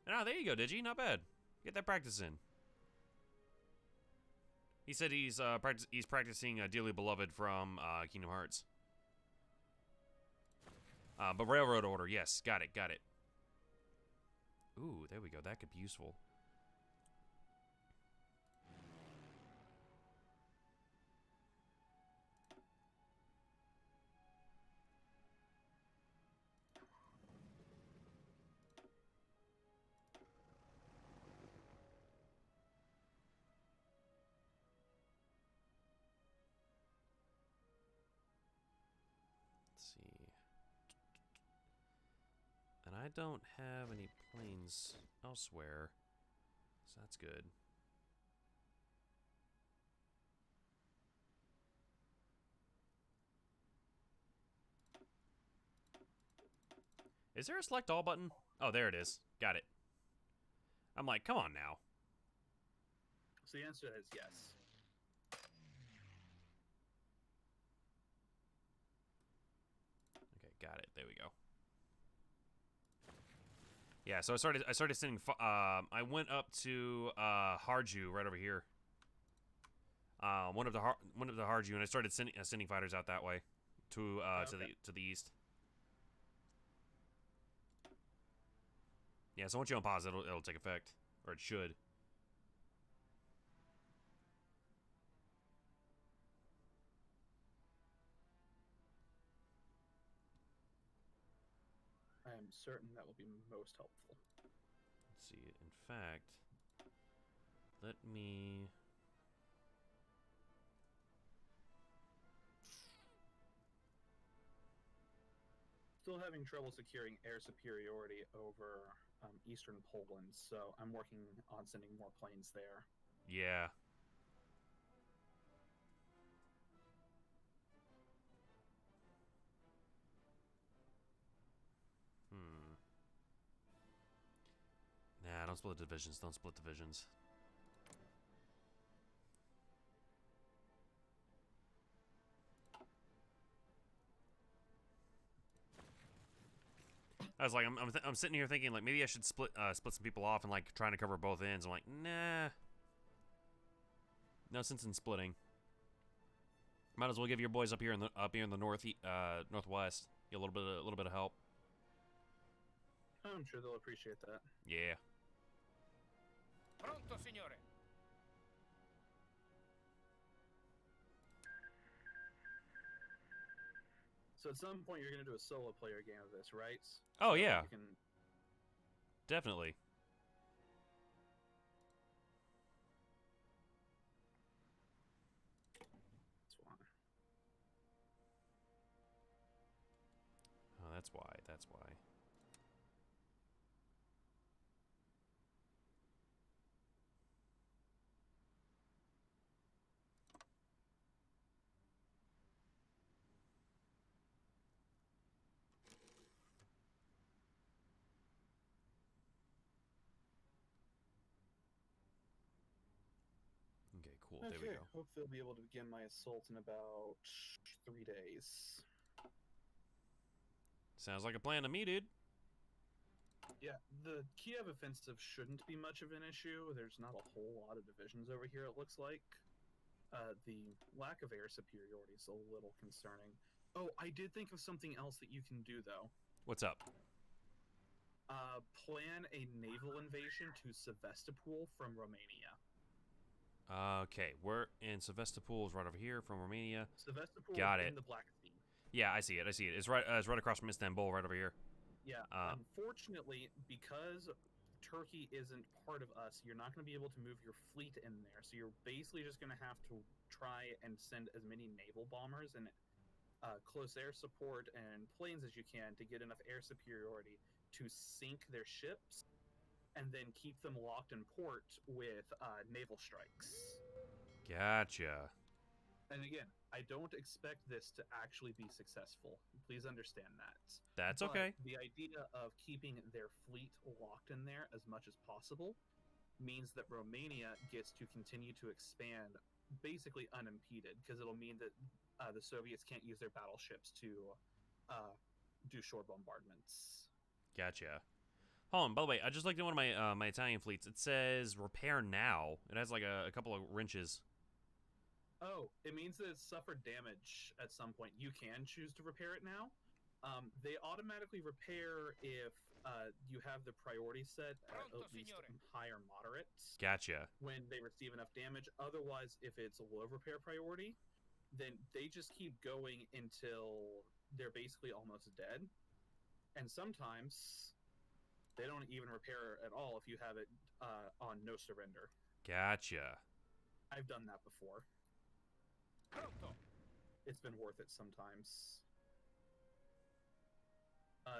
Ah, there you go, Digi. Not bad. Get that practice in. He said he's practicing Dearly Beloved from Kingdom Hearts. But Railroad Order, yes, got it, got it. Ooh, there we go. That could be useful. Let's see. And I don't have any planes elsewhere, so that's good. Is there a select all button? Oh, there it is. Got it. I'm like, come on now. So the answer is yes. Okay, got it. There we go. Yeah, so I started sending. I went up to Harju right over here. Went up to Harju, and I started sending fighters out that way, to to the east. Yeah, so once you unpause, it'll take effect, or it should. I am certain that will be most helpful. Let's see. In fact, let me. Still having trouble securing air superiority over eastern Poland, so I'm working on sending more planes there. Yeah. Nah, don't split divisions. Don't split divisions. I was like, I'm sitting here thinking like maybe I should split some people off and like trying to cover both ends. I'm like, nah, no sense in splitting. Might as well give your boys up here in the northwest get a little bit of help. I'm sure they'll appreciate that. Yeah. Pronto, signore. So at some point you're going to do a solo player game of this, right? Oh So yeah, you can... definitely. That's why. Oh, that's why. That's why. Okay, cool. Okay, There we go. hope they'll be able to begin my assault in about 3 days. Sounds like a plan to me, dude. Yeah, the Kiev offensive shouldn't be much of an issue. There's not a whole lot of divisions over here, it looks like. The lack of air superiority is a little concerning. Oh, I did think of something else that you can do, though. What's up? Plan a naval invasion to Sevastopol from Romania. Okay, we're in Sevastopol is right over here from Romania. Sevastopol Got is it. in the Black Sea. Yeah, I see it. I see it. It's right across from Istanbul, right over here. Yeah, unfortunately, because Turkey isn't part of us, you're not going to be able to move your fleet in there. So you're basically just going to have to try and send as many naval bombers and close air support and planes as you can to get enough air superiority to sink their ships and then keep them locked in port with naval strikes. Gotcha. And again, I don't expect this to actually be successful. Please understand that. That's But okay. the idea of keeping their fleet locked in there as much as possible means that Romania gets to continue to expand basically unimpeded, because it'll mean that the Soviets can't use their battleships to do shore bombardments. Gotcha. Hold on, by the way, I just looked at one of my my Italian fleets. It says repair now. It has like a couple of wrenches. Oh, it means that it's suffered damage at some point. You can choose to repair it now. They automatically repair if you have the priority set at Pronto, at least signore. high or moderate Gotcha. when they receive enough damage. Otherwise, if it's a low repair priority, then they just keep going until they're basically almost dead. And sometimes they don't even repair at all if you have it on no surrender. Gotcha. I've done that before. Pronto. It's been worth it sometimes.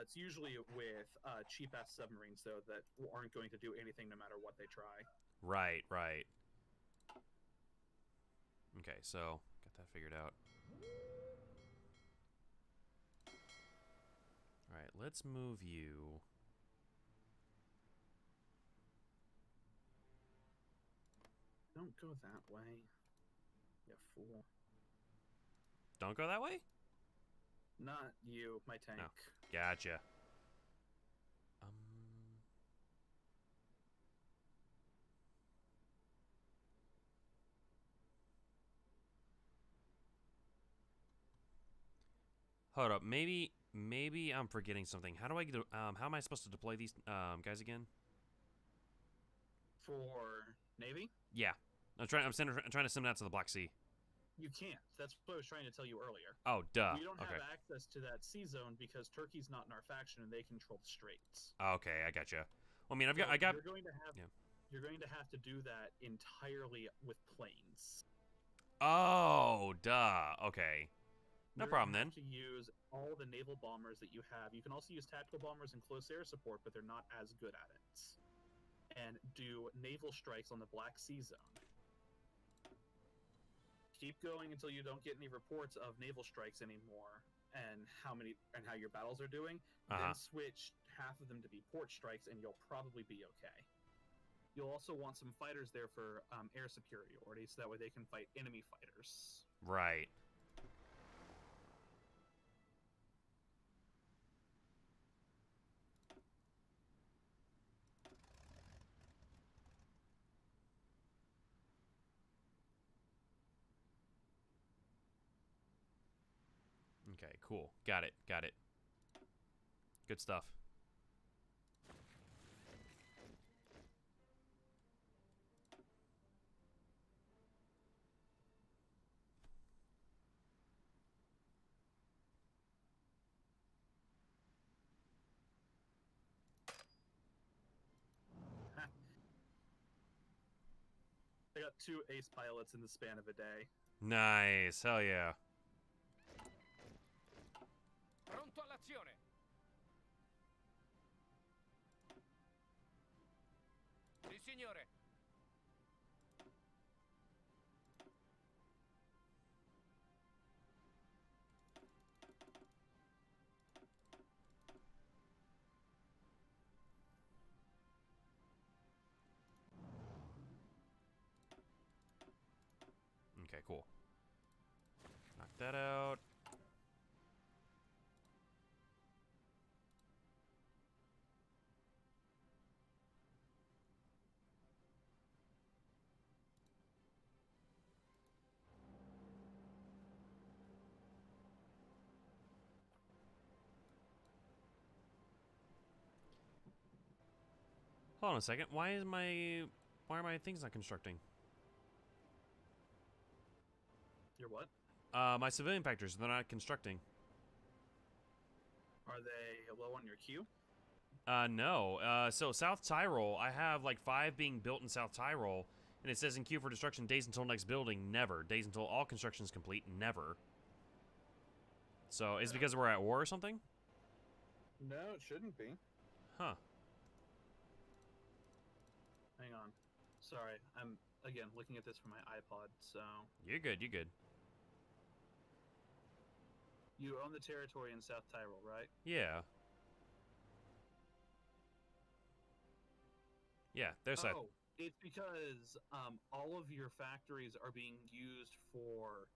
It's usually with cheap-ass submarines, though, that aren't going to do anything no matter what they try. Right, right. Okay, so got that figured out. All right, let's move you. Don't go that way, you fool. Don't go that way? Not you, my tank. No. Gotcha. Hold up. Maybe I'm forgetting something. How do I get? How am I supposed to deploy these guys again? For Navy? Yeah, I'm trying to send them out to the Black Sea. You can't. That's what I was trying to tell you earlier. Oh, duh. We don't Okay. have access to that sea zone because Turkey's not in our faction and they control the straits. Okay, I gotcha. Well, I mean, I got. You're going to have. yeah. You're going to have to do that entirely with planes. Oh, duh. Okay. No You're problem gonna then. have to use all the naval bombers that you have. You can also use tactical bombers and close air support, but they're not as good at it. And do naval strikes on the Black Sea zone. Keep going until you don't get any reports of naval strikes anymore, and how your battles are doing. Then switch half of them to be port strikes, and you'll probably be okay. You'll also want some fighters there for air superiority, so that way they can fight enemy fighters. Right. Okay, cool. Got it. Got it. Good stuff. I got 2 ace pilots in the span of a day. Nice. Hell yeah. Pronto all'azione. Sì, signore. Okay, cool. Knock that out. Hold on a second. Why are my things not constructing? Your what? My civilian factors, they're not constructing. Are they low on your queue? No. So South Tyrol, I have like 5 being built in South Tyrol, and it says in queue for destruction, days until next building, never. Days until all construction is complete, never. So, is it because we're at war or something? No, it shouldn't be. Huh. Hang on. Sorry, I'm, again, looking at this from my iPod, so... You're good, you're good. You own the territory in South Tyrol, right? Yeah. Yeah, there's that. Oh, It's because all of your factories are being used for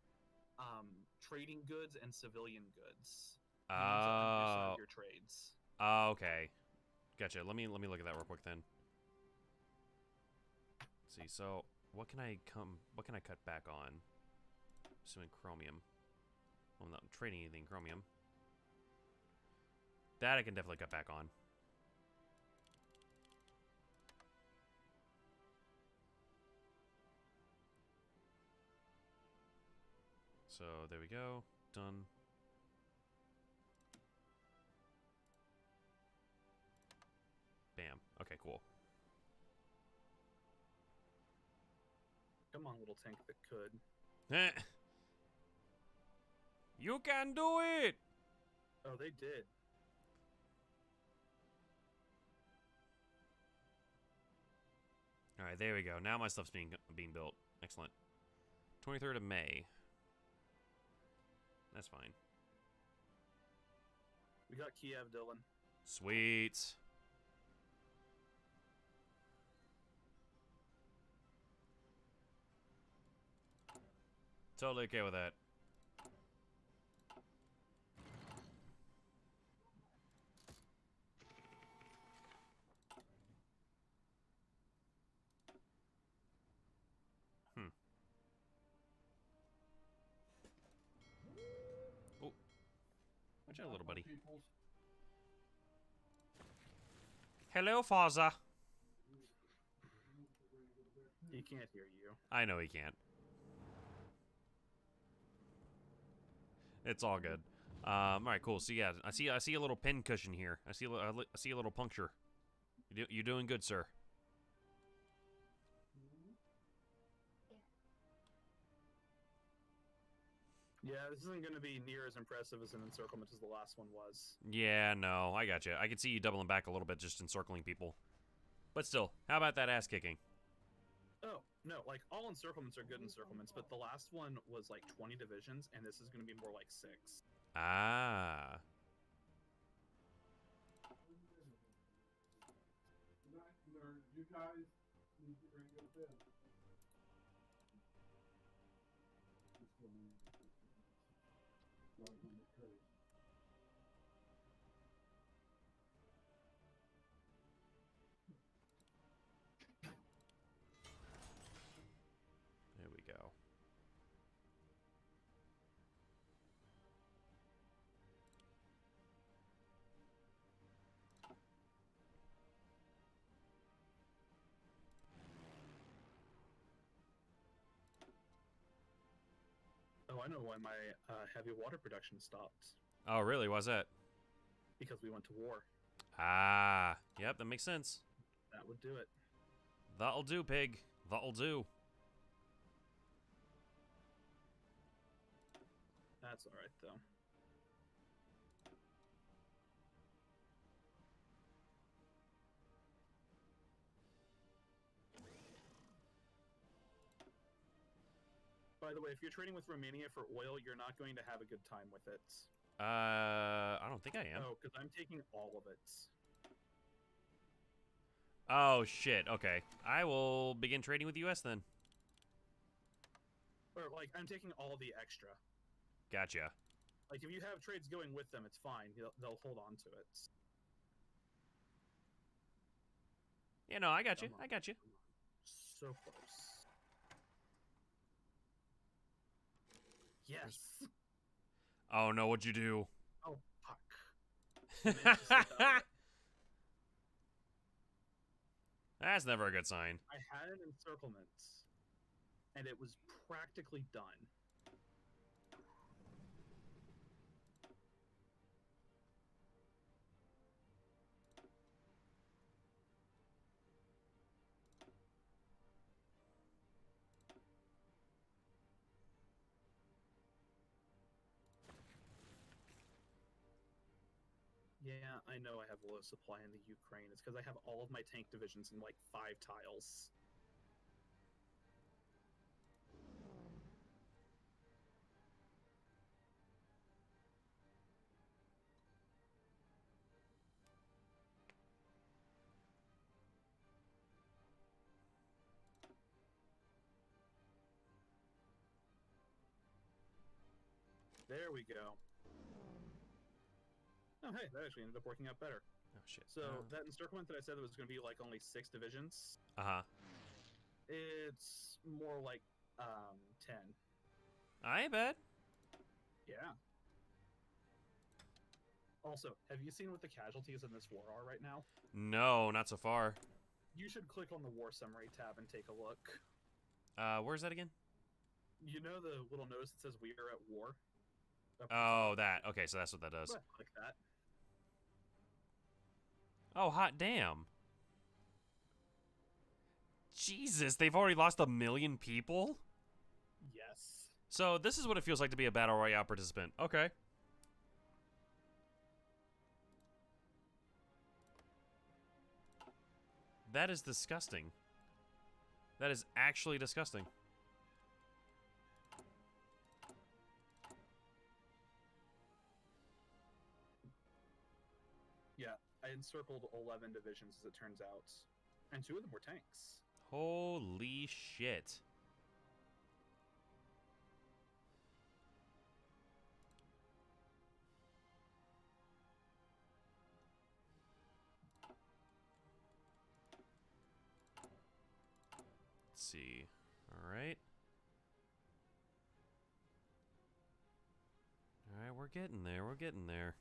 trading goods and civilian goods. You need to Oh. underserve your trades. Oh, okay. Gotcha. Let me look at that real quick then. Let's see. So, what can I cut back on? Assuming chromium. Well, I'm not trading anything chromium. That I can definitely cut back on. So, there we go. Done. Bam. Okay, cool. Come on, little tank that could. Eh. You can do it! Oh, they did. Alright, there we go. Now my stuff's being built. Excellent. 23rd of May. That's fine. We got Kiev, Dylan. Sweet. Totally okay with that. Oh. Watch out, little buddy. Hello, Faza. He can't hear you. I know he can't. It's all good. All right, cool. So yeah, I see a little pin cushion here. I see a little puncture. You doing good, sir? Yeah, this isn't going to be near as impressive as an encirclement as the last one was. Yeah, no, I got you. I can see you doubling back a little bit, just encircling people. But still, how about that ass kicking? Oh, no, like, all encirclements are good encirclements, but the last one was like 20 divisions, and this is going to be more like 6. Ah. You guys need to bring your bill. There we go. Oh, I know why my heavy water production stopped. Oh, really? Why's that? Because we went to war. Ah. Yep, that makes sense. That would do it. That'll do, pig. That'll do. That's alright, though. By the way, if you're trading with Romania for oil, you're not going to have a good time with it. I don't think I am. Oh, because I'm taking all of it. Oh, shit. Okay. I will begin trading with the U.S. then. Or, like, I'm taking all the extra. Gotcha. Like, if you have trades going with them, it's fine. They'll hold on to it. Yeah, no, I got you. Come on. I got you. So close. Yes. Oh, no, what'd you do? Oh, fuck. I managed to slip out of it. That's never a good sign. I had an encirclement, and it was practically done. Yeah, I know I have low supply in the Ukraine. It's because I have all of my tank divisions in like 5 tiles. There we go. Oh, hey, that actually ended up working out better. Oh shit. So that encirclement that I said that was going to be like only 6 divisions, Uh-huh. it's more like 10. I ain't bad. Yeah. Also, have you seen what the casualties in this war are right now? No, not so far. You should click on the war summary tab and take a look. Where's that again? You know the little notice that says "We are at war"? Up at the Oh, top? that. Okay, so that's what that does. Well, click that. Oh, hot damn. Jesus, they've already lost 1 million people? Yes. So this is what it feels like to be a Battle Royale participant. Okay. That is disgusting. That is actually disgusting. Yeah, I encircled 11 divisions, as it turns out, and 2 of them were tanks. Holy shit. Let's see. All right. All right, we're getting there. We're getting there.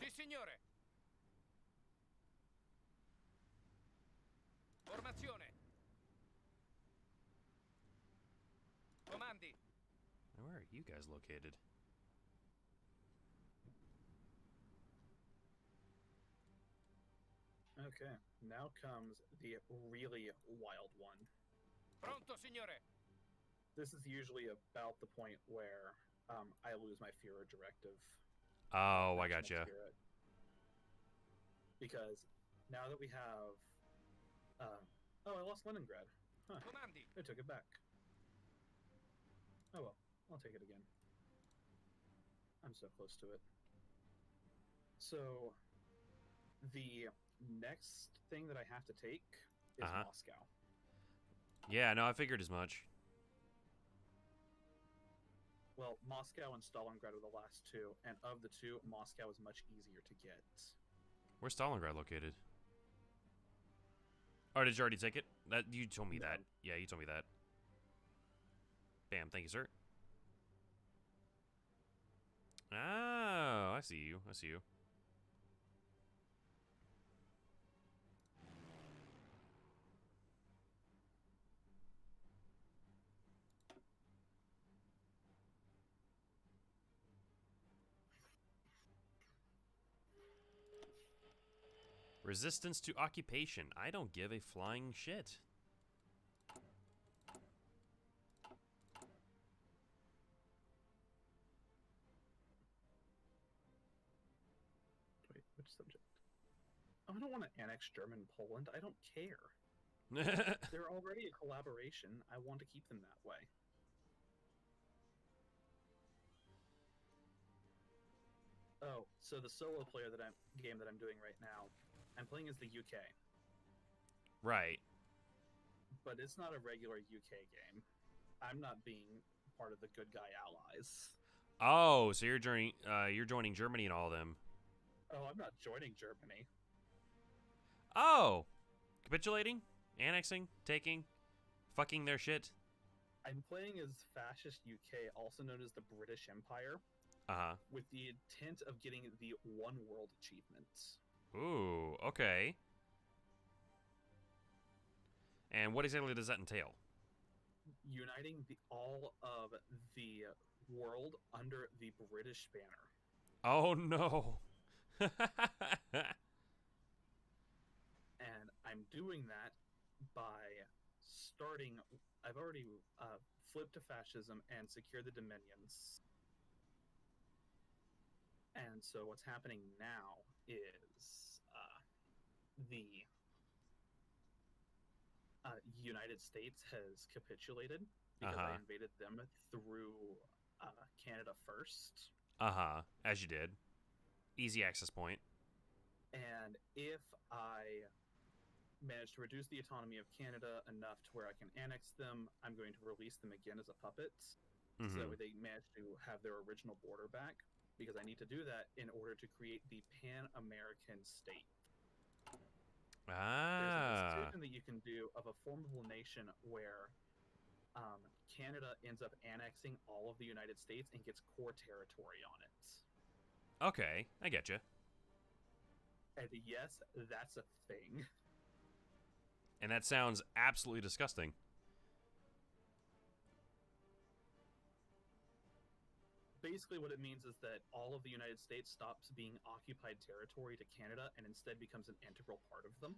Sì, signore. Formazione. Comandi. Now, where are you guys located? Okay, now comes the really wild one. Pronto, signore. This is usually about the point where I lose my Führer directive. Oh, I National gotcha. Spirit. Because now that we have... oh, I lost Leningrad. Huh, Comandi. I took it back. Oh well, I'll take it again. I'm so close to it. So, the next thing that I have to take is Uh-huh. Moscow. Yeah, no, I figured as much. Well, Moscow and Stalingrad are the last 2, and of the 2, Moscow is much easier to get. Where's Stalingrad located? Oh, did you already take it? That you told me No. that. Yeah, you told me that. Bam, thank you, sir. Oh, I see you. I see you. Resistance to occupation. I don't give a flying shit. Wait, which subject? Oh, I don't want to annex German Poland. I don't care. They're already a collaboration. I want to keep them that way. Oh, so the solo player game that I'm doing right now, I'm playing as the UK, Right. but it's not a regular UK game. I'm not being part of the good guy allies. Oh, so you're joining Germany and all of them. Oh, I'm not joining Germany. Oh, capitulating, annexing, taking, fucking their shit. I'm playing as Fascist UK, also known as the British Empire, with the intent of getting the One World achievement. Ooh, okay. And what exactly does that entail? Uniting all of the world under the British banner. Oh no. And I'm doing that by starting I've already flipped to fascism and secured the dominions. And so what's happening now is the United States has capitulated because I invaded them through Canada first. As you did. Easy access point. And if I manage to reduce the autonomy of Canada enough to where I can annex them, I'm going to release them again as a puppet, so that way they manage to have their original border back, because I need to do that in order to create the Pan-American state. There's a decision that you can do of a formable nation where Canada ends up annexing all of the United States and gets core territory on it. Okay, I get you. And yes, that's a thing. And that sounds absolutely disgusting. Basically, what it means is that all of the United States stops being occupied territory to Canada and instead becomes an integral part of them.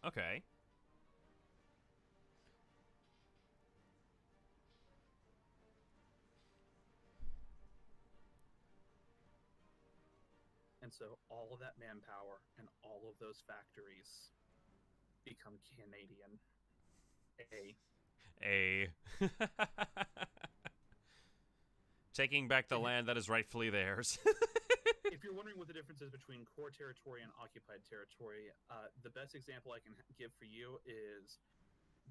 Okay. And so all of that manpower and all of those factories become Canadian. Taking back the land that is rightfully theirs. If you're wondering what the difference is between core territory and occupied territory, the best example I can give for you is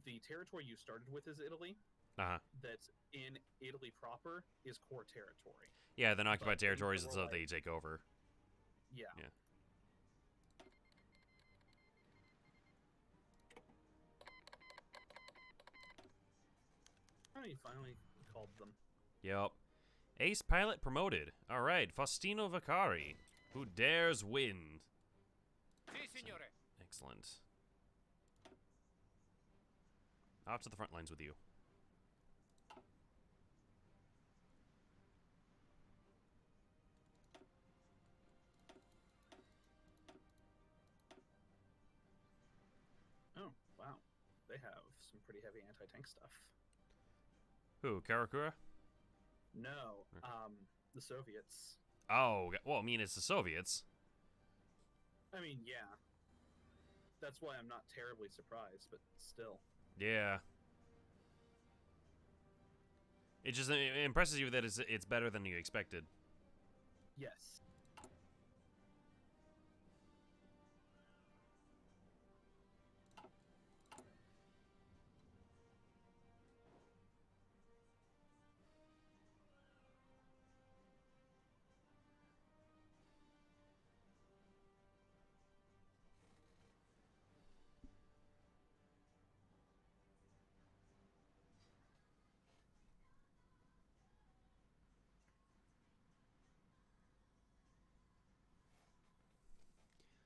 the territory you started with is Italy. That's in Italy proper is core territory. Yeah, then occupied territories is stuff that you take over. Yeah. You finally called them. Yep. Ace pilot promoted. All right, Faustino Vaccari, who dares win. Si, signore. Excellent. Off to the front lines with you. Oh, wow. They have some pretty heavy anti-tank stuff. Who, Karakura? No, the Soviets. Oh, well, I mean, it's the Soviets. I mean, yeah. That's why I'm not terribly surprised, but still. Yeah. It just impresses you that it's better than you expected. Yes.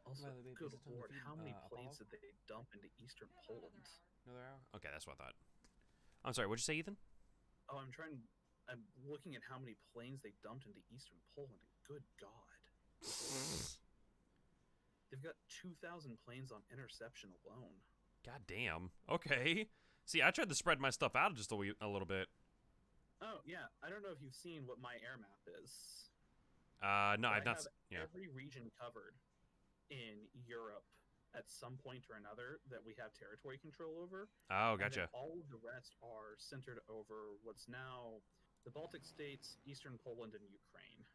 Also, good lord, how many planes did they dump into eastern Poland? Another hour? Okay, that's what I thought. I'm sorry, what'd you say, Ethan? Oh, I'm looking at how many planes they dumped into eastern Poland. Good god. They've got 2,000 planes on interception alone. God damn. Okay. See, I tried to spread my stuff out just a little bit. Oh, yeah. I don't know if you've seen what my air map is. No, I've not. Yeah. Every region covered in Europe at some point or another that we have territory control over. Oh, gotcha. And all of the rest are centered over what's now the Baltic states, eastern Poland, and Ukraine.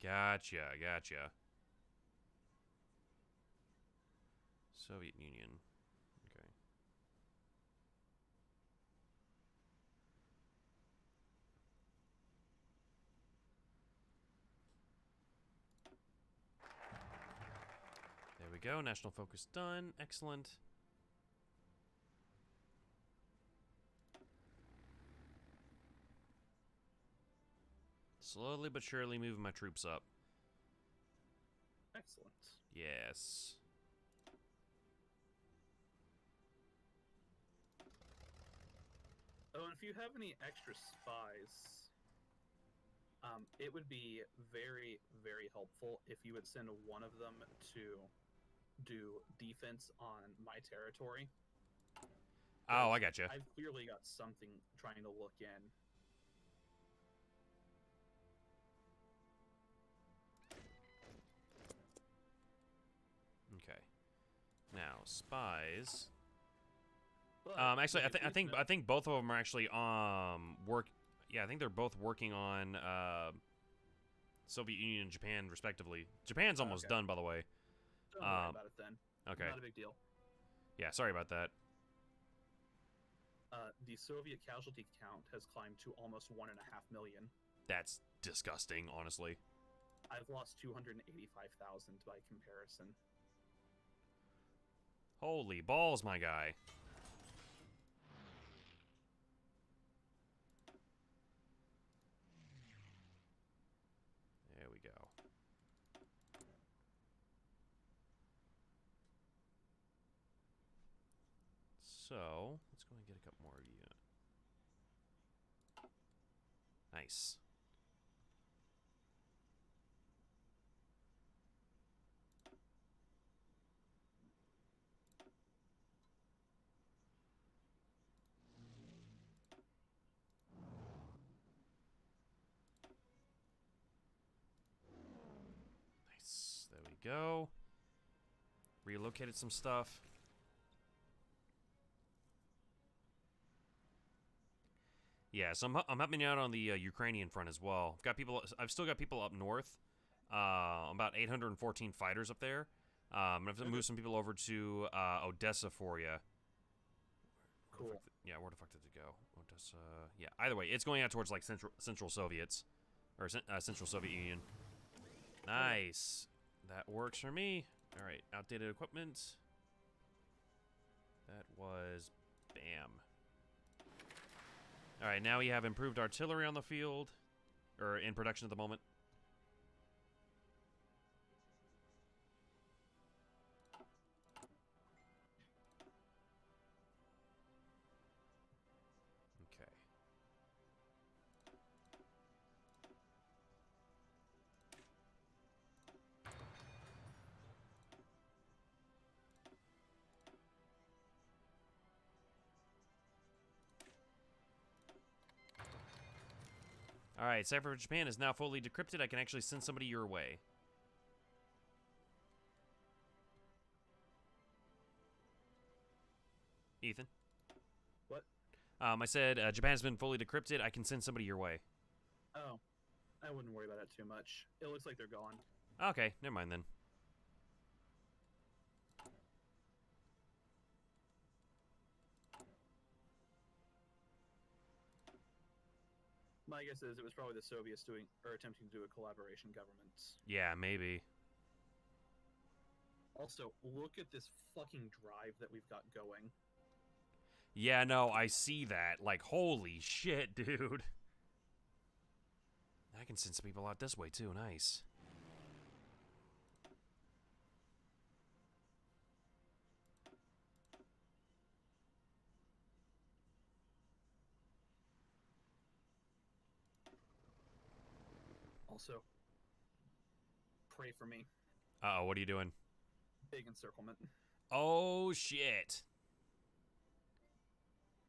Gotcha. Soviet Union. Okay. There we go. National focus done. Excellent. Slowly but surely moving my troops up. Excellent. Yes. Oh, and if you have any extra spies, it would be very, very helpful if you would send one of them to do defense on my territory. Oh, I gotcha. I've clearly got something trying to look in. Okay. Now, spies. But Actually, the good news I think both of them are actually work. Yeah, I think they're both working on Soviet Union and Japan respectively. Japan's almost Okay. done, by the way. Don't worry about it then. Okay. Not a big deal. Yeah, sorry about that. The Soviet casualty count has climbed to almost 1.5 million. That's disgusting, honestly. I've lost 285,000 by comparison. Holy balls, my guy. There we go. So, let's go and get a couple more of you. Nice. Nice. There we go. Relocated some stuff. Yeah, so I'm helping out on the Ukrainian front as well. I've still got people up north. About 814 fighters up there. I'm gonna have to move some people over to Odessa for you. Cool. Yeah, where the fuck did it go? Odessa. Yeah. Either way, it's going out towards like Central Soviets, or Central Soviet Union. Nice. That works for me. All right. Outdated equipment. That was bam. All right. Now we have improved artillery on the field, or in production at the moment. Okay. All right, Cipher for Japan is now fully decrypted. I can actually send somebody your way. Ethan? What? I said Japan has been fully decrypted. I can send somebody your way. Oh, I wouldn't worry about it too much. It looks like they're gone. Okay, never mind then. My guess is it was probably the Soviets doing or attempting to do a collaboration government. Yeah, maybe. Also, look at this fucking drive that we've got going. Yeah, no, I see that. Like, holy shit, dude. I can send some people out this way too. Nice. Also, pray for me. Uh-oh, what are you doing? Big encirclement. Oh, shit.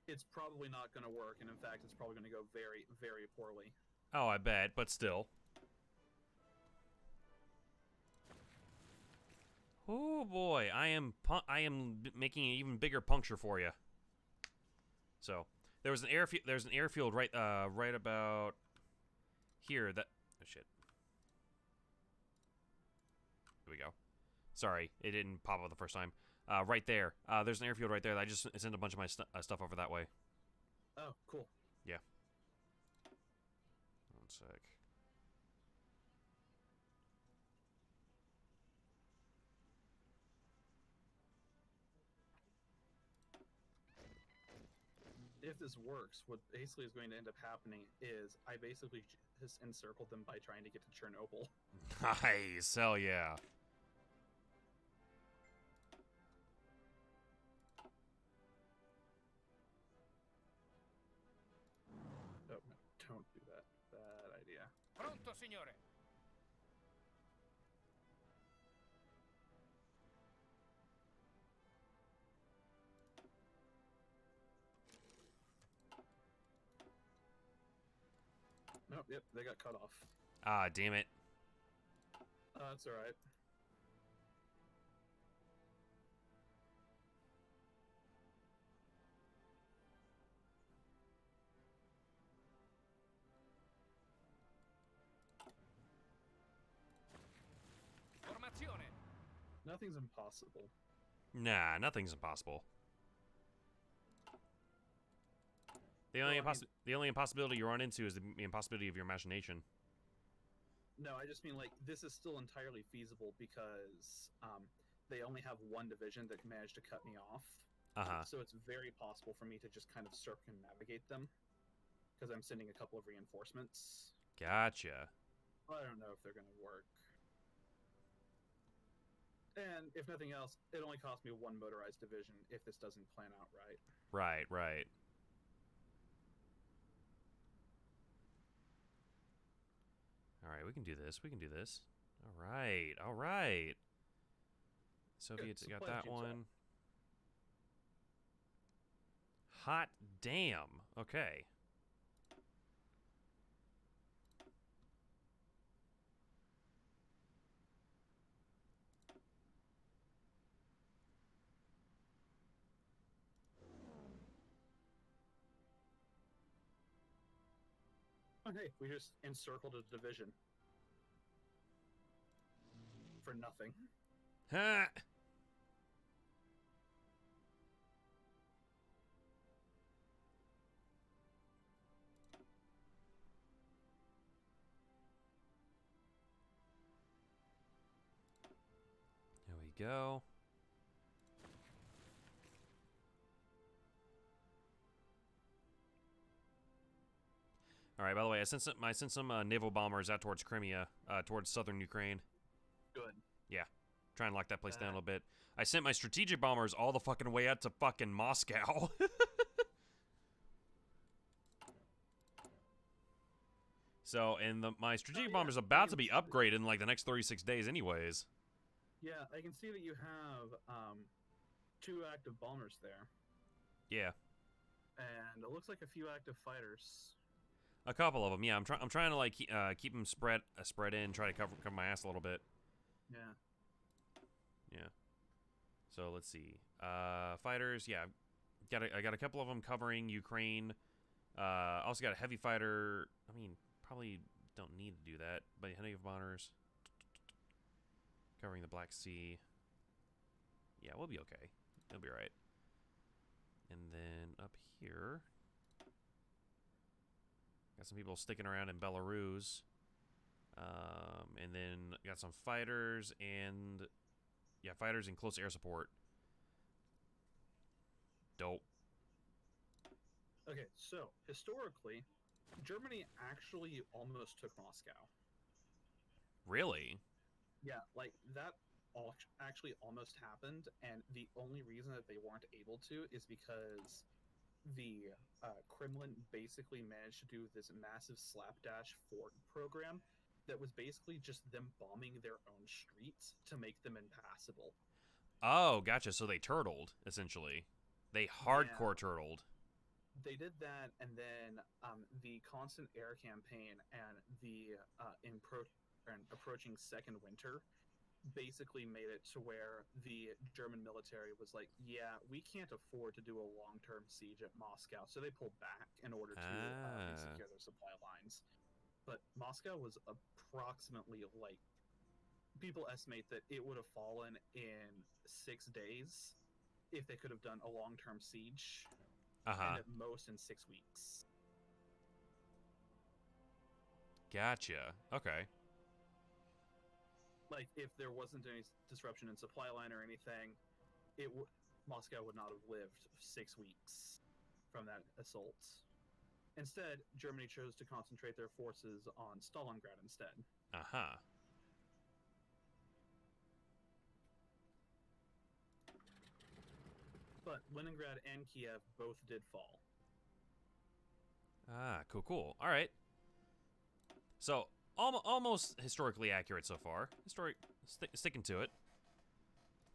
It's probably not going to work, and in fact, it's probably going to go very, very poorly. Oh, I bet, but still. Oh boy, I am making an even bigger puncture for you. So there was an airfield right right about here. That oh shit. Here we go. Sorry, it didn't pop up the first time. Right there. There's an airfield right there. I just sent a bunch of my stuff over that way. Oh, cool. Yeah. One sec. If this works, what basically is going to end up happening is I basically just encircled them by trying to get to Chernobyl. Nice, hell yeah. Oh, no, don't do that. Bad idea. Pronto, signore. Oh, yep, they got cut off. Ah, damn it. That's all right. Formazione. Nothing's impossible. Nah, nothing's impossible. The only Well, I mean- the only impossibility you run into is the impossibility of your imagination. No, I just mean like this is still entirely feasible because they only have one division that managed to cut me off. Uh-huh. So it's very possible for me to just kind of circumnavigate them because I'm sending a couple of reinforcements. Gotcha. I don't know if they're going to work. And if nothing else, it only cost me one motorized division if this doesn't plan out right. Right, right. Alright, we can do this. We can do this. Alright, alright. Soviets got supply that chain's up. one. Hot damn. Okay. Oh, hey, we just encircled a division. For nothing. Ha! There we go. All right. By the way, I sent some naval bombers out towards Crimea, towards southern Ukraine. Good. Try and lock that place down a little bit. I sent my strategic bombers all the fucking way out to fucking Moscow. So, and my strategic yeah, bomber's I about can to be see that. upgraded in like the next 36 days, anyways. Yeah, I can see that you have 2 active bombers there. Yeah, And it looks like a few active fighters. a couple of them. Yeah, I'm trying to like keep them spread in, try to cover my ass a little bit. Yeah. Yeah. So let's see. Fighters, yeah, I got a couple of them covering Ukraine. Also got a heavy fighter. I mean, probably don't need to do that, but heavy bombers covering the Black Sea. Yeah, we'll be okay. It'll be all right. And then up here, got some people sticking around in Belarus. And then got some fighters and yeah, fighters and close air support. Dope. Okay, so historically, Germany actually almost took Moscow. Really? Yeah, like that all actually almost happened, and the only reason that they weren't able to is because the Kremlin basically managed to do this massive slapdash fort program that was basically just them bombing their own streets to make them impassable. Oh, gotcha. So they turtled, essentially. They hardcore turtled. They did that, and then the constant air campaign and the approaching second winter basically made it to where the German military was like, yeah, we can't afford to do a long-term siege at Moscow, so they pulled back in order to secure their supply lines. But Moscow was approximately like, people estimate that it would have fallen in 6 days if they could have done a long-term siege, and at most in 6 weeks. Gotcha. Okay. Like, if there wasn't any disruption in supply line or anything, Moscow would not have lived 6 weeks from that assault. Instead, Germany chose to concentrate their forces on Stalingrad instead. But Leningrad and Kiev both did fall. Cool, cool. All right. So, almost historically accurate so far. Sticking to it.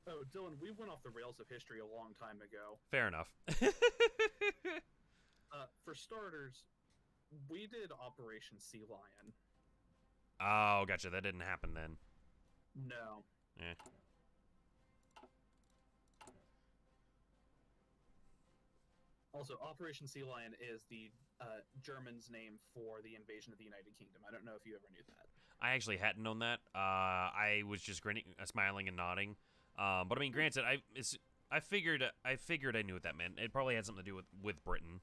Oh, Dylan, we went off the rails of history a long time ago. Fair enough. For starters, We did Operation Sea Lion. Oh, gotcha. That didn't happen then. No. Eh. Also, Operation Sea Lion is the Germans' name for the invasion of the United Kingdom. I don't know if you ever knew that. I actually hadn't known that. I was just grinning, smiling and nodding. But I mean, granted, I figured I knew what that meant. It probably had something to do with Britain.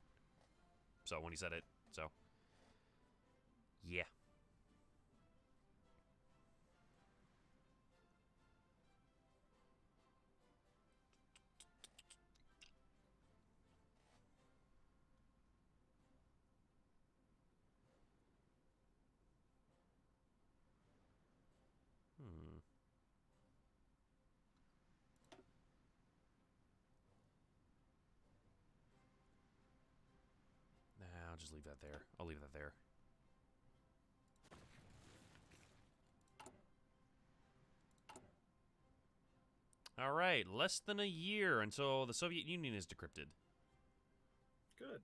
So when he said it, so yeah. Nah, I'll just leave that there. I'll leave that there. All right, less than a year until the Soviet Union is decrypted. Good.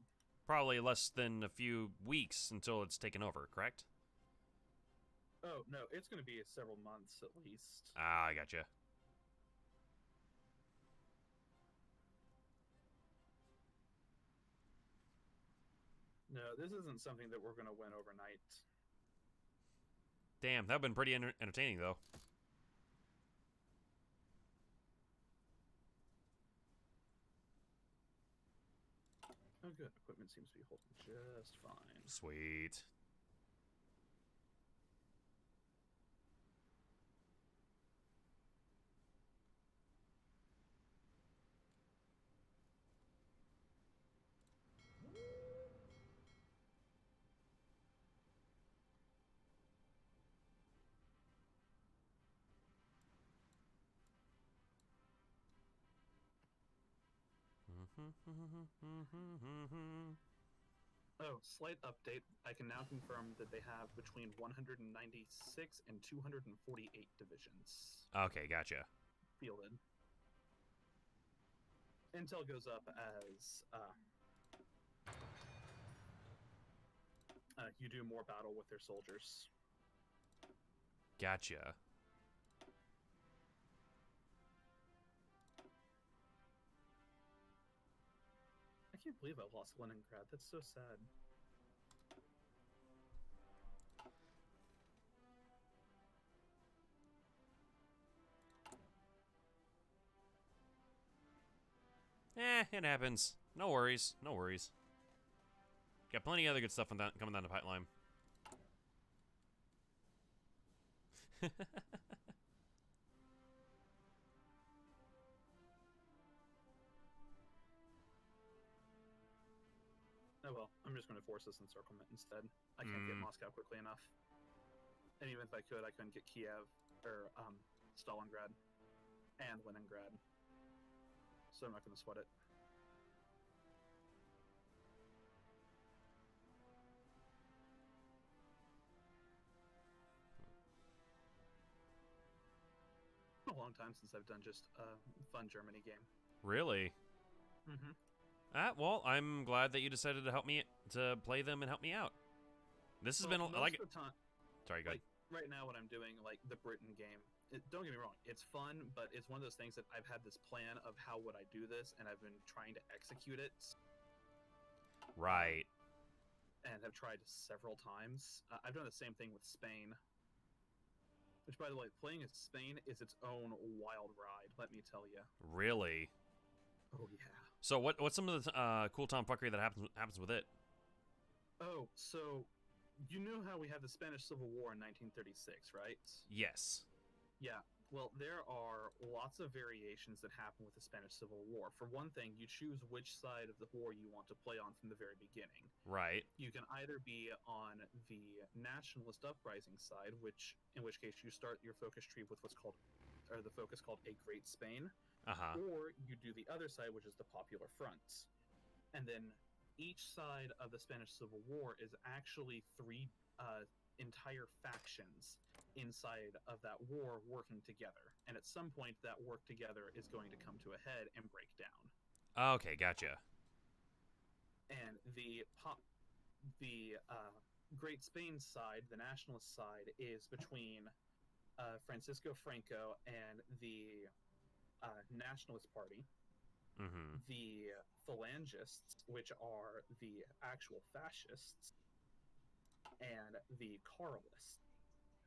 Probably less than a few weeks until it's taken over, correct? Oh, no, it's going to be several months at least. Ah, I gotcha. No, this isn't something that we're going to win overnight. Damn, that would have been pretty entertaining, though. Oh, good. Equipment seems to be holding just fine. Sweet. Oh, slight update. I can now confirm that they have between 196 and 248 divisions Okay, gotcha. fielded. Intel goes up as you do more battle with their soldiers. Gotcha. I can't believe I lost Leningrad. That's so sad. It happens. No worries. No worries. Got plenty of other good stuff coming down the pipeline. Oh well, I'm just going to force this encirclement instead. I can't get Moscow quickly enough. And even if I could, I couldn't get Kiev or Stalingrad and Leningrad. So I'm not going to sweat it. A long time since I've done just a fun Germany game. Really? Mm-hmm. Well, I'm glad that you decided to help me to play them and help me out. This has been most like. of the time, Sorry, go ahead. right now what I'm doing, like the Britain game, don't get me wrong, it's fun, but it's one of those things that I've had this plan of how would I do this, and I've been trying to execute it. Right. And have tried several times. I've done the same thing with Spain. Which, by the way, playing as Spain is its own wild ride, let me tell you. Really? Oh, yeah. So what's some of the cool tomfuckery that happens with it? Oh, so you know how we had the Spanish Civil War in 1936, right? Yes. Yeah. Well, there are lots of variations that happen with the Spanish Civil War. For one thing, you choose which side of the war you want to play on from the very beginning. Right. You can either be on the nationalist uprising side, in which case you start your focus tree with the focus called A Great Spain, or you do the other side, which is the Popular Front. And then each side of the Spanish Civil War is actually three entire factions inside of that war working together. And at some point, that work together is going to come to a head and break down. Okay, gotcha. And the Great Spain side, the nationalist side, is between Francisco Franco and the Nationalist Party. Mm-hmm. The Phalangists, which are the actual fascists, and the Carlists,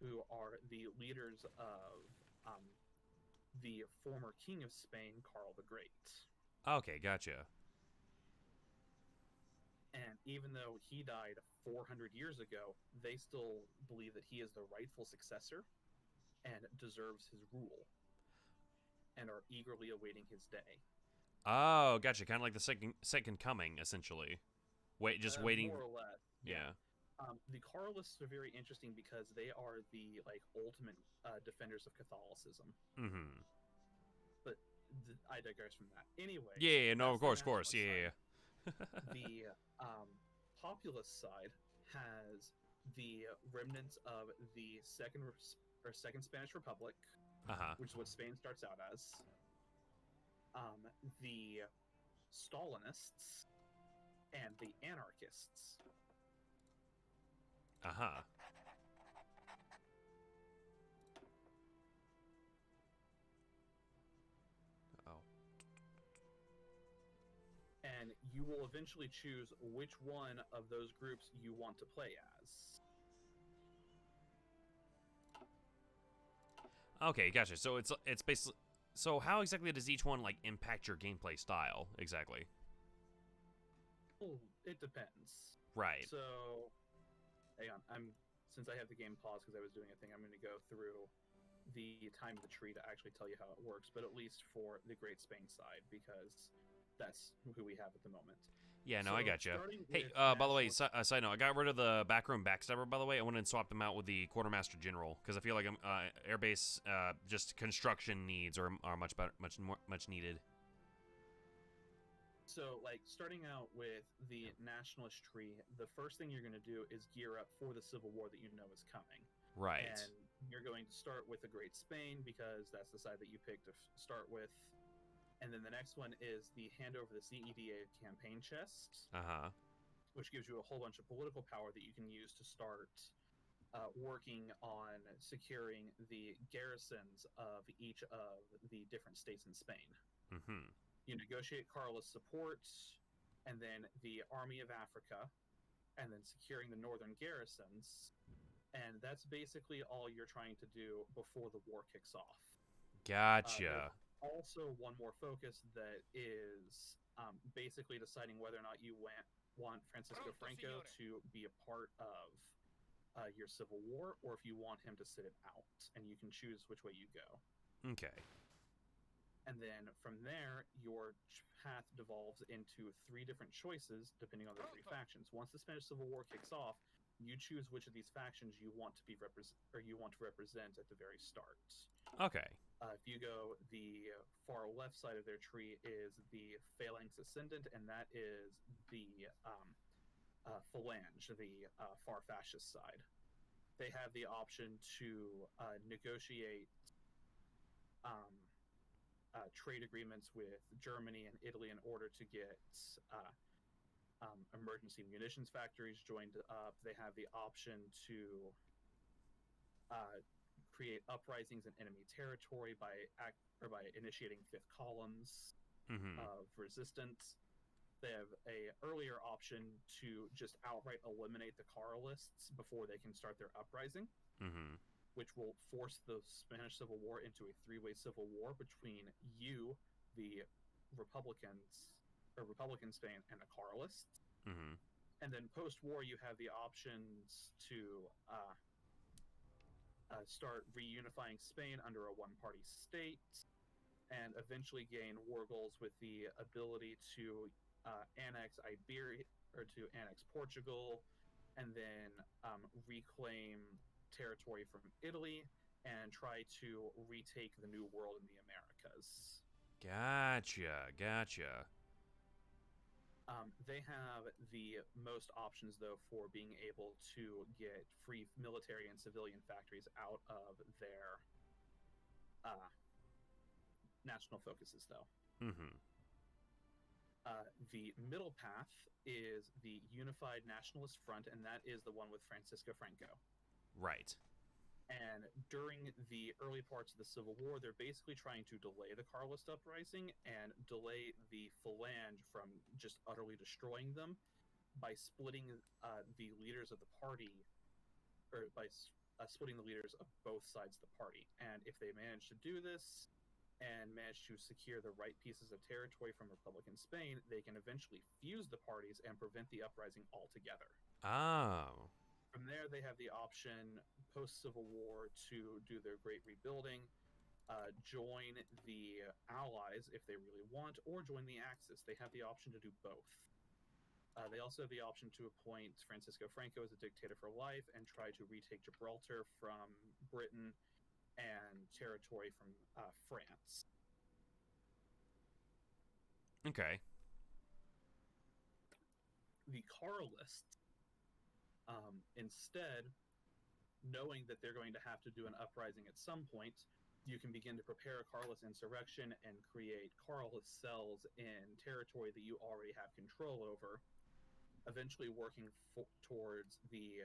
who are the leaders of the former king of Spain, Karl the Great. Okay, gotcha. And even though he died 400 years ago, they still believe that he is the rightful successor and deserves his rule, and are eagerly awaiting his day. Oh, gotcha. Kind of like the second coming, essentially. Just waiting. More or less. Yeah. The Carlists are very interesting because they are the ultimate defenders of Catholicism. Mm-hmm. But I digress from that. Anyway. Yeah, no, of that's the course, nationalist yeah. side. The populist side has the remnants of the Second Spanish Republic, which is what Spain starts out as. The Stalinists and the Anarchists. And you will eventually choose which one of those groups you want to play as. Okay, gotcha. So it's basically, so how exactly does each one impact your gameplay style exactly? Well, it depends. Right. So, hang on. Since I have the game paused because I was doing a thing, I'm going to go through the time of the tree to actually tell you how it works. But at least for the Great Spain side, because that's who we have at the moment. Yeah, no, So, I gotcha. starting Hey, with by the way, nationalist- side note, I got rid of the backroom backstabber, by the way. I went and swapped them out with the quartermaster general because I feel like airbase just construction needs are much better, much needed. So, starting out with the nationalist tree, the first thing you're going to do is gear up for the civil war that you know is coming. Right. And you're going to start with the Great Spain because that's the side that you picked to start with. And then the next one is the hand over the CEDA campaign chest, which gives you a whole bunch of political power that you can use to start working on securing the garrisons of each of the different states in Spain. Mm-hmm. You negotiate Carlist support, and then the Army of Africa, and then securing the northern garrisons. And that's basically all you're trying to do before the war kicks off. Gotcha. Also, one more focus that is basically deciding whether or not you want Francisco Franco to be a part of your civil war, or if you want him to sit it out, and you can choose which way you go. Okay. And then from there, your path devolves into 3 different choices depending on the 3 factions. Once the Spanish Civil War kicks off, you choose which of these factions you want to represent at the very start. Okay. If you go, the far left side of their tree is the Phalanx Ascendant, and that is the Phalange, the far fascist side. They have the option to negotiate trade agreements with Germany and Italy in order to get emergency munitions factories joined up. They have the option to create uprisings in enemy territory by initiating 5th columns of resistance. They have a earlier option to just outright eliminate the Carlists before they can start their uprising, which will force the Spanish Civil War into a 3-way civil war between you, the Republican Spain, and the Carlists. And then post-war, you have the options to start reunifying Spain under a one-party state, and eventually gain war goals with the ability to annex Iberia, or to annex Portugal, and then reclaim territory from Italy and try to retake the New World in the Americas. Gotcha. They have the most options, though, for being able to get free military and civilian factories out of their national focuses, though. The middle path is the Unified Nationalist Front, and that is the one with Francisco Franco. Right. And during the early parts of the Civil War, they're basically trying to delay the Carlist uprising and delay the Falange from just utterly destroying them by splitting the leaders of the party, or by splitting the leaders of both sides of the party. And if they manage to do this and manage to secure the right pieces of territory from Republican Spain, they can eventually fuse the parties and prevent the uprising altogether. Oh. From there, they have the option, post-Civil War, to do their great rebuilding, join the Allies if they really want, or join the Axis. They have the option to do both. They also have the option to appoint Francisco Franco as a dictator for life and try to retake Gibraltar from Britain and territory from France. Okay. The Carlists, instead, knowing that they're going to have to do an uprising at some point, you can begin to prepare a Carlist insurrection and create Carlist cells in territory that you already have control over, eventually working towards the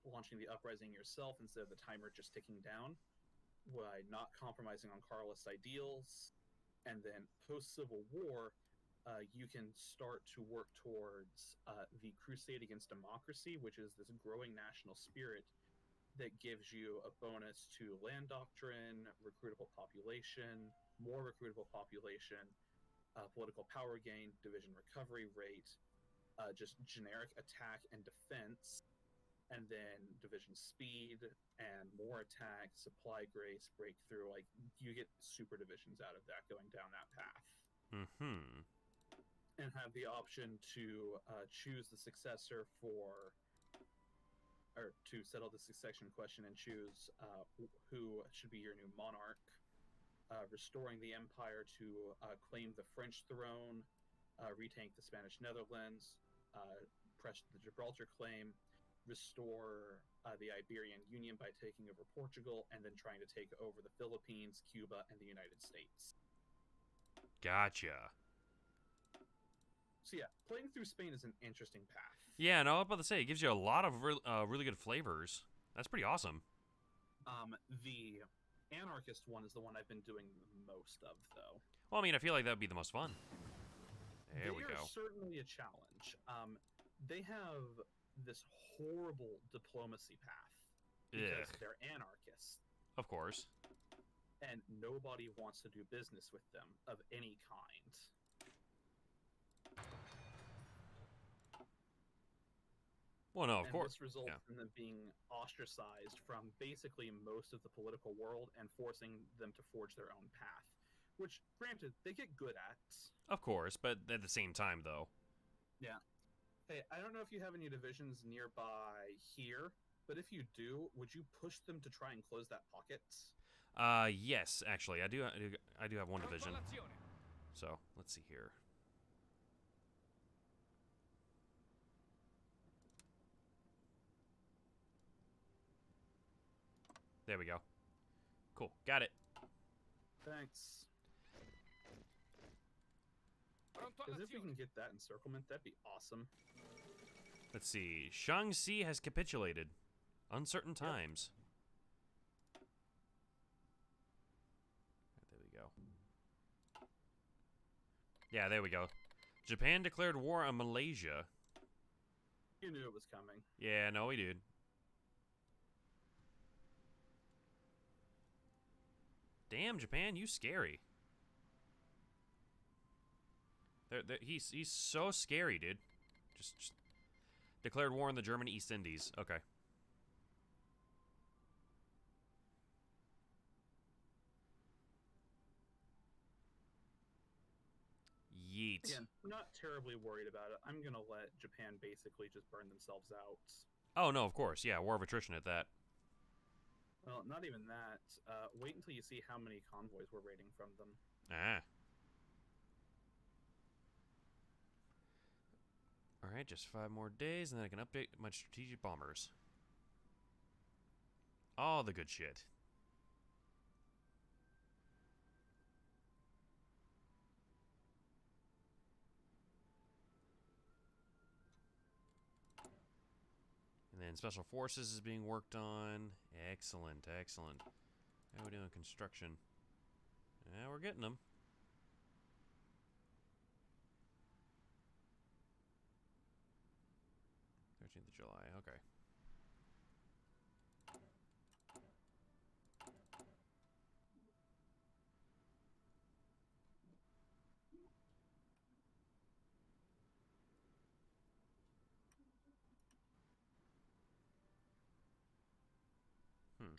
launching the uprising yourself instead of the timer just ticking down, by not compromising on Carlist ideals. And then post-Civil War, you can start to work towards the Crusade Against Democracy, which is this growing national spirit that gives you a bonus to land doctrine, recruitable population, more recruitable population, political power gain, division recovery rate, just generic attack and defense, and then division speed and more attack, supply grace, breakthrough. Like, you get super divisions out of that going down that path. Mm-hmm. And have the option to choose the successor or to settle the succession question and choose who should be your new monarch, restoring the empire to claim the French throne, retake the Spanish Netherlands, press the Gibraltar claim, restore the Iberian Union by taking over Portugal, and then trying to take over the Philippines, Cuba, and the United States. Gotcha. So yeah, playing through Spain is an interesting path. Yeah, no, I was about to say, it gives you a lot of really good flavors. That's pretty awesome. The anarchist one is the one I've been doing the most of, though. Well, I mean, I feel like that would be the most fun. There we They go. are certainly a challenge. They have this horrible diplomacy path because Ugh. they're anarchists, Of course. and nobody wants to do business with them of any kind. Well, no, of And course. this results yeah. in them being ostracized from basically most of the political world and forcing them to forge their own path. Which, granted, they get good at. Of course, but at the same time, though. Yeah. Hey, I don't know if you have any divisions nearby here, but if you do, would you push them to try and close that pocket? Yes, actually, I do have one Pronto division. all'azione. So let's see here. There we go. Cool, got it. Thanks. Pronto Because if we all'azione. can get that encirclement, that'd be awesome. Let's see. Shaanxi has capitulated. Uncertain times. There we go. Yeah, there we go. Japan declared war on Malaysia. You knew it was coming. Yeah, no, we did. Damn, Japan, you scary. He's so scary, dude. Just declared war on the German East Indies. Okay. Yeet. Again, I'm not terribly worried about it. I'm gonna let Japan basically just burn themselves out. Oh, no, of course. Yeah, war of attrition at that. Well, not even that. Wait until you see how many convoys we're raiding from them. Ah. Alright, just 5 more days, and then I can update my strategic bombers. All the good shit. And then Special Forces is being worked on. Excellent, excellent. How are we doing construction? Yeah, we're getting them. 13th of July, okay.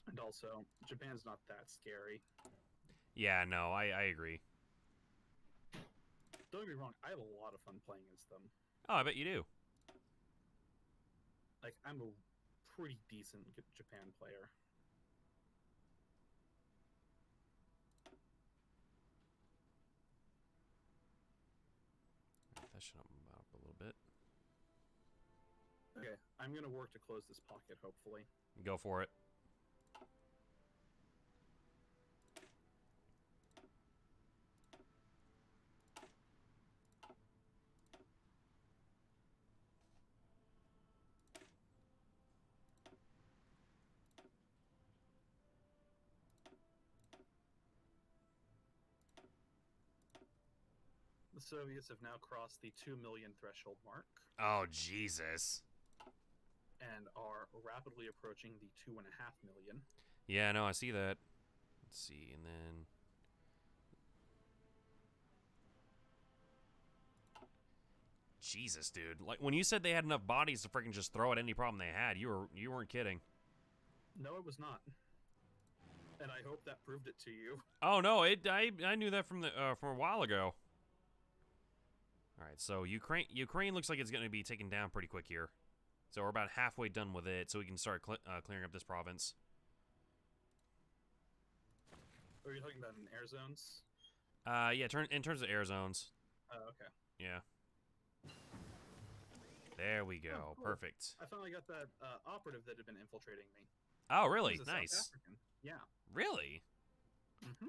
And also, Japan's not that scary. Yeah, no, I agree. Don't get me wrong, I have a lot of fun playing as them. Oh, I bet you do. Like, I'm a pretty decent Japan player. That should open up a little bit. Okay, I'm gonna work to close this pocket, hopefully. Go for it. The Soviets have now crossed the 2 million threshold mark Oh, Jesus. and are rapidly approaching the 2.5 million. Yeah, no, I see that. Let's see, and then... Jesus, dude. Like, when you said they had enough bodies to freaking just throw at any problem they had, you weren't kidding. No, it was not. And I hope that proved it to you. Oh, no, I knew that from a while ago. All right, so Ukraine looks like it's going to be taken down pretty quick here. So we're about halfway done with it, so we can start clearing up this province. Are you talking about in air zones? Yeah, in terms of air zones. Oh, okay. Yeah. There we go. Oh, cool. Perfect. I finally got that operative that had been infiltrating me. Oh, He really? was a South Nice. African. Yeah. Really? Mm-hmm.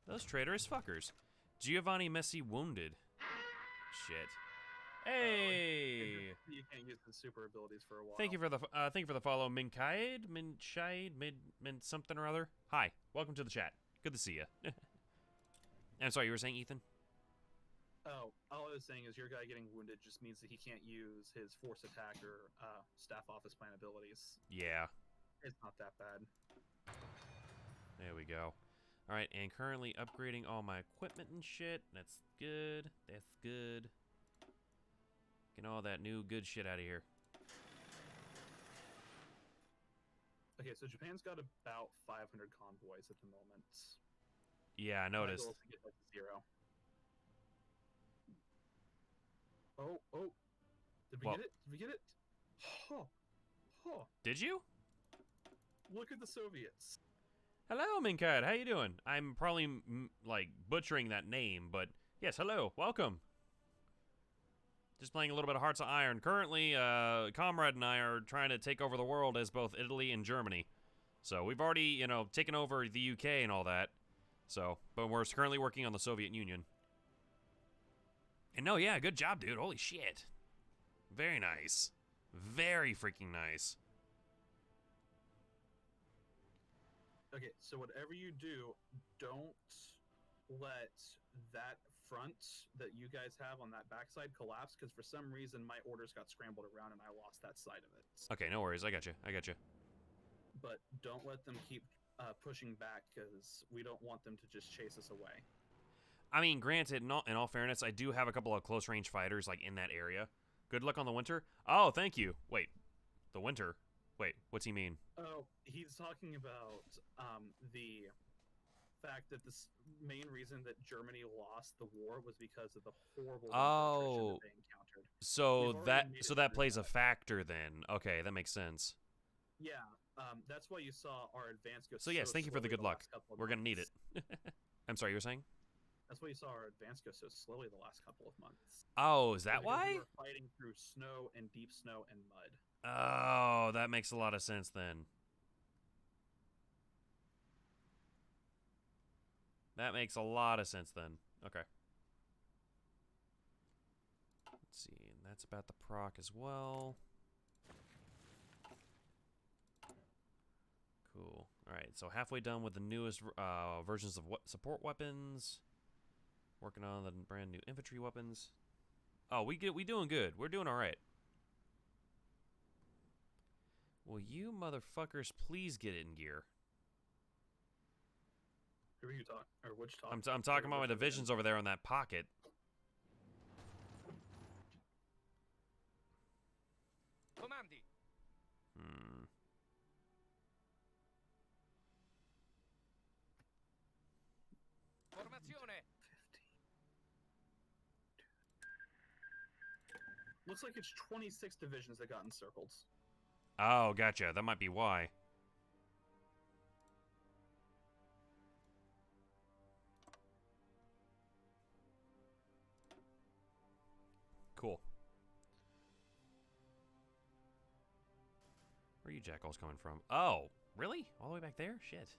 Those traitorous fuckers. Giovanni Messi wounded. Shit. Hey. You can't use the super abilities for a while. Thank you for the follow, Minkaid, Min something or other. Hi, welcome to the chat. Good to see you. I'm sorry, you were saying, Ethan? Oh, all I was saying is your guy getting wounded just means that he can't use his force attack or staff office plan abilities. Yeah. It's not that bad. There we go. All right, and currently upgrading all my equipment and shit. That's good. That's good. Getting all that new good shit out of here. Okay, so Japan's got about 500 convoys at the moment. Yeah, I noticed. My goal is to get that to 0. Oh. Did we Well- get it? Did we get it? Oh. Did you? Look at the Soviets. Hello, Minkaid. How you doing? I'm probably like butchering that name, but yes, hello, welcome. Just playing a little bit of Hearts of Iron. Currently, Comrade and I are trying to take over the world as both Italy and Germany. So we've already, taken over the UK and all that. So, but we're currently working on the Soviet Union. And no, yeah, good job, dude. Holy shit. Very nice. Very freaking nice. Okay, so whatever you do, don't let that front that you guys have on that backside collapse, because for some reason my orders got scrambled around and I lost that side of it. Okay, no worries. I got you. But don't let them keep pushing back, because we don't want them to just chase us away. I mean, granted, in all fairness, I do have a couple of close-range fighters, like, in that area. Good luck on the winter. Oh, thank you. Wait, the winter? Wait, what's he mean? Oh, he's talking about the fact that this main reason that Germany lost the war was because of the horrible attrition that they encountered. So We've that already made so it that through plays a that. factor then. Okay, that makes sense. Yeah, that's why you saw our advance go So yes, thank you for the slowly good luck. last couple of We're gonna need it. months. I'm sorry, you were saying? That's why you saw our advance go so slowly the last couple of months. Oh, is that Because why? We were fighting through snow and deep snow and mud. Oh, that makes a lot of sense then. That makes a lot of sense then. Okay. Let's see, and that's about the proc as well. so halfway done with the newest versions of support weapons. Working on the brand new infantry weapons. Oh, we doing good. We're doing all right. Will you motherfuckers please get in gear? Who are you talking? Or which talking? I'm talking about my divisions over there on that pocket. Comandi. Formazione. Looks like it's 26 divisions that got encircled. Oh, gotcha. That might be why. Cool. Where are you jackals coming from? Oh, really? All the way back there? Shit.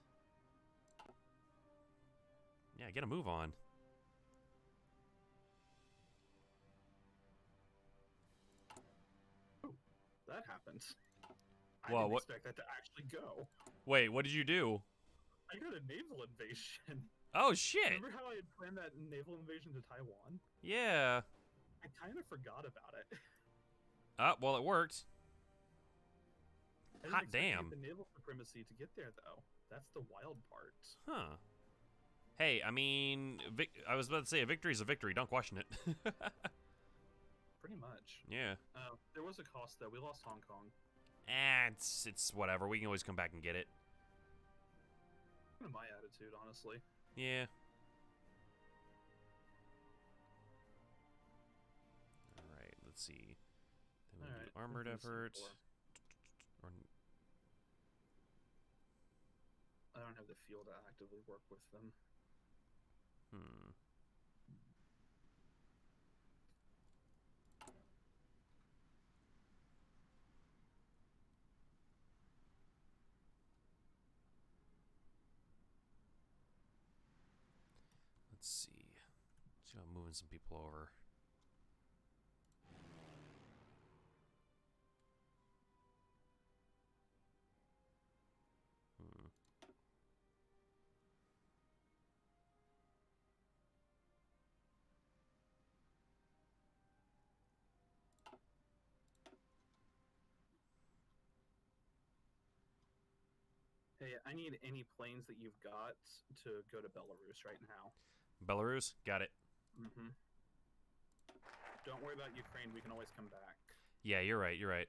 Yeah, get a move on. That happened. I Well, didn't what- expect that to actually go. Wait, what did you do? I got a naval invasion. Oh, shit. Remember how I had planned that naval invasion to Taiwan? Yeah. I kind of forgot about it. Well, it worked. I didn't Hot expect to get damn. the naval supremacy to get there, though. That's the wild part. Huh. Hey, I mean, I was about to say a victory is a victory. Don't question it. Pretty much. Yeah. There was a cost, though. We lost Hong Kong. It's whatever. We can always come back and get it. Kind of my attitude, honestly. Yeah. Alright, let's see. Then we'll do Alright, armored let's do effort. C4. Or, I don't have the fuel to actively work with them. Let's see. Let's see, I'm moving some people over. Hey, I need any planes that you've got to go to Belarus right now. Belarus? Got it. Mm-hmm. Don't worry about Ukraine. We can always come back. Yeah, you're right. You're right.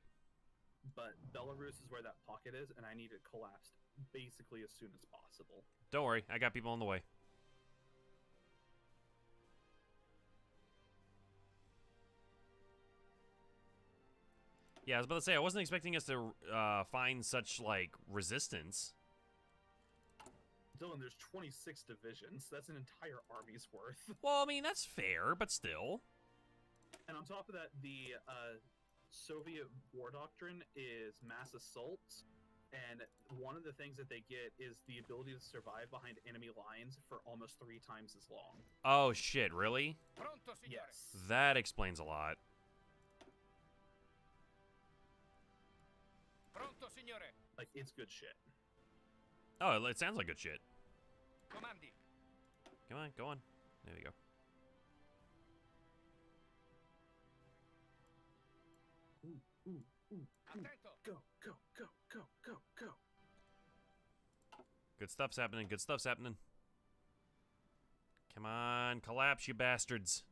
But Belarus is where that pocket is, and I need it collapsed basically as soon as possible. Don't worry. I got people on the way. Yeah, I was about to say, I wasn't expecting us to find such, like, resistance. Dylan, there's 26 divisions. That's an entire army's worth. Well, I mean, that's fair, but still. And on top of that, the Soviet war doctrine is mass assault. And one of the things that they get is the ability to survive behind enemy lines for almost 3 times as long. Oh, shit, really? Pronto, signore. Yes. That explains a lot. Pronto, signore. Like, it's good shit. Oh, it sounds like good shit. Comandi. Come on, go on. There we go. Attento. Go, go, go, go, go, go. Good stuff's happening. Good stuff's happening. Come on, collapse, you bastards.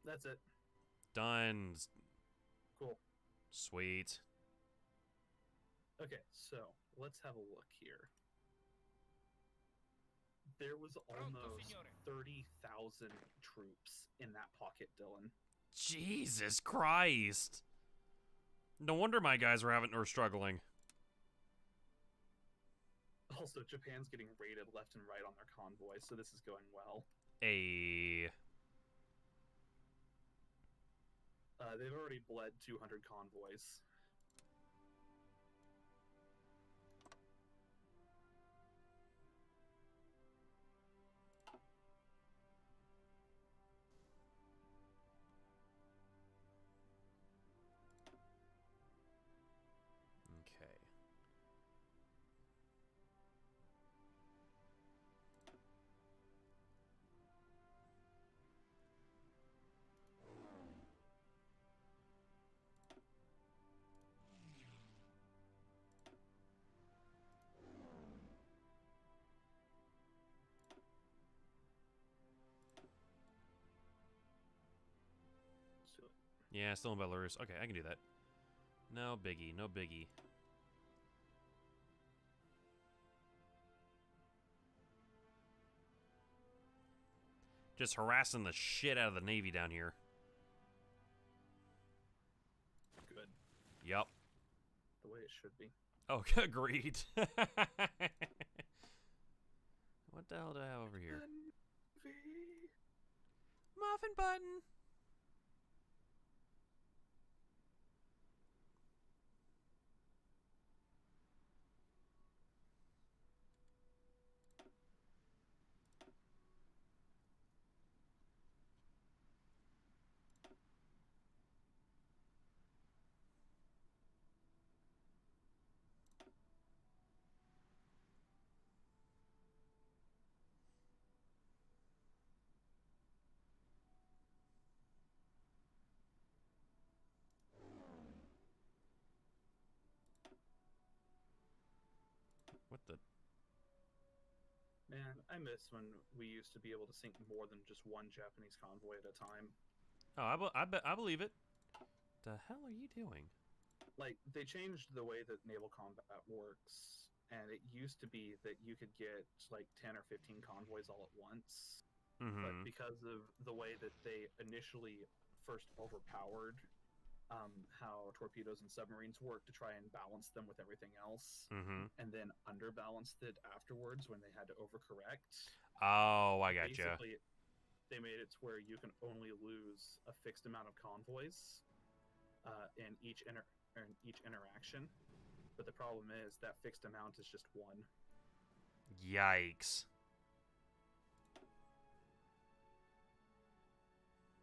That's it. Done. Cool. Sweet. Okay, so let's have a look here. There was almost signore. 30,000 troops in that pocket, Dylan. Jesus Christ. No wonder my guys were struggling. Also, Japan's getting raided left and right on their convoy, so this is going well. They've already bled 200 convoys. Yeah, still in Belarus. Okay, I can do that. No biggie, no biggie. Just harassing the shit out of the Navy down here. Good. Yup. The way it should be. Oh, agreed. What the hell do I have over here? Muffin button. What the? Man, I miss when we used to be able to sink more than just one Japanese convoy at a time. Oh, I believe it. The hell are you doing? Like, they changed the way that naval combat works, and it used to be that you could get like 10 or 15 convoys all at once. But because of the way that they initially first overpowered how torpedoes and submarines work to try and balance them with everything else, and then underbalanced it afterwards when they had to overcorrect. Oh, I gotcha. Basically, they made it to where you can only lose a fixed amount of convoys in each interaction. But the problem is that fixed amount is just one. Yikes.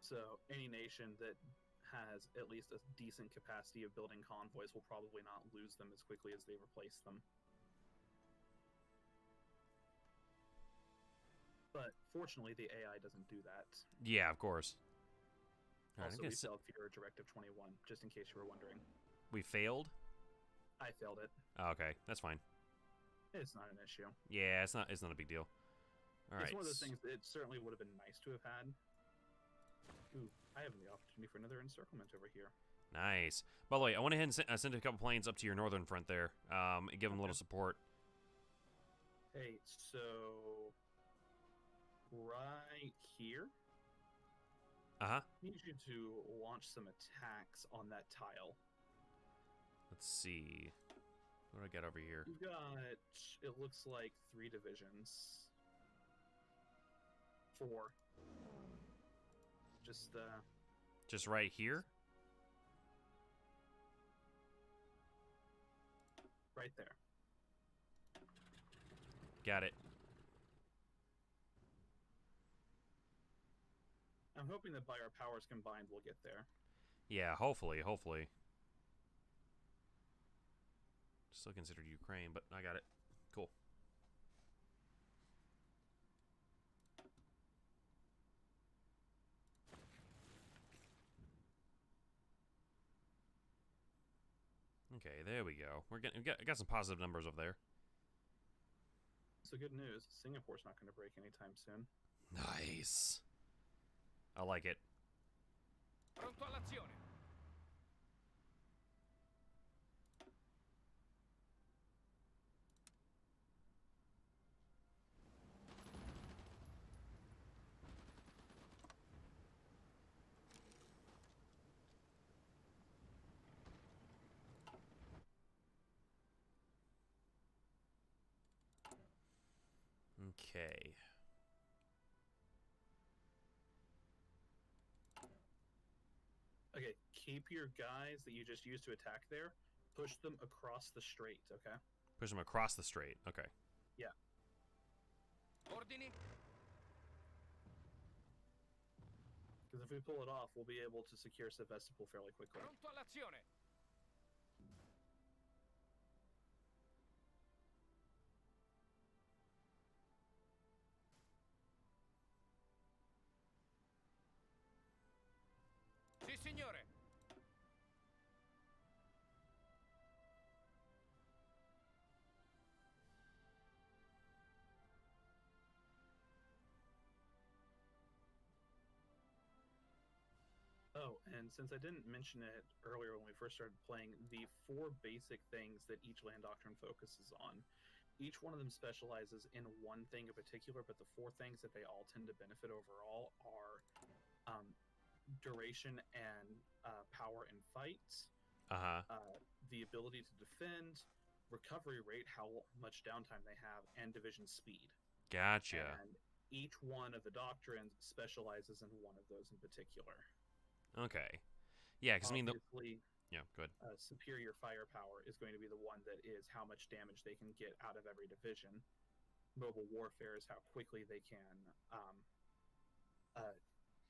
So any nation that has at least a decent capacity of building convoys will probably not lose them as quickly as they replace them. But fortunately, the AI doesn't do that. Yeah, of course. All right, Also, we failed Fear Directive 21, just in case you were wondering. We failed? I failed it. Oh, okay, that's fine. It's not an issue. Yeah, it's not a big deal. All right. It's one of those things that it certainly would have been nice to have had. Ooh, I have the opportunity for another encirclement over here. Nice. By the way, I went ahead and sent a couple planes up to your northern front there. And give them a little support. Hey, so right here, Uh-huh. I need you to launch some attacks on that tile. Let's see. What do I got over here? You've got, it looks like 3 divisions. 4. Just right here? Right there. Got it. I'm hoping that by our powers combined, we'll get there. Yeah, hopefully. Still considered Ukraine, but I got it. Cool. Okay, there we go. We got some positive numbers over there. So good news, Singapore's not going to break anytime soon. Nice. I like it. Pronto all'azione. Okay. Okay, keep your guys that you just used to attack there, push them across the strait, okay? Push them across the strait. Okay. Yeah. Ordini. Because if we pull it off, we'll be able to secure Sevastopol fairly quickly. Pronto all'azione. Sì, signore. Oh, and since I didn't mention it earlier when we first started playing, the 4 basic things that each land doctrine focuses on, each one of them specializes in one thing in particular, but the 4 things that they all tend to benefit overall are duration and power in fights, the ability to defend, recovery rate, how much downtime they have, and division speed. Gotcha. And each one of the doctrines specializes in one of those in particular. Okay. Yeah, because I mean, Obviously, yeah, good. superior firepower is going to be the one that is how much damage they can get out of every division. Mobile warfare is how quickly they can,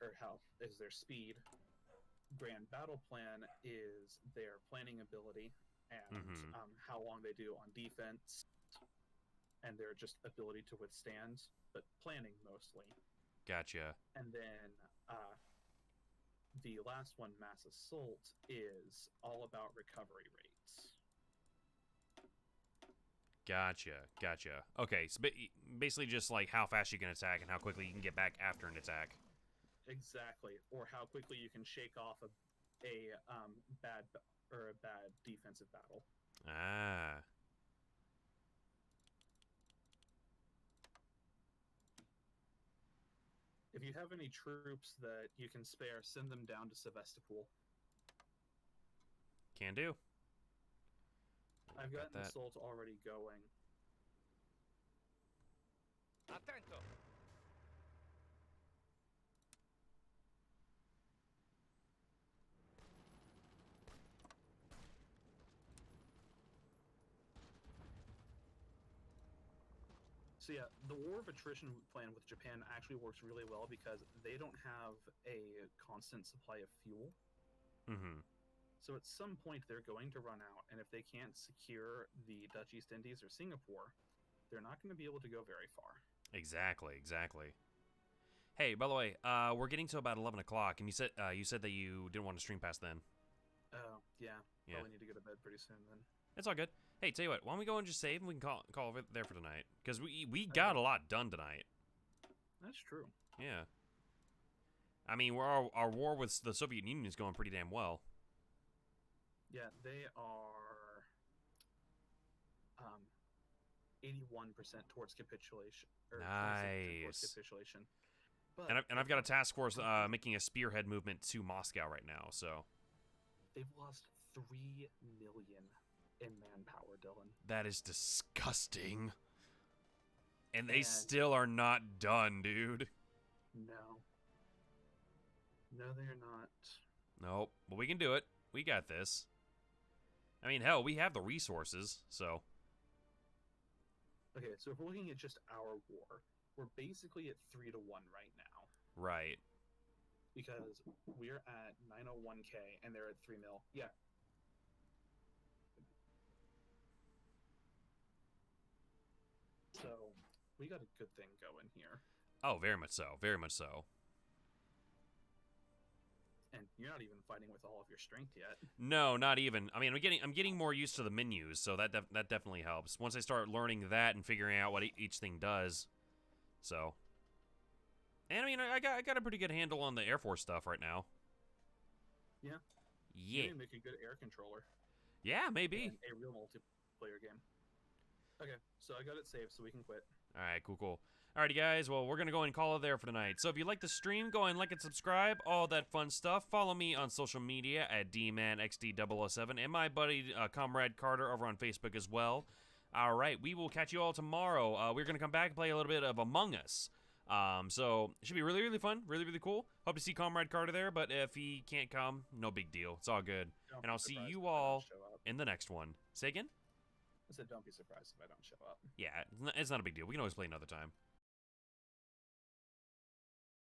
or how is their speed. Grand battle plan is their planning ability and how long they do on defense, and their just ability to withstand, but planning mostly. Gotcha. And then the last one, Mass Assault, is all about recovery rates. Gotcha. Okay, so basically just like how fast you can attack and how quickly you can get back after an attack. Exactly, or how quickly you can shake off a bad defensive battle. Ah. If you have any troops that you can spare, send them down to Sevastopol. Can do. I've got an that. assault already going. Attento. So yeah, the war of attrition plan with Japan actually works really well because they don't have a constant supply of fuel. So at some point they're going to run out, and if they can't secure the Dutch East Indies or Singapore, they're not going to be able to go very far. Exactly. Hey, by the way, we're getting to about 11 o'clock, and you said that you didn't want to stream past then. Oh, yeah. Probably need to go to bed pretty soon then. It's all good. Hey, tell you what, why don't we go and just save and we can call over there for tonight? Because we got a lot done tonight. That's true. Yeah. I mean, our war with the Soviet Union is going pretty damn well. Yeah, they are 81% towards capitulation. Or 26% towards Nice. capitulation. But And I've got a task force making a spearhead movement to Moscow right now, so. they've lost 3 million in manpower, Dylan. That is disgusting. And they still are not done, dude. No. No, they're not. Nope. But we can do it. We got this. I mean, hell, we have the resources, so. Okay, so if we're looking at just our war, we're basically at 3-1 right now. Right. Because we're at 901k and they're at 3 mil. Yeah. So we got a good thing going here. Oh, very much so. Very much so. And you're not even fighting with all of your strength yet. No, not even. I mean, I'm getting more used to the menus, so that definitely helps. Once I start learning that and figuring out what each thing does, so. And I mean, I got a pretty good handle on the Air Force stuff right now. Yeah. Yeah. You can make a good air controller. Yeah, maybe. In a real multiplayer game. Okay, so I got it saved, so we can quit. All right, cool. Alrighty, guys. Well, we're going to go and call it there for tonight. So if you like the stream, go and like and subscribe. All that fun stuff. Follow me on social media at DManXD007 and my buddy, Comrade Carter, over on Facebook as well. All right, we will catch you all tomorrow. We're going to come back and play a little bit of Among Us. So it should be really, really fun. Really, really cool. Hope to see Comrade Carter there, but if he can't come, no big deal. It's all good. And I'll see you all in the next one. Say again? I said don't be surprised if I don't show up. Yeah, it's not a big deal. We can always play another time.